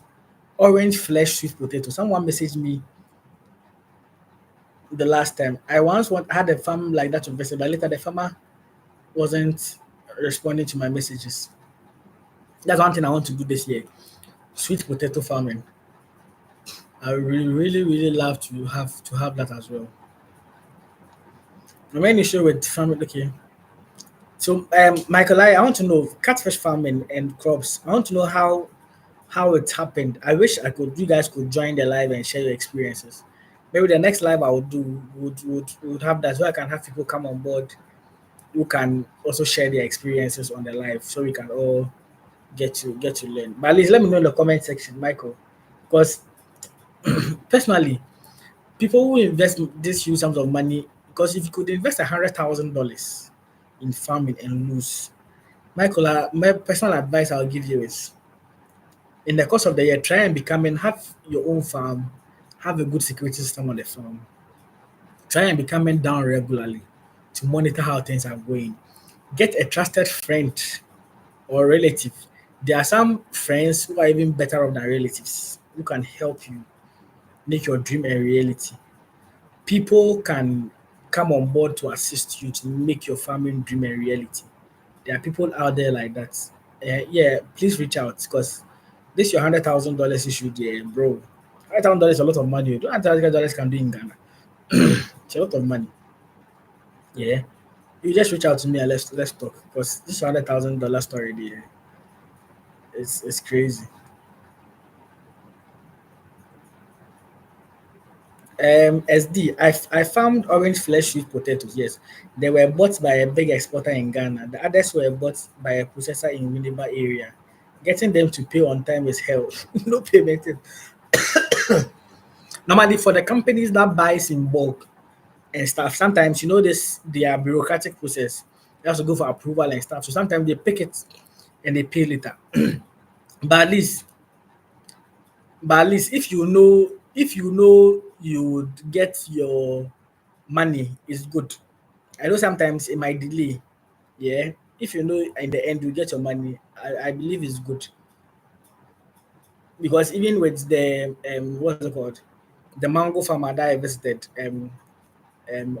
Orange flesh sweet potato. Someone messaged me the last time. I once had a farm like that to visit, but later the farmer wasn't responding to my messages. That's one thing I want to do this year. Sweet potato farming. I really, really, really love to have that as well. The main issue with farming, okay. So, Michael, I want to know catfish farming and crops. I want to know how it happened. I wish you guys could join the live and share your experiences. Maybe the next live I would do would have that, so I can have people come on board who can also share their experiences on the live, so we can all get to learn. But at least let me know in the comment section, Michael, because personally, people who invest this huge sums of money, because if you could invest $100,000 in farming and lose, Michael, my personal advice I'll give you is in the course of the year, try and have your own farm, have a good security system on the farm, try and be coming down regularly to monitor how things are going. Get a trusted friend or relative. There are some friends who are even better off than relatives who can help you make your dream a reality. People can come on board to assist you to make your farming dream a reality. There are people out there like that. Yeah, please reach out because this your $100,000 issue there, bro. $100,000 is a lot of money. You don't $100,000 can do in Ghana. It's a lot of money. Yeah. You just reach out to me and let's talk because this $100,000 story there is crazy. SD, I found orange flesh sweet potatoes. Yes, they were bought by a big exporter in Ghana. The others were bought by a processor in Winneba area. Getting them to pay on time is hell. No payment. Normally, for the companies that buys in bulk and stuff, sometimes this their bureaucratic process. They have to go for approval and stuff. So sometimes they pick it and they pay later. But at least, if you know you would get your money is good. I know sometimes it might delay. Yeah. If you know in the end you get your money, I believe it's good. Because even with the what's it called? The mango farmer that I visited,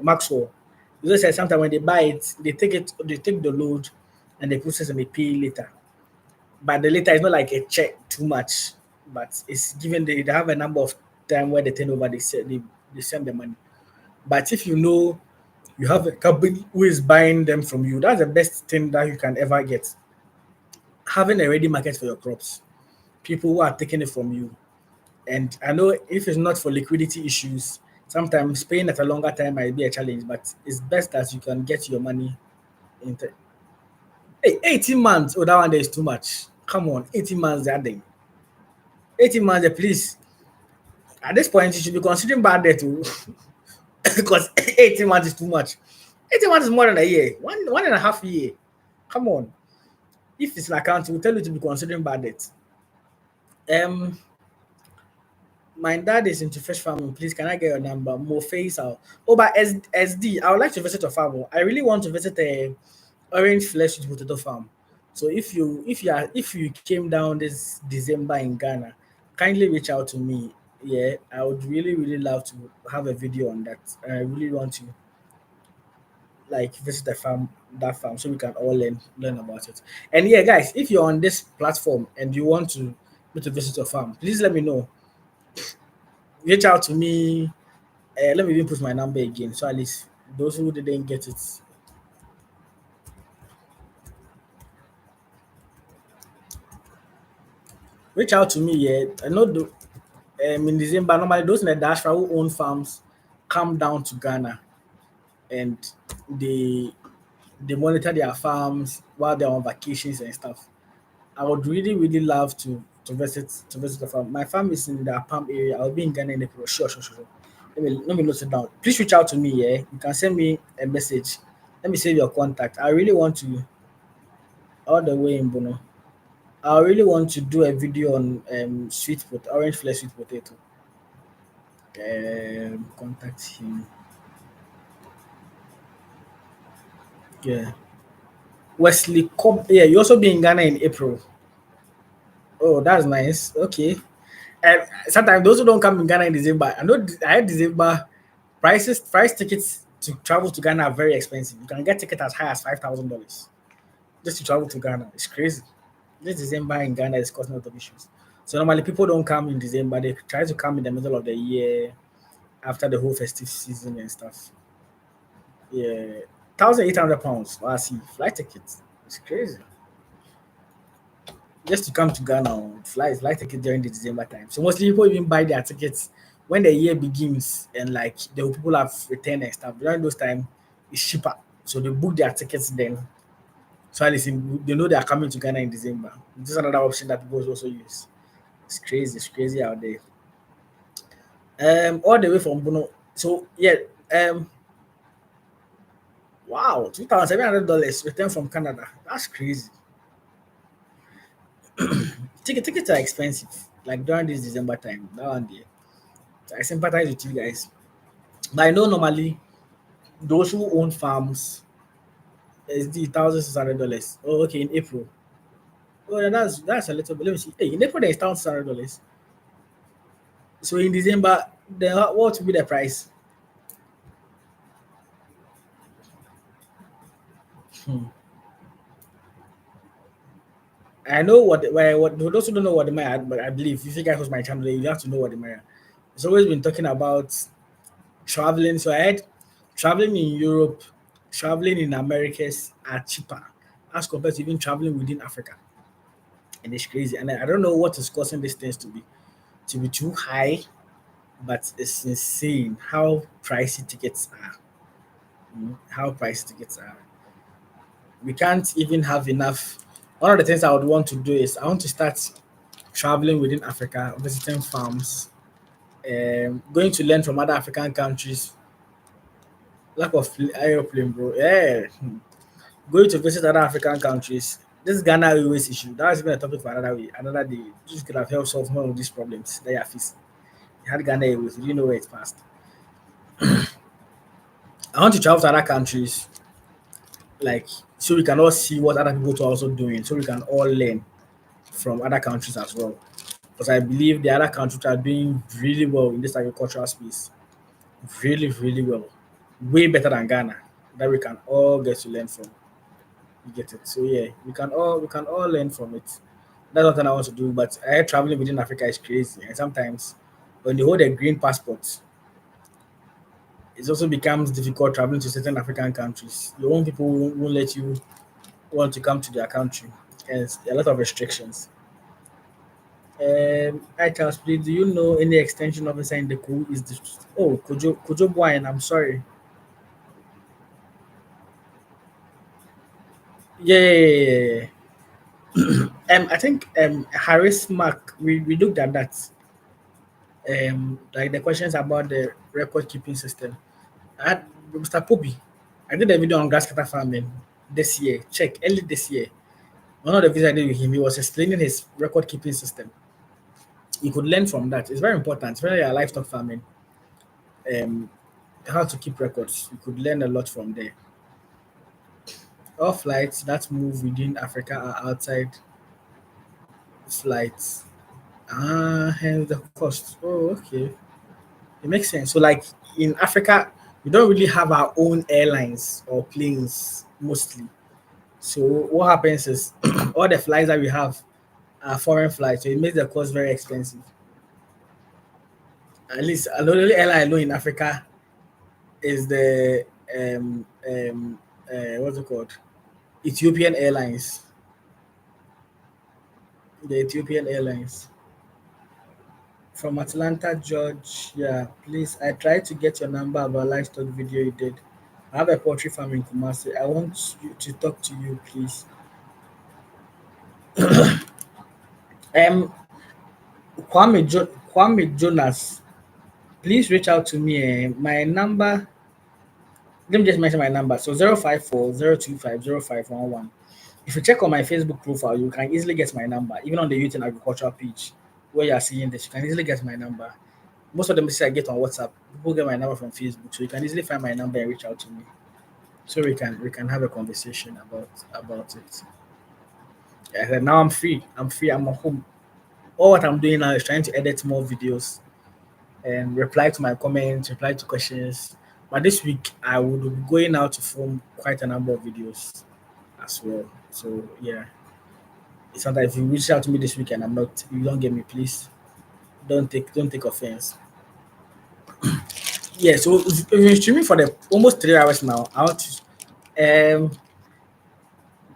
Maxwell, you know, said sometimes when they buy it, they take the load and they process and they pay later. But the later is not like a check too much, but it's given they have a number of time where they turn over, they send the money. But if you know you have a company who is buying them from you, that's the best thing that you can ever get. Having a ready market for your crops, people who are taking it from you. And I know if it's not for liquidity issues, sometimes paying at a longer time might be a challenge, but it's best that you can get your money in. Hey, 18 months. Oh, that one there is too much. Come on, 18 months that thing. 18 months, please. At this point, you should be considering bad debt too. Because 18 months is too much. 18 months is more than a year. One and a half year. Come on. If it's an account, it will tell you to be considering bad debt. Um, my dad is into fish farming. Please, can I get your number? More face out. Oh, but SD, I would like to visit a farm. I really want to visit a orange flesh with potato farm. So if you came down this December in Ghana, kindly reach out to me. Yeah, I would really love to have a video on that. I really want to like visit the farm that farm so we can all learn about it. And yeah, guys, if you're on this platform and you want me to visit your farm, please let me know. Reach out to me. Let me even put my number again, so at least those who didn't get it, reach out to me. Yeah, I know in December normally those in the diaspora who own farms come down to Ghana and they they monitor their farms while they're on vacations and stuff. I would really love to visit the farm. My farm is in the Palm area. I'll be in Ghana in April. Sure. Let me note it down. Please reach out to me. Yeah, you can send me a message. Let me save your contact. I really want to all the way in Bono. I really want to do a video on orange flesh sweet potato. Contact him. Yeah, Wesley Cobb. Yeah, you also be in Ghana in April. Oh, that's nice. Okay. Sometimes those who don't come in Ghana in December, I know I had December price tickets to travel to Ghana are very expensive. You can get ticket as high as $5,000 just to travel to Ghana. It's crazy. This December in Ghana is causing a lot of issues. So normally people don't come in December. They try to come in the middle of the year after the whole festive season and stuff. Yeah, £1,800. I see flight tickets. It's crazy. Just to come to Ghana on flight ticket during the December time. So mostly people even buy their tickets when the year begins and like the people have returned and stuff. During those time, it's cheaper. So they book their tickets then. So at least they know they are coming to Ghana in December. This is another option that people also use. It's crazy out there. All the way from Bono. So yeah, wow, $2,700 return from Canada. That's crazy. Tickets are expensive. Like during this December time, that one day. So I sympathize with you guys. But I know normally those who own farms is the $1,600. Oh, okay, in April. Oh, yeah, that's a little bit. Let me see. Hey, in April there is $1,600. So in December, then what will be the price? Hmm. I know what for those who don't know what the Maya, but I believe if you guys watch my channel, you have to know what the Maya. It's always been talking about traveling. So I had traveling in Europe, traveling in Americas are cheaper as compared to even traveling within Africa. And it's crazy. And I don't know what is causing these things to be too high, but it's insane how pricey tickets are. How pricey tickets are. We can't even have enough. One of the things I would want to do is I want to start traveling within Africa, visiting farms, going to learn from other African countries. Lack of airplane, bro. Yeah, going to visit other African countries. this Ghana Airways issue, that has been a topic for another way, another day. This could have helped solve one of these problems that you are facing. You had Ghana Airways, you didn't know where it passed. I want to travel to other countries, like so we can all see what other people are also doing, so we can all learn from other countries as well. Because I believe the other countries are doing really well in this agricultural space, really, really well, way better than Ghana. That we can all get to learn from. You get it? So yeah, we can all learn from it. That's what I want to do. But traveling within Africa is crazy, and sometimes when you hold a green passport, it also becomes difficult traveling to certain African countries. Your own people won't let you want to come to their country, and it's a lot of restrictions. Hi Charles, please, do you know any extension officer in the crew is the Kojo Boyan, I'm sorry. Yeah, yeah, yeah, yeah, yeah. I think Harris Mark, we looked at that. Like the questions about the record keeping system. I had Mr. Pobi. I did a video on grass cutter farming this year. Check early this year. One of the videos I did with him, he was explaining his record keeping system. You could learn from that. It's very important, especially a livestock farming. Um, how to keep records. You could learn a lot from there. All flights that move within Africa are outside flights. Hence the cost. Oh, okay. It makes sense. So, like in Africa, we don't really have our own airlines or planes mostly. So, what happens is all the flights that we have are foreign flights. So, it makes the cost very expensive. At least, the only airline I know in Africa is the what's it called? Ethiopian Airlines. The Ethiopian Airlines. From Atlanta, Georgia. Please, I tried to get your number about livestock video you did. I have a poultry farm in Kumasi. I want you to talk to you, please. Um, Kwame Jonas, please reach out to me. My number, let me just mention my number. So 054 025 0511. If you check on my Facebook profile, you can easily get my number. Even on the Youth and Agricultural page where you are seeing this, you can easily get my number. Most of the messages I get on WhatsApp, people get my number from Facebook, so you can easily find my number and reach out to me. So we can have a conversation about it. Yeah, now I'm free. I'm free. I'm at home. All what I'm doing now is trying to edit more videos and reply to my comments, reply to questions. But this week I would be going out to film quite a number of videos as well. So yeah, sometimes if you reach out to me this week and you don't get me, please don't take offense. Yeah, so we've been streaming for the almost 3 hours now. I want to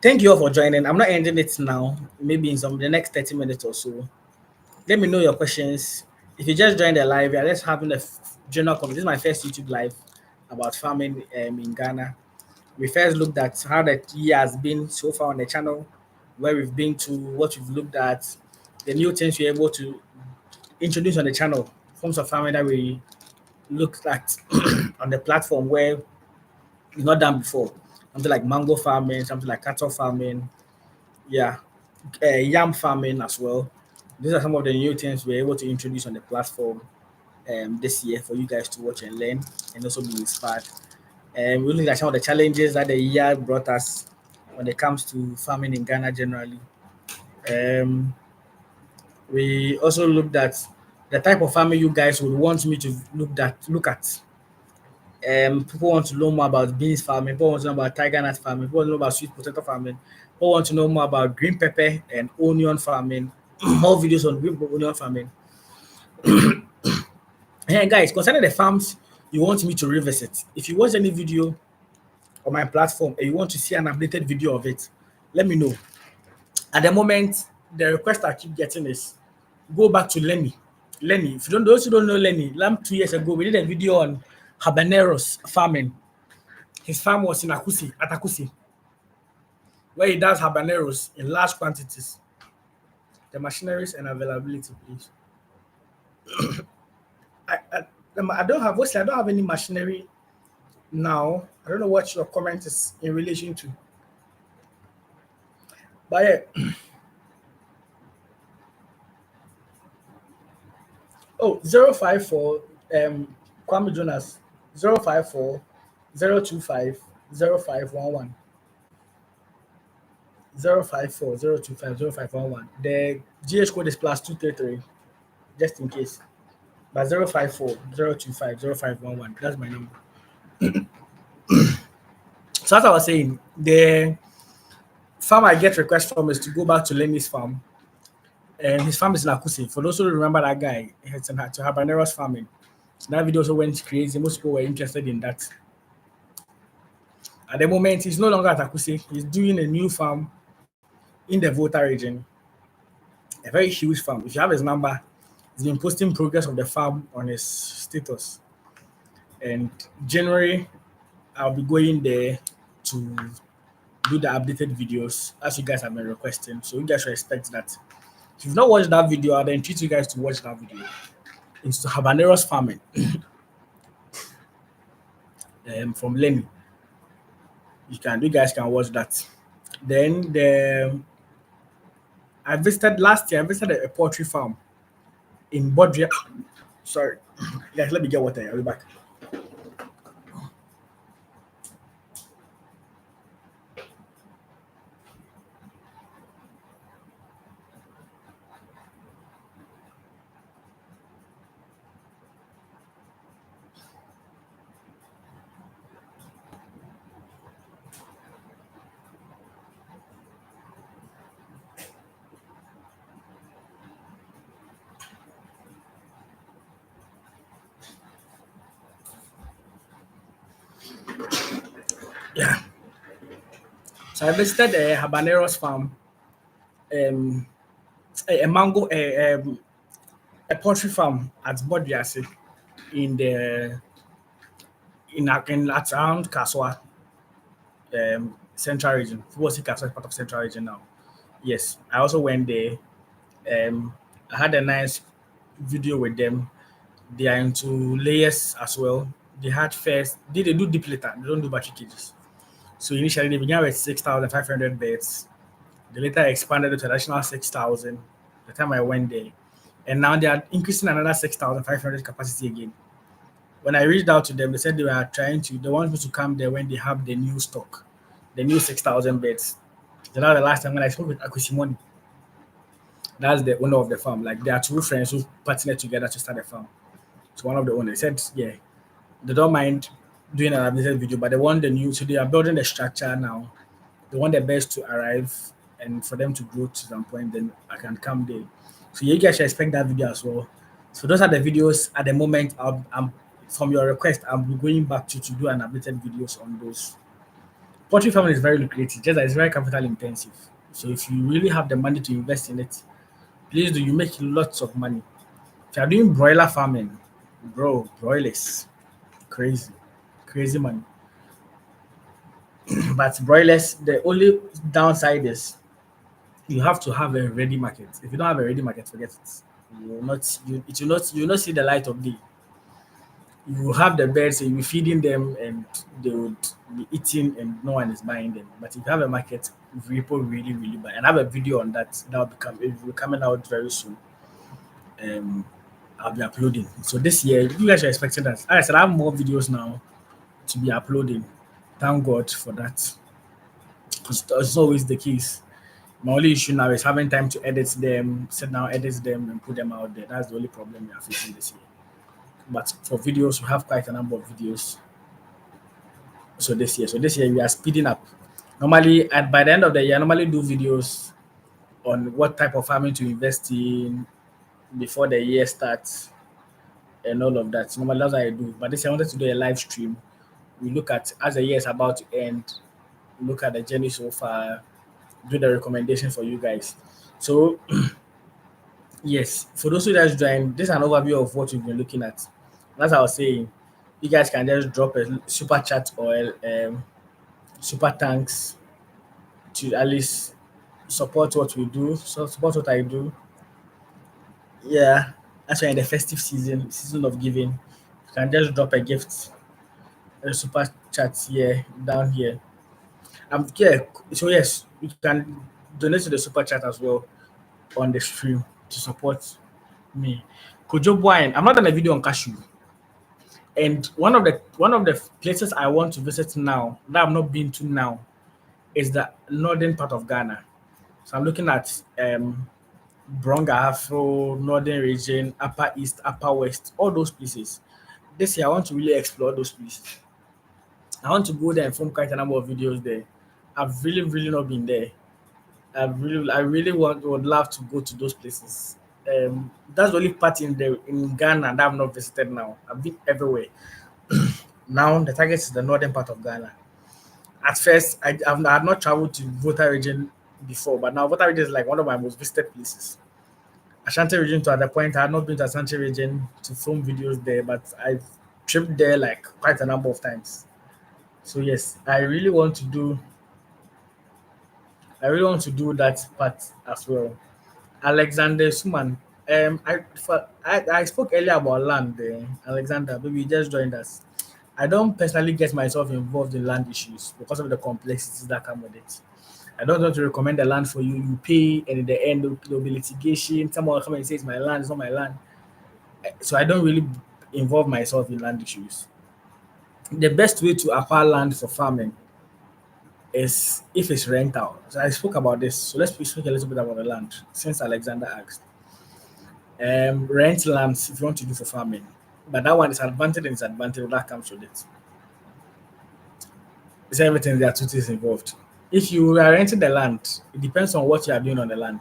thank you all for joining. I'm not ending it now. Maybe in the next 30 minutes or so. Let me know your questions. If you just joined the live, we are just having a general conversation. This is my first YouTube live about farming in Ghana. We first looked at how the year has been so far on the channel, where we've been to, what we've looked at, the new things we're able to introduce on the channel, forms of farming that we looked at on the platform where we've not done before. Something like mango farming, something like cattle farming, yeah, yam farming as well. These are some of the new things we're able to introduce on the platform this year for you guys to watch and learn and also be inspired. We look at some of the challenges that the year brought us when it comes to farming in Ghana generally. Um, we also looked at the type of farming you guys would want me to look at. People want to know more about beans farming, people want to know about tiger nut farming, people want to know about sweet potato farming, people want to know more about green pepper and onion farming, more videos on green onion farming. Hey guys, concerning the farms you want me to revisit, if you watch any video on my platform and you want to see an updated video of it, let me know. At the moment, the request I keep getting is go back to Lenny. Lenny, if you don't those who don't know Lenny, 2 years ago we did a video on habaneros farming. His farm was in Atakusi, where he does habaneros in large quantities. The machineries and availability, please. I, I, I don't have, mostly I don't have any machinery now. I don't know what your comment is in relation to. But yeah, oh, 054 Kwame Jonas 054 025 0511 054 025 0511. The GH code is plus 233, just in case. But 054 025 0511. That's my number. So as I was saying, the farm I get request from is to go back to Lenny's farm. And his farm is in Akuse. For those who remember that guy, it's to habaneros farming. That video also went crazy. Most people were interested in that. At the moment, he's no longer at Akuse. He's doing a new farm in the Volta region, a very huge farm. If you have his number, he's been posting progress of the farm on his status. And January, I'll be going there to do the updated videos as you guys have been requesting. So you guys should expect that. If you've not watched that video, I'll then treat you guys to watch that video. It's to habaneros farming from Lenny. You guys can watch that. Then I visited last year. I visited a poultry farm in Bodria. Sorry, guys. Let me get water. I'll be back. Yeah. So I visited a habaneros farm, um, a mango, a poultry farm at Bodriase in the in at around Kaswa, Central Region. What's Kaswa is part of Central Region now. Yes, I also went there. Um, I had a nice video with them. They are into layers as well. They had first, they do deep litter. They don't do battery cages. So initially they began with 6,500 beds. They later expanded to additional 6,000 the time I went there. And now they are increasing another 6,500 capacity again. When I reached out to them, they said they want me to come there when they have the new stock, the new 6,000 beds. So now the last time when I spoke with Akusimoni, that's the owner of the farm. Like, they are two friends who partnered together to start the farm. So one of the owners said, yeah, they don't mind doing an updated video, but they want the new, so they are building the structure now. They want the best to arrive and for them to grow to some point, then I can come there. So you guys should expect that video as well. So those are the videos at the moment. I'm from your request, I'll be going back to do an updated videos on those. Poultry farming is very lucrative, just that it's very capital intensive. So if you really have the money to invest in it, please do. You make lots of money. If you're doing broiler farming, bro, broilers, crazy, crazy money. But broilers, the only downside is you have to have a ready market. If you don't have a ready market, forget it. You will not you will not see the light of day. You will have the birds and you'll be feeding them and they would be eating and no one is buying them. But if you have a market, people really, really buy. And I have a video on that it will be coming out very soon. Um I'll be uploading. So this year, you guys are expecting that. Like I said, I have more videos now to be uploading. Thank God for that. Because it's always the case. My only issue now is having time to edit them, sit down, edit them, and put them out there. That's the only problem we are facing this year. But for videos, we have quite a number of videos. So this year we are speeding up. Normally, by the end of the year, I normally do videos on what type of farming to invest in before the year starts and all of that. Normally, that's what I do. But this year, I wanted to do a live stream. We look at as the year is about to end, look at the journey so far, do the recommendation for you guys. So yes, for those who just joined, this is an overview of what we've been looking at. As I was saying, you guys can just drop a super chat or super thanks to at least support what we do, so support what I do. Yeah, that's why in the festive season of giving, you can just drop a gift, a super chat here, down here. Yeah, so yes, you can donate to the super chat as well on the stream to support me. Kojo Wine. I'm not done a video on cashew. And one of the places I want to visit now that I've not been to now is the northern part of Ghana. So I'm looking at Bronga Afro, Northern region, Upper East, Upper West, all those places. This year I want to really explore those places. I want to go there and film quite a number of videos there. I've really not been there. I really would love to go to those places. That's the only part in Ghana that I've not visited now. I've been everywhere. Now the target is the northern part of Ghana. At first, I had not traveled to Volta region before, but now Volta region is like one of my most visited places. Ashanti region to at the point I had not been to Ashanti region to film videos there, but I've tripped there like quite a number of times. So yes, I really want to do that part as well. Alexander Suman. I spoke earlier about land. Alexander, maybe you just joined us. I don't personally get myself involved in land issues because of the complexities that come with it. I don't want to recommend the land for you. You pay, and in the end, there'll be litigation. Someone will come and say it's my land, it's not my land. So I don't really involve myself in land issues. The best way to acquire land for farming is if it's rental. So I spoke about this. So let's speak a little bit about the land since Alexander asked. Rent lands if you want to do for farming. But that one is advantage and disadvantage that comes with it. It's everything, there are two things involved. If you are renting the land, it depends on what you are doing on the land.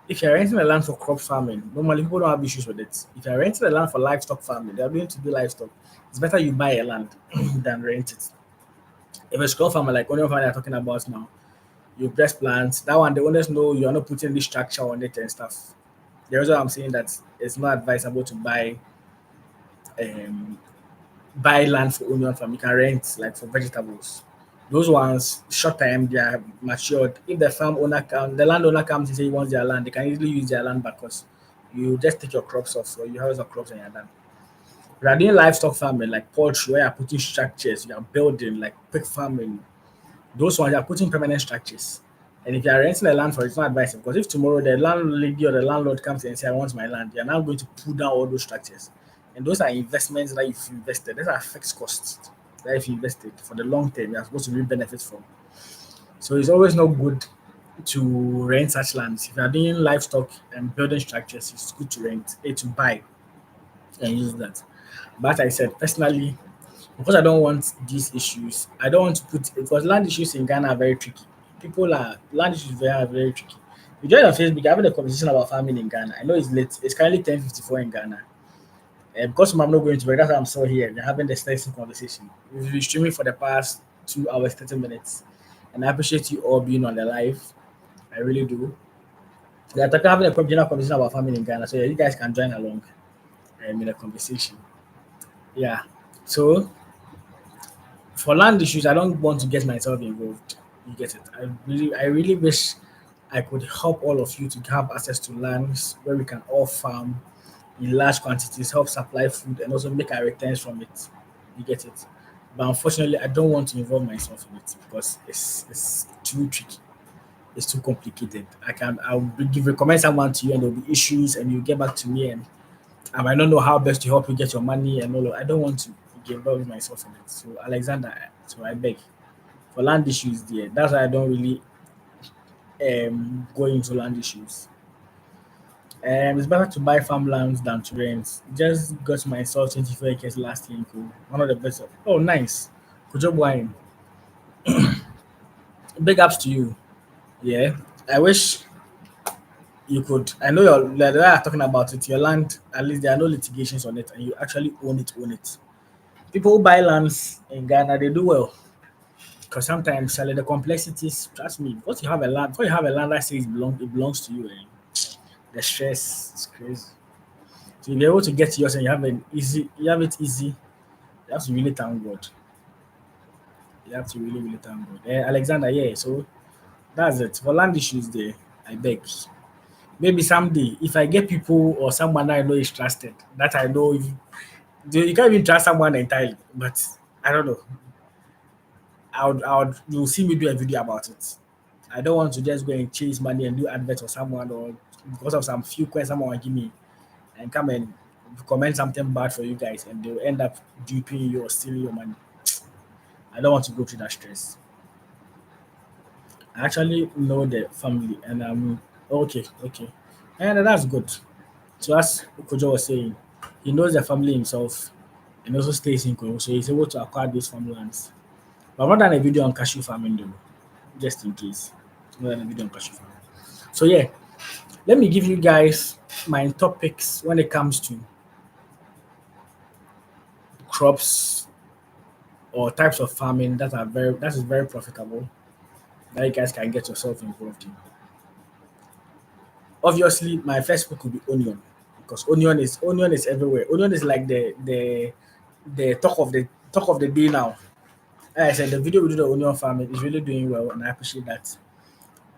If you're renting the land for crop farming, normally people don't have issues with it. If you're renting the land for livestock farming, they are going to do livestock. It's better you buy a land than rent it. If it's crop farmer like onion farmer they're talking about now, you press plants. That one, the owners know you are not putting any structure on it and stuff. The reason I'm saying that it's not advisable to um, buy land for onion farm. You can rent like for vegetables. Those ones, short time, they are matured. If the landowner comes and say he wants their land, they can easily use their land back because you just take your crops off or you harvest your crops and you're done. We are doing livestock farming like poultry where you're putting structures, you're building like pig farming. Those ones you're putting permanent structures. And if you are renting the land for it, it's not advisable because if tomorrow the landlady or the landlord comes and say, I want my land, you're now going to pull down all those structures. And those are investments that you've invested. Those are fixed costs that if you invested for the long term, you're supposed to reap benefits from. So it's always not good to rent such lands. If you're doing livestock and building structures, it's good to rent, to buy and use that. But I said personally, because I don't want these issues, I don't want to put because land issues in Ghana are very tricky. People are land issues very tricky. You join on Facebook, having a conversation about farming in Ghana. I know it's late. It's currently 10:54 in Ghana. Because I'm not going to work, that's why I'm still here. We're having this extensive conversation. We've been streaming for the past 2 hours, 30 minutes. And I appreciate you all being on the live. I really do. We're talking having a general conversation about farming in Ghana. So yeah, you guys can join along in the conversation. Yeah. So for land issues, I don't want to get myself involved. You get it. I really wish I could help all of you to have access to lands where we can all farm in large quantities, help supply food, and also make our returns from it. You get it. But unfortunately, I don't want to involve myself in it because it's too tricky. It's too complicated. Recommend someone to you, and there'll be issues, and you get back to me, and I might not know how best to help you get your money and all. I don't want to get involved myself in it. So Alexander, so I beg for land issues there. That's why I don't really go into land issues. It's better to buy farmlands than to rent. Just got myself 24 acres last year in Kubu. One of the best. Oh, nice. Good job, wine. Big ups to you. Yeah. I wish you could. I know the way I'm talking about it, your land, at least there are no litigations on it, and you actually own it. People who buy lands in Ghana, they do well. Because sometimes, the complexities, trust me, before you have a land that says it belongs to you, the stress is crazy. So if you're able to get yours and you have it easy, you have to really thank God. You have to really thank God. Alexander, yeah, so that's it. For land issues there, I beg. Maybe someday, if I get people or someone that I know is trusted, that I know if you can't even trust someone entirely, but I don't know. You'll see me do a video about it. I don't want to just go and chase money and do adverts for someone, or because of some few coins someone will give me, and come and comment something bad for you guys, and they'll end up duping you or stealing your money. I don't want to go through that stress. I actually know the family, and I'm okay, okay, and that's good. So as Kojo was saying, he knows the family himself, and also stays in Kojo, so he's able to acquire those farmlands. But I've not done a video on cashew farming though, just in case. I've not done a video on cashew farming. So yeah, let me give you guys my topics when it comes to crops or types of farming that is very profitable that you guys can get yourself involved in. Obviously, my first pick will be onion because onion is everywhere. Onion is like the talk of the day now. Like I said, the video we do the onion farming is really doing well, and I appreciate that.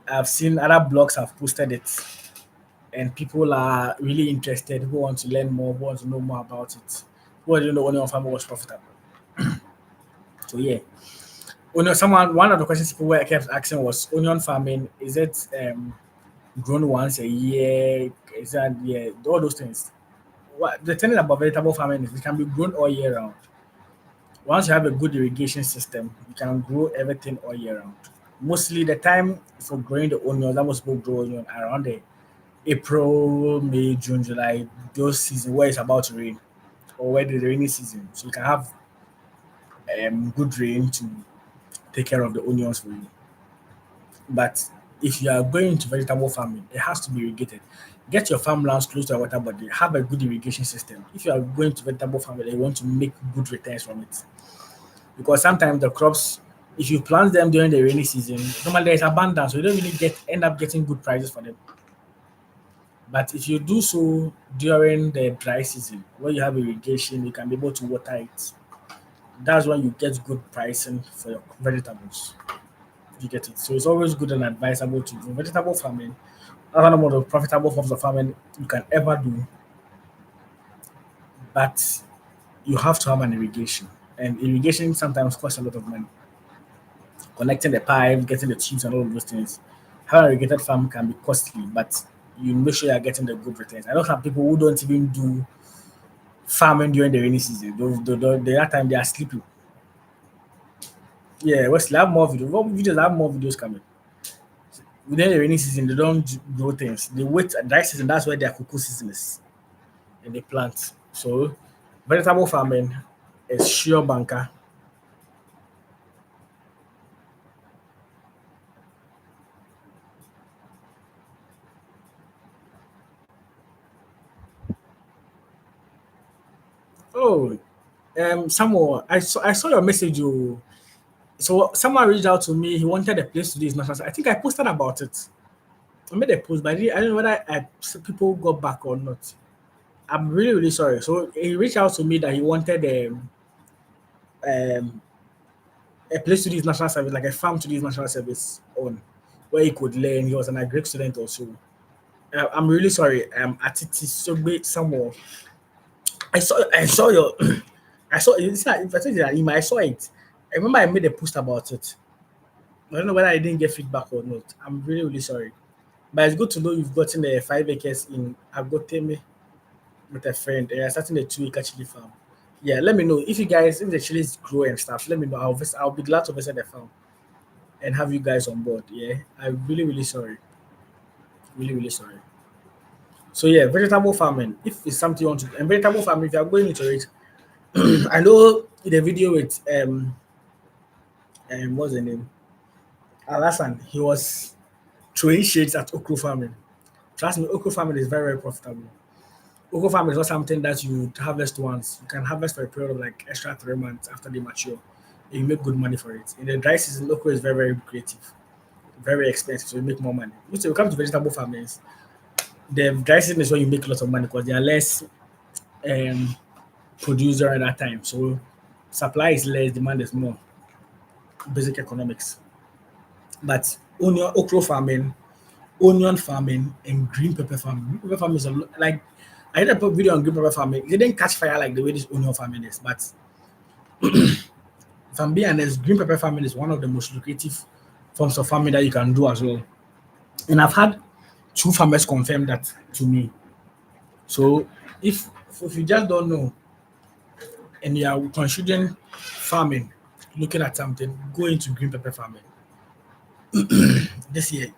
I've seen other blogs have posted it, and people are really interested. Who want to learn more? Who want to know more about it? Who didn't know onion farming was profitable? So yeah, onion. Someone one of the questions people were kept asking was onion farming. Is it grown once a year? Is that yeah? All those things. What the thing about vegetable farming is it can be grown all year round. Once you have a good irrigation system, you can grow everything all year round. Mostly the time for growing the onions, that most people grow onion around the April, May, June, July, those seasons where it's about to rain or where the rainy season. So you can have good rain to take care of the onions for you. But if you are going into vegetable farming, it has to be irrigated. Get your farmlands close to a water body. Have a good irrigation system. If you are going to vegetable farming, you want to make good returns from it. Because sometimes the crops, if you plant them during the rainy season, normally there is abundance, so you don't really end up getting good prices for them. But if you do so during the dry season, where you have irrigation, you can be able to water it. That's when you get good pricing for your vegetables. You get it. So it's always good and advisable to do vegetable farming. That's one of the profitable forms of farming you can ever do, but you have to have an irrigation. And irrigation sometimes costs a lot of money. Connecting the pipe, getting the tubes, and all of those things. Having a irrigated farm can be costly, but you make sure you're getting the good returns. I know some people who don't even do farming during the rainy season. That time they are sleeping. Yeah, Wesley, have more videos. What videos have more videos coming? Within the rainy season, they don't grow things. They wait dry season, that's where their cocoa season is. And they plant. So vegetable farming is sure banker. Oh, Samuel, I saw your message. You so someone reached out to me. He wanted a place to do his national. I think I posted about it. I made a post, but I don't know whether people got back or not. I'm really really sorry. So he reached out to me that he wanted um, a place to do his national service, like a farm to do his national service on, where he could learn. He was an agric student also. I'm really sorry. Atiti Sogbe Samuel. I saw your I saw it's not if I told you that email, I saw it. I remember I made a post about it. I don't know whether I didn't get feedback or not. I'm really, really sorry. But it's good to know you've gotten the 5 acres in Agoteme with a friend. And you're starting a 2 acre chili farm. Yeah, let me know if you guys if the chilies grow and stuff. Let me know. I'll be glad to visit the farm and have you guys on board. Yeah, I'm really, really sorry. Really, really sorry. So yeah, vegetable farming. If it's something you want to, and vegetable farming, if you are going into it, I know in the video with what's the name? Alasan, he was throwing shades at okra farming. Trust me, okra farming is very, very profitable. Okra farming is not something that you harvest once. You can harvest for a period of like extra 3 months after they mature. And you make good money for it. In the dry season, okra is very, very creative, very expensive, so you make more money. Which when it comes to vegetable farmers, the dry season is when you make a lot of money because they are less um, producer at that time. So supply is less, demand is more. Basic economics. But onion farming, and green pepper farming. Green pepper farming is like I did a put video on green pepper farming. It didn't catch fire like the way this onion farming is. But if I'm being honest, green pepper farming is one of the most lucrative forms of farming that you can do as well. And I've had two farmers confirm that to me. So if you just don't know and you are considering farming, looking at something, go into green pepper farming this year.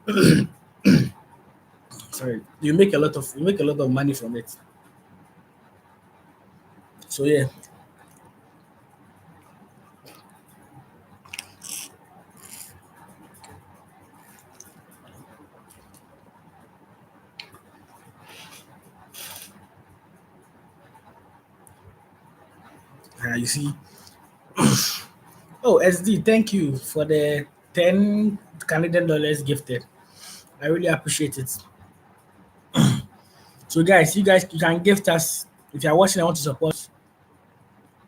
Sorry, you make a lot of money from it. So yeah, you see. Oh, SD, thank you for the 10 Canadian dollars gifted. I really appreciate it. So guys, you can gift us if you are watching and want to support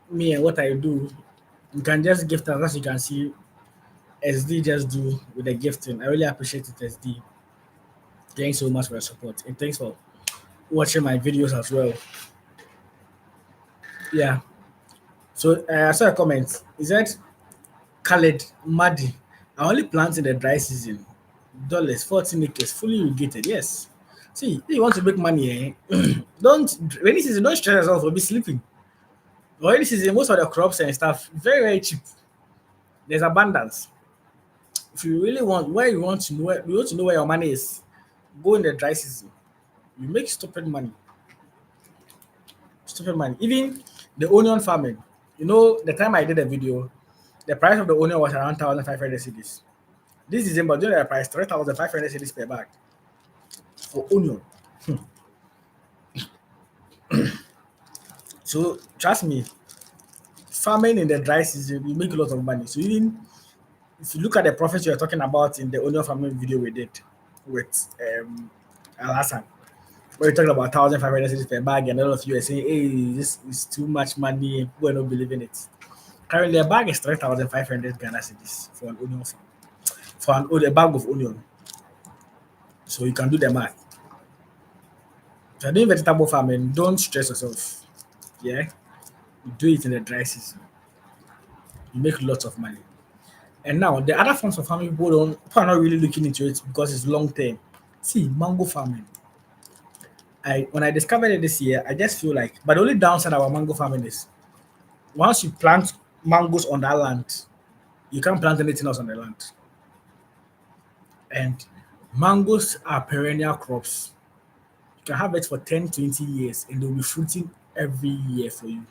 me and what I do. You can just gift us as you can see SD just do with the gifting. I really appreciate it, SD. Thanks so much for your support and thanks for watching my videos as well. Yeah. So I saw a comment. Is that Khaled Madi? I only plant in the dry season. Dollars, 14 acres, fully irrigated. Yes. See, if you want to make money, don't rainy season, don't stress yourself for be sleeping. Rainy season, most of the crops and stuff, very, very cheap. There's abundance. If you really want where you want to know where you want to know where your money is, go in the dry season. You make stupid money. Stupid money. Even the onion farming. You know, the time I did a video, the price of the onion was around 1,500 cedis. This December, do you know the price? 3,500 cedis per bag for onion. So trust me, farming in the dry season, you make a lot of money. So even if you look at the profits you're talking about in the onion farming video we did with Al Hassan, where we're talking about 1,500 cedis per bag, and all of you are saying, hey, this is too much money, people don't believe in it. Currently, a bag is 3,500 Ghana cedis for an onion farm, for a bag of onion. So you can do the math. If you're doing vegetable farming, don't stress yourself. Yeah, you do it in the dry season. You make lots of money. And now the other forms of farming people are not really looking into it because it's long term. See, mango farming. I when I discovered it this year, I just feel like but the only downside about mango farming is once you plant mangoes on that land, you can't plant anything else on the land. And mangoes are perennial crops. You can have it for 10, 20 years and they'll be fruiting every year for you.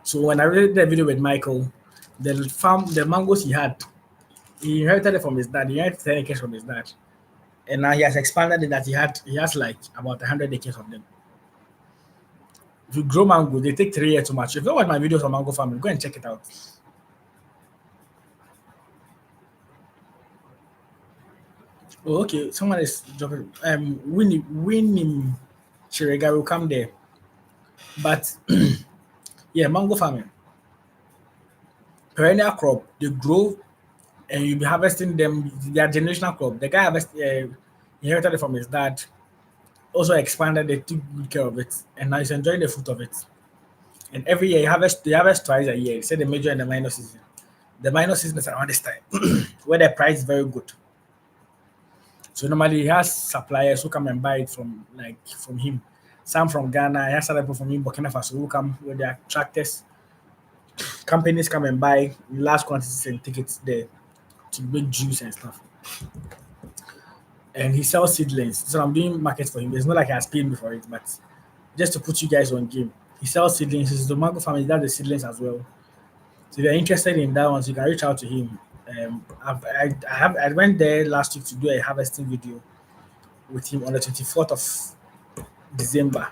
So when I did the video with Michael, the mangoes he inherited it from his dad. He inherited 10 acres from his dad. And now he has expanded it that he has like about 100 acres of them. If you grow mango, they take 3 years to mature. If you watch my videos on mango farming, go and check it out. Oh, okay. Someone is dropping. Winnie Chirega will come there. But yeah, mango farming, perennial crop. They grow and you'll be harvesting them. They are generational crop. The guy inherited it from his dad. Also expanded it, took good care of it, and now he's enjoying the fruit of it. And every year they harvest twice a year. He said the major and the minor season. The minor season is around this time, where the price is very good. So normally he has suppliers who come and buy it from him. Some from Ghana, he has other people from him, Burkina Faso who come with their tractors. Companies come and buy in large quantities and take it there to make juice and stuff. And he sells seedlings. So I'm doing market for him. It's not like he has paid me for it, but just to put you guys on game. He sells seedlings. He's the mango farmer. He does the seedlings as well. So if you're interested in that one, so you can reach out to him. I went there last week to do a harvesting video with him on the 24th of December.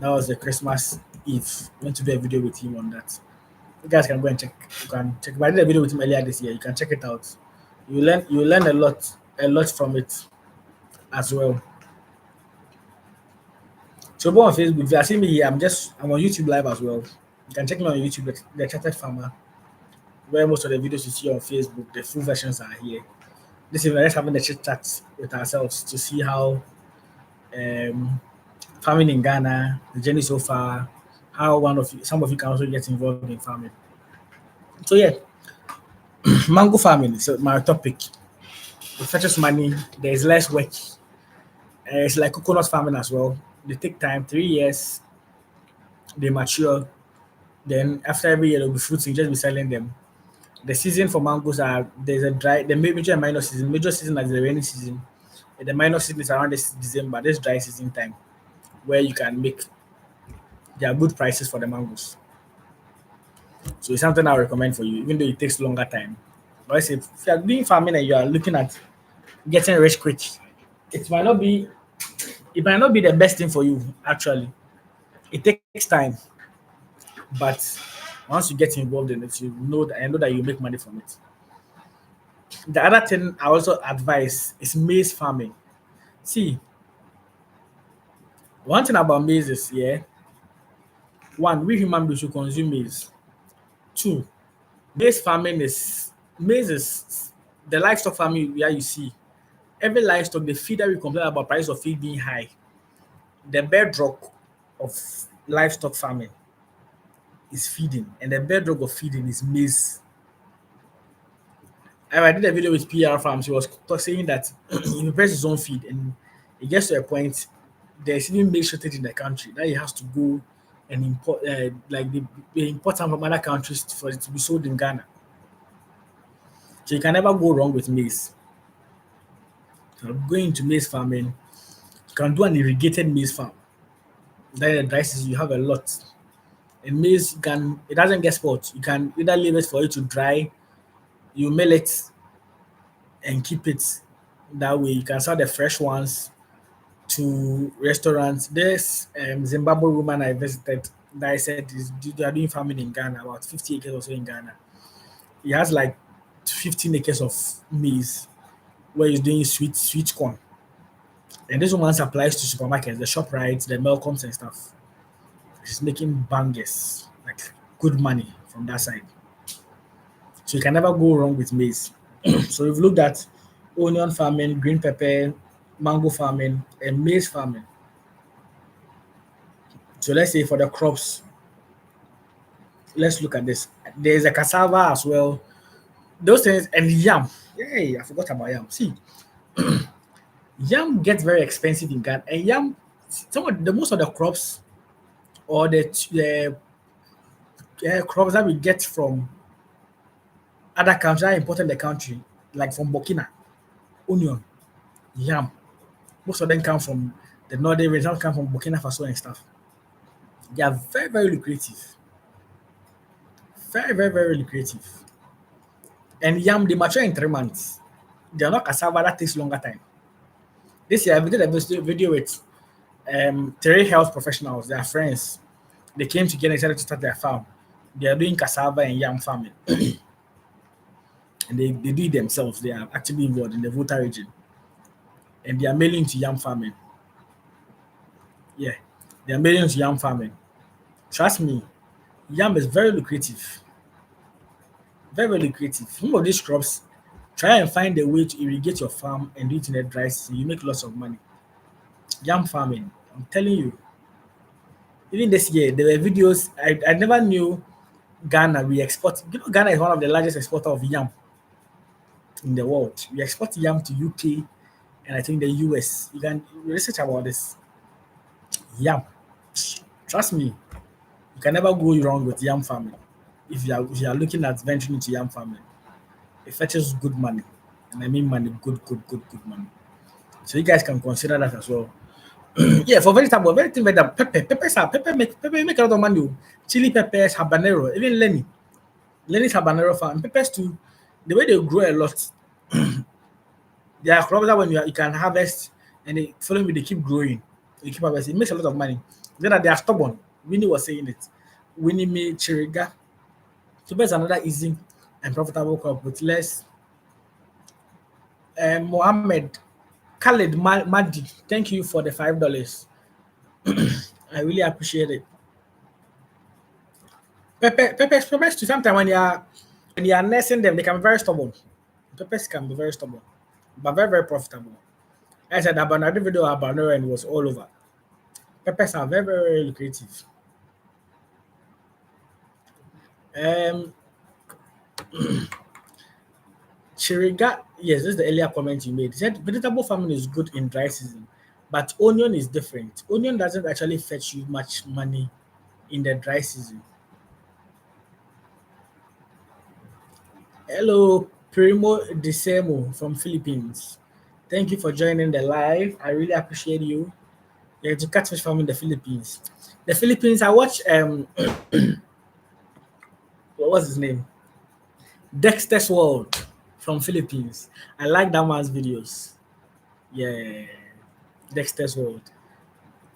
That was the Christmas Eve. Went to do a video with him on that. You guys can go and check. You can check. But I did a video with him earlier this year. You can check it out. You learn a lot from it as well. So go on Facebook. If you are seeing me here, I'm on YouTube live as well. You can check me on YouTube, the Chartered Farmer, where most of the videos you see on Facebook, the full versions are here. This is we're just having a chit chat with ourselves to see how um, farming in Ghana, the journey so far, how some of you can also get involved in farming. So yeah, Mango farming is my topic. It fetches money. There's less work. It's like coconut farming as well. They take time, 3 years. They mature. Then after every year, there'll be fruits. You just be selling them. The season for mangoes are there's a dry, the major and minor season. Major season is the rainy season. And the minor season is around this December. This dry season time where you can make there are good prices for the mangoes. So it's something I recommend for you, even though it takes longer time. But I say if you are doing farming and you are looking at getting rich quick, it might not be it might not be the best thing for you actually. It takes time, but once you get involved in it, you know that I know that you make money from it. The other thing I also advise is maize farming. See, one thing about maize is one, we human beings should consume maize. Two, maize farming is maize is the livestock farming where you see every livestock the feed that we complain about price of feed being high. The bedrock of livestock farming is feeding, and the bedrock of feeding is maize. I did a video with PR Farms. He was saying that he prepares his own feed, and it gets to a point there's even maize shortage in the country that he has to go and import, like they import some from other countries for it to be sold in Ghana. So you can never go wrong with maize. So going into maize farming, you can do an irrigated maize farm. Then the dry season you have a lot. And maize you can it doesn't get spoiled. You can either leave it for it to dry, you mill it and keep it that way. You can sell the fresh ones to restaurants. There's Zimbabwe woman I visited that I said they are doing farming in Ghana, about 50 acres or so in Ghana. He has like 15 acres of maize where he's doing sweet corn. And this one supplies to supermarkets, the shop rights, the Melcoms and stuff. She's making bangers, like good money from that side. So you can never go wrong with maize. So we've looked at onion farming, green pepper, mango farming, and maize farming. So let's say for the crops, let's look at this. There's a cassava as well. Those things and yam. Hey, I forgot about yam. See, yam gets very expensive in Ghana, and yam. Some of the most of the crops or the crops that we get from other countries that are imported in the country, like from Burkina, onion, yam. Most of them come from the northern region, some come from Burkina Faso and stuff. They are very, very lucrative. Very, very, very lucrative. And yam, they mature in 3 months. They are not cassava that takes longer time. This year, I did a video with three health professionals. They are friends. They came together and decided to start their farm. They are doing cassava and yam farming. And they do it themselves. They are actively involved in the Volta region. And they are mainly into yam farming. Yeah, they are mainly into yam farming. Trust me, yam is very lucrative. Very, very lucrative. Some of these crops, try and find a way to irrigate your farm and do it in a dry season. You make lots of money. Yam farming, I'm telling you. Even this year, there were videos. I never knew Ghana. We export. You know, Ghana is one of the largest exporter of yam in the world. We export yam to UK and I think the US. You can research about this. Yam. Trust me, you can never go wrong with yam farming. If you are looking at venturing into yam farming, it fetches good money. And I mean money, good money. So you guys can consider that as well. Yeah, for vegetable, everything like that. Pepper make a lot of money. Oh. Chili peppers, habanero, even Lenny. Lenny's habanero farm. Peppers too. The way they grow a lot. There are crops that when you can harvest and they follow me, they keep growing. They keep harvesting. It makes a lot of money. Then that they are stubborn. Winnie was saying it. Winnie me chiriga. So that's another easy and profitable crop with less. Mohammed Khalid Madi, thank you for the $5. I really appreciate it. Peppers too. Sometimes when you are nursing them, they can be very stubborn. Peppers can be very stubborn, but very very profitable. I said about another video about and it was all over. Peppers are very very lucrative. Um, Chiriga, yes, this is the earlier comment you made. He said vegetable farming is good in dry season, but onion is different. Onion doesn't actually fetch you much money in the dry season. Hello, Primo Disemo from Philippines. Thank you for joining the live. I really appreciate you. Yeah, to catfish farm in the Philippines. The Philippines, I watch what was his name? Dexter's World from Philippines. I like that man's videos. Yeah, Dexter's World.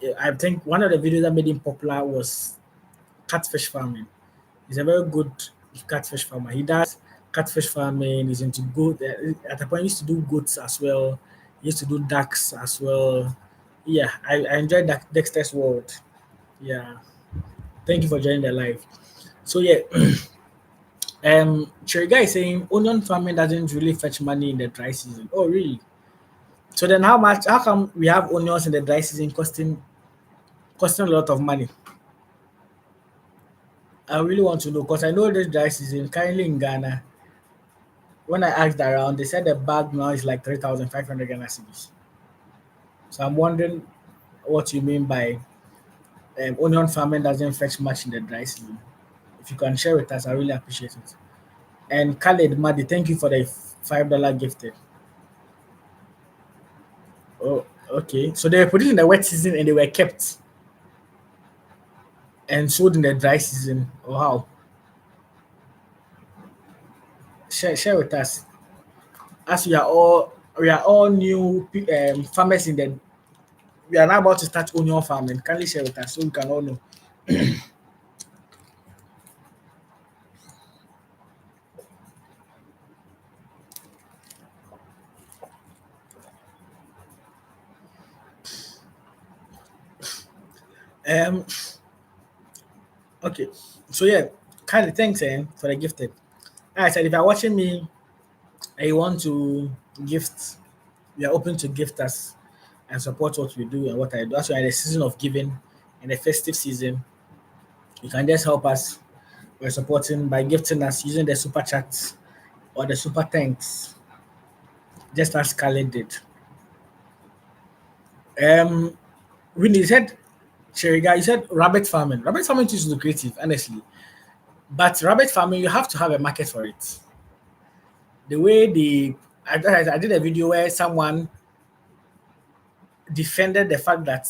Yeah, I think one of the videos that made him popular was catfish farming. He's a very good catfish farmer. He does catfish farming. He's into goat. At the point, he used to do goats as well. He used to do ducks as well. Yeah, I enjoyed that Dexter's World. Yeah, thank you for joining the live. So yeah, Chiriga is saying onion farming doesn't really fetch money in the dry season. Oh, really? So then, how much? How come we have onions in the dry season costing a lot of money? I really want to know because I know this dry season currently in Ghana. When I asked around, they said the bag now is like 3,500 Ghana cedis. So I'm wondering what you mean by onion farming doesn't fetch much in the dry season. If you can share with us, I really appreciate it. And Khaled Madi, thank you for the $5 gifted. Oh, okay. So they were put it in the wet season and they were kept and sold in the dry season. Oh, how? Share with us. As we are all new farmers in the we are now about to start onion farming. Kindly share with us so we can all know. Um okay. So yeah, Kylie, thanks for the gifted. Like I said if you're watching me and you want to gift, we are open to gift us and support what we do and what I do. That's why in the season of giving, in the festive season, you can just help us by supporting by gifting us using the super chats or the super thanks, just as Khaled did. Um when you said Cheriga, you said rabbit farming. Rabbit farming is lucrative, honestly. But rabbit farming, you have to have a market for it. The way I did a video where someone defended the fact that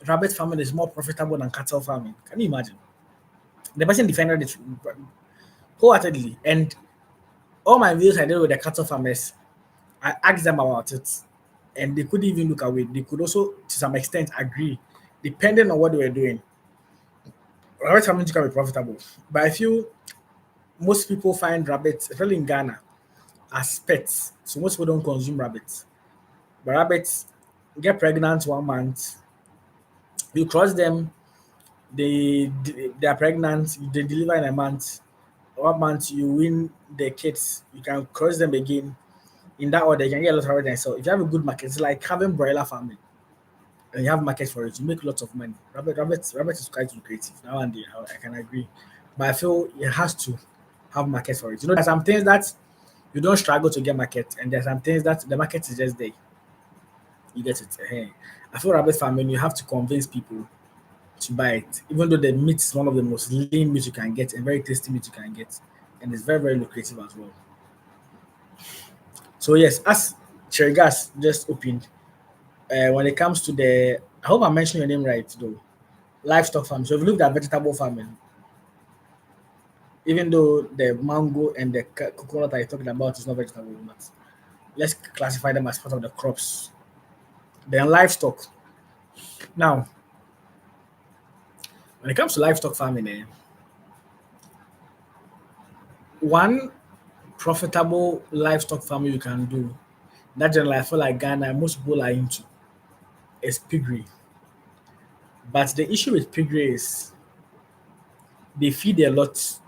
rabbit farming is more profitable than cattle farming. Can you imagine? The person defended it wholeheartedly. And all my videos I did with the cattle farmers, I asked them about it, and they couldn't even look away. They could also, to some extent, agree, depending on what they were doing. Rabbit farming can be profitable, but I feel most people find rabbits, especially in Ghana, as pets. So most people don't consume rabbits. But rabbits get pregnant 1 month, you cross them, they are pregnant, they deliver in a month. 1 month you win the kids, you can cross them again. In that order, you can get a lot of rabbits. So if you have a good market, it's like having broiler farming and you have market for it, you make lots of money. Rabbit is quite lucrative. Now and then, I can agree. But I feel it has to have market for it. There's some things that you don't struggle to get market, and there's some things that the market is just there. You get it. I feel rabbit farming, you have to convince people to buy it, even though the meat is one of the most lean meat you can get and very tasty meat you can get, and it's very very lucrative as well. So yes, as Chergas just opened, when it comes to I hope I'm mentioning your name right though, livestock farm. So if you look at vegetable farming, even though the mango and the coconut I talking about is not vegetable, but let's classify them as part of the crops. Then livestock. Now, when it comes to livestock farming, one profitable livestock farming you can do, that generally I feel like Ghana, most people are into, is piggery. But the issue with piggery is they feed a lot,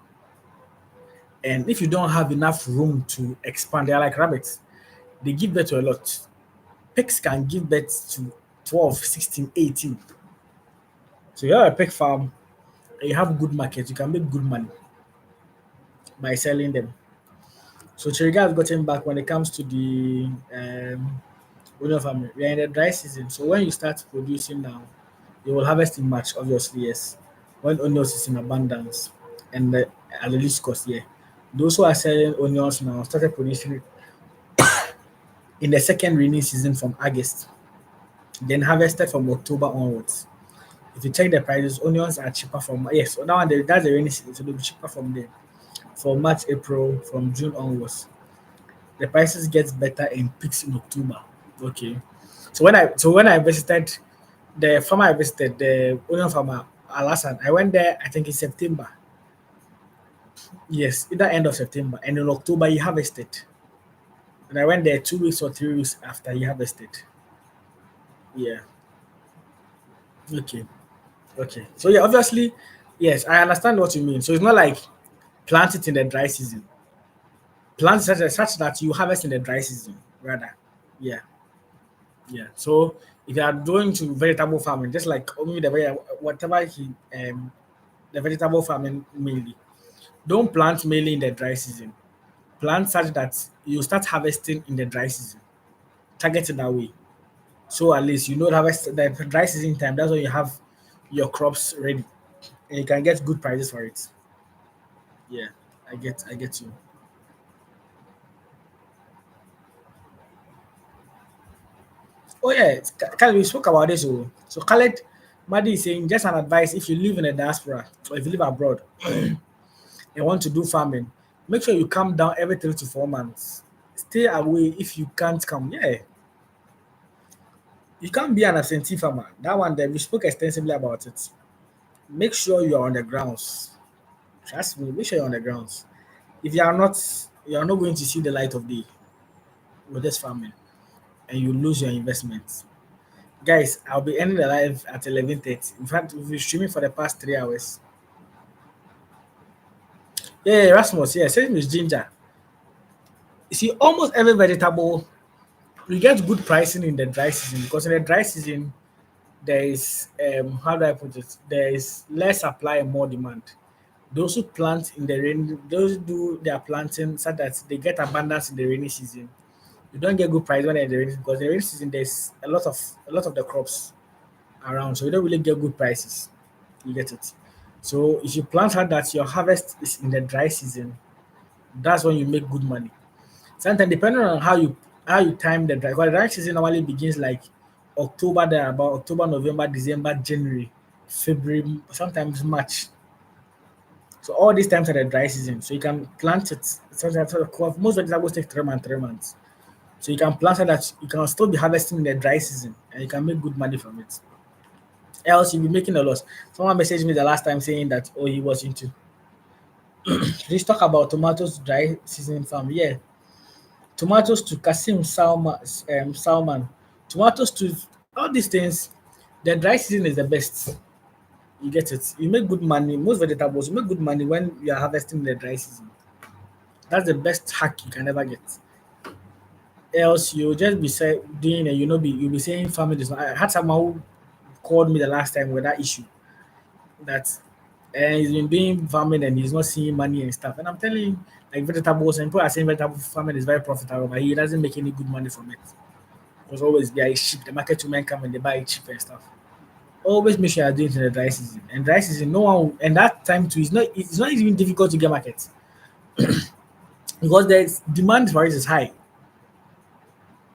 and if you don't have enough room to expand, they're like rabbits. They give birth to a lot. Pigs can give birth to 12, 16, 18. So you have a pig farm and you have good market, you can make good money by selling them. So Chiriga has gotten back when it comes to the onion farming. We are in the dry season, so when you start producing now, you will harvest in March, obviously, yes. When onions is in abundance and at the least cost, yeah. Those who are selling onions now started producing it in the second rainy season from August, then harvested from October onwards. If you check the prices, onions are cheaper from yes, so now that's the rainy season, so they'll be cheaper from there. For March, April, from June onwards. The prices get better and peaks in October. Okay. So when I visited the farmer I visited, the onion farmer Alasan, I went there I think in September. Yes, either end of September. And in October he harvested. And I went there 2 weeks or 3 weeks after he harvested. Yeah. Okay. Okay. So yeah, obviously, yes, I understand what you mean. So it's not like plant it in the dry season. Plant such that you harvest in the dry season, rather. Yeah. Yeah. So if you are going to vegetable farming, just like only whatever the vegetable farming mainly, don't plant mainly in the dry season. Plant such that you start harvesting in the dry season. Target it that way. So at least you know harvest the dry season time. That's when you have your crops ready and you can get good prices for it. Yeah, I get you. Oh yeah, Khaled, we spoke about this. So Khaled Madi is saying just an advice if you live in a diaspora or if you live abroad and want to do farming, make sure you come down every 3 to 4 months. Stay away if you can't come. Yeah, you can't be an absentee farmer. That one there we spoke extensively about it. Make sure you are on the grounds. Trust me, make sure you're on the grounds. If you are not going to see the light of day with this farming and you lose your investments. Guys, I'll be ending the live at 11:30. In fact, we've been streaming for the past 3 hours. Yeah, Rasmus, yeah, same with ginger. You see, almost every vegetable, you get good pricing in the dry season because in the dry season, there is, how do I put it? There is less supply and more demand. Those who plant in the rain, those who do their planting so that they get abundance in the rainy season. You don't get good price when in the rainy because the rainy season there's a lot of the crops around, so you don't really get good prices. You get it. So if you plant hard that your harvest is in the dry season, that's when you make good money. Sometimes depending on how you time the dry, because the dry season normally begins like October there about October, November, December, January, February, sometimes March. So all these times are the dry season. So you can plant it. Sometimes most vegetables take 3 months, 3 months. So you can plant so that you can still be harvesting in the dry season and you can make good money from it. Else you'll be making a loss. Someone messaged me the last time saying that he was into. Let's talk about tomatoes dry season farm. Yeah, tomatoes to Kasim Salman, tomatoes to all these things. The dry season is the best. You get it. You make good money. Most vegetables you make good money when you are harvesting in the dry season. That's the best hack you can ever get. Else you'll just be doing and you'll be saying farming is not. I had someone who called me the last time with that issue that he's been doing farming and he's not seeing money and stuff. And I'm telling you, like vegetables and people are saying vegetable farming is very profitable, but he doesn't make any good money from it. Because always yeah, it's cheap. The market women come and they buy it cheap and stuff. Always make sure you're doing it in the dry season. And dry season, no one and that time too it's not even difficult to get markets because the demand for it is high.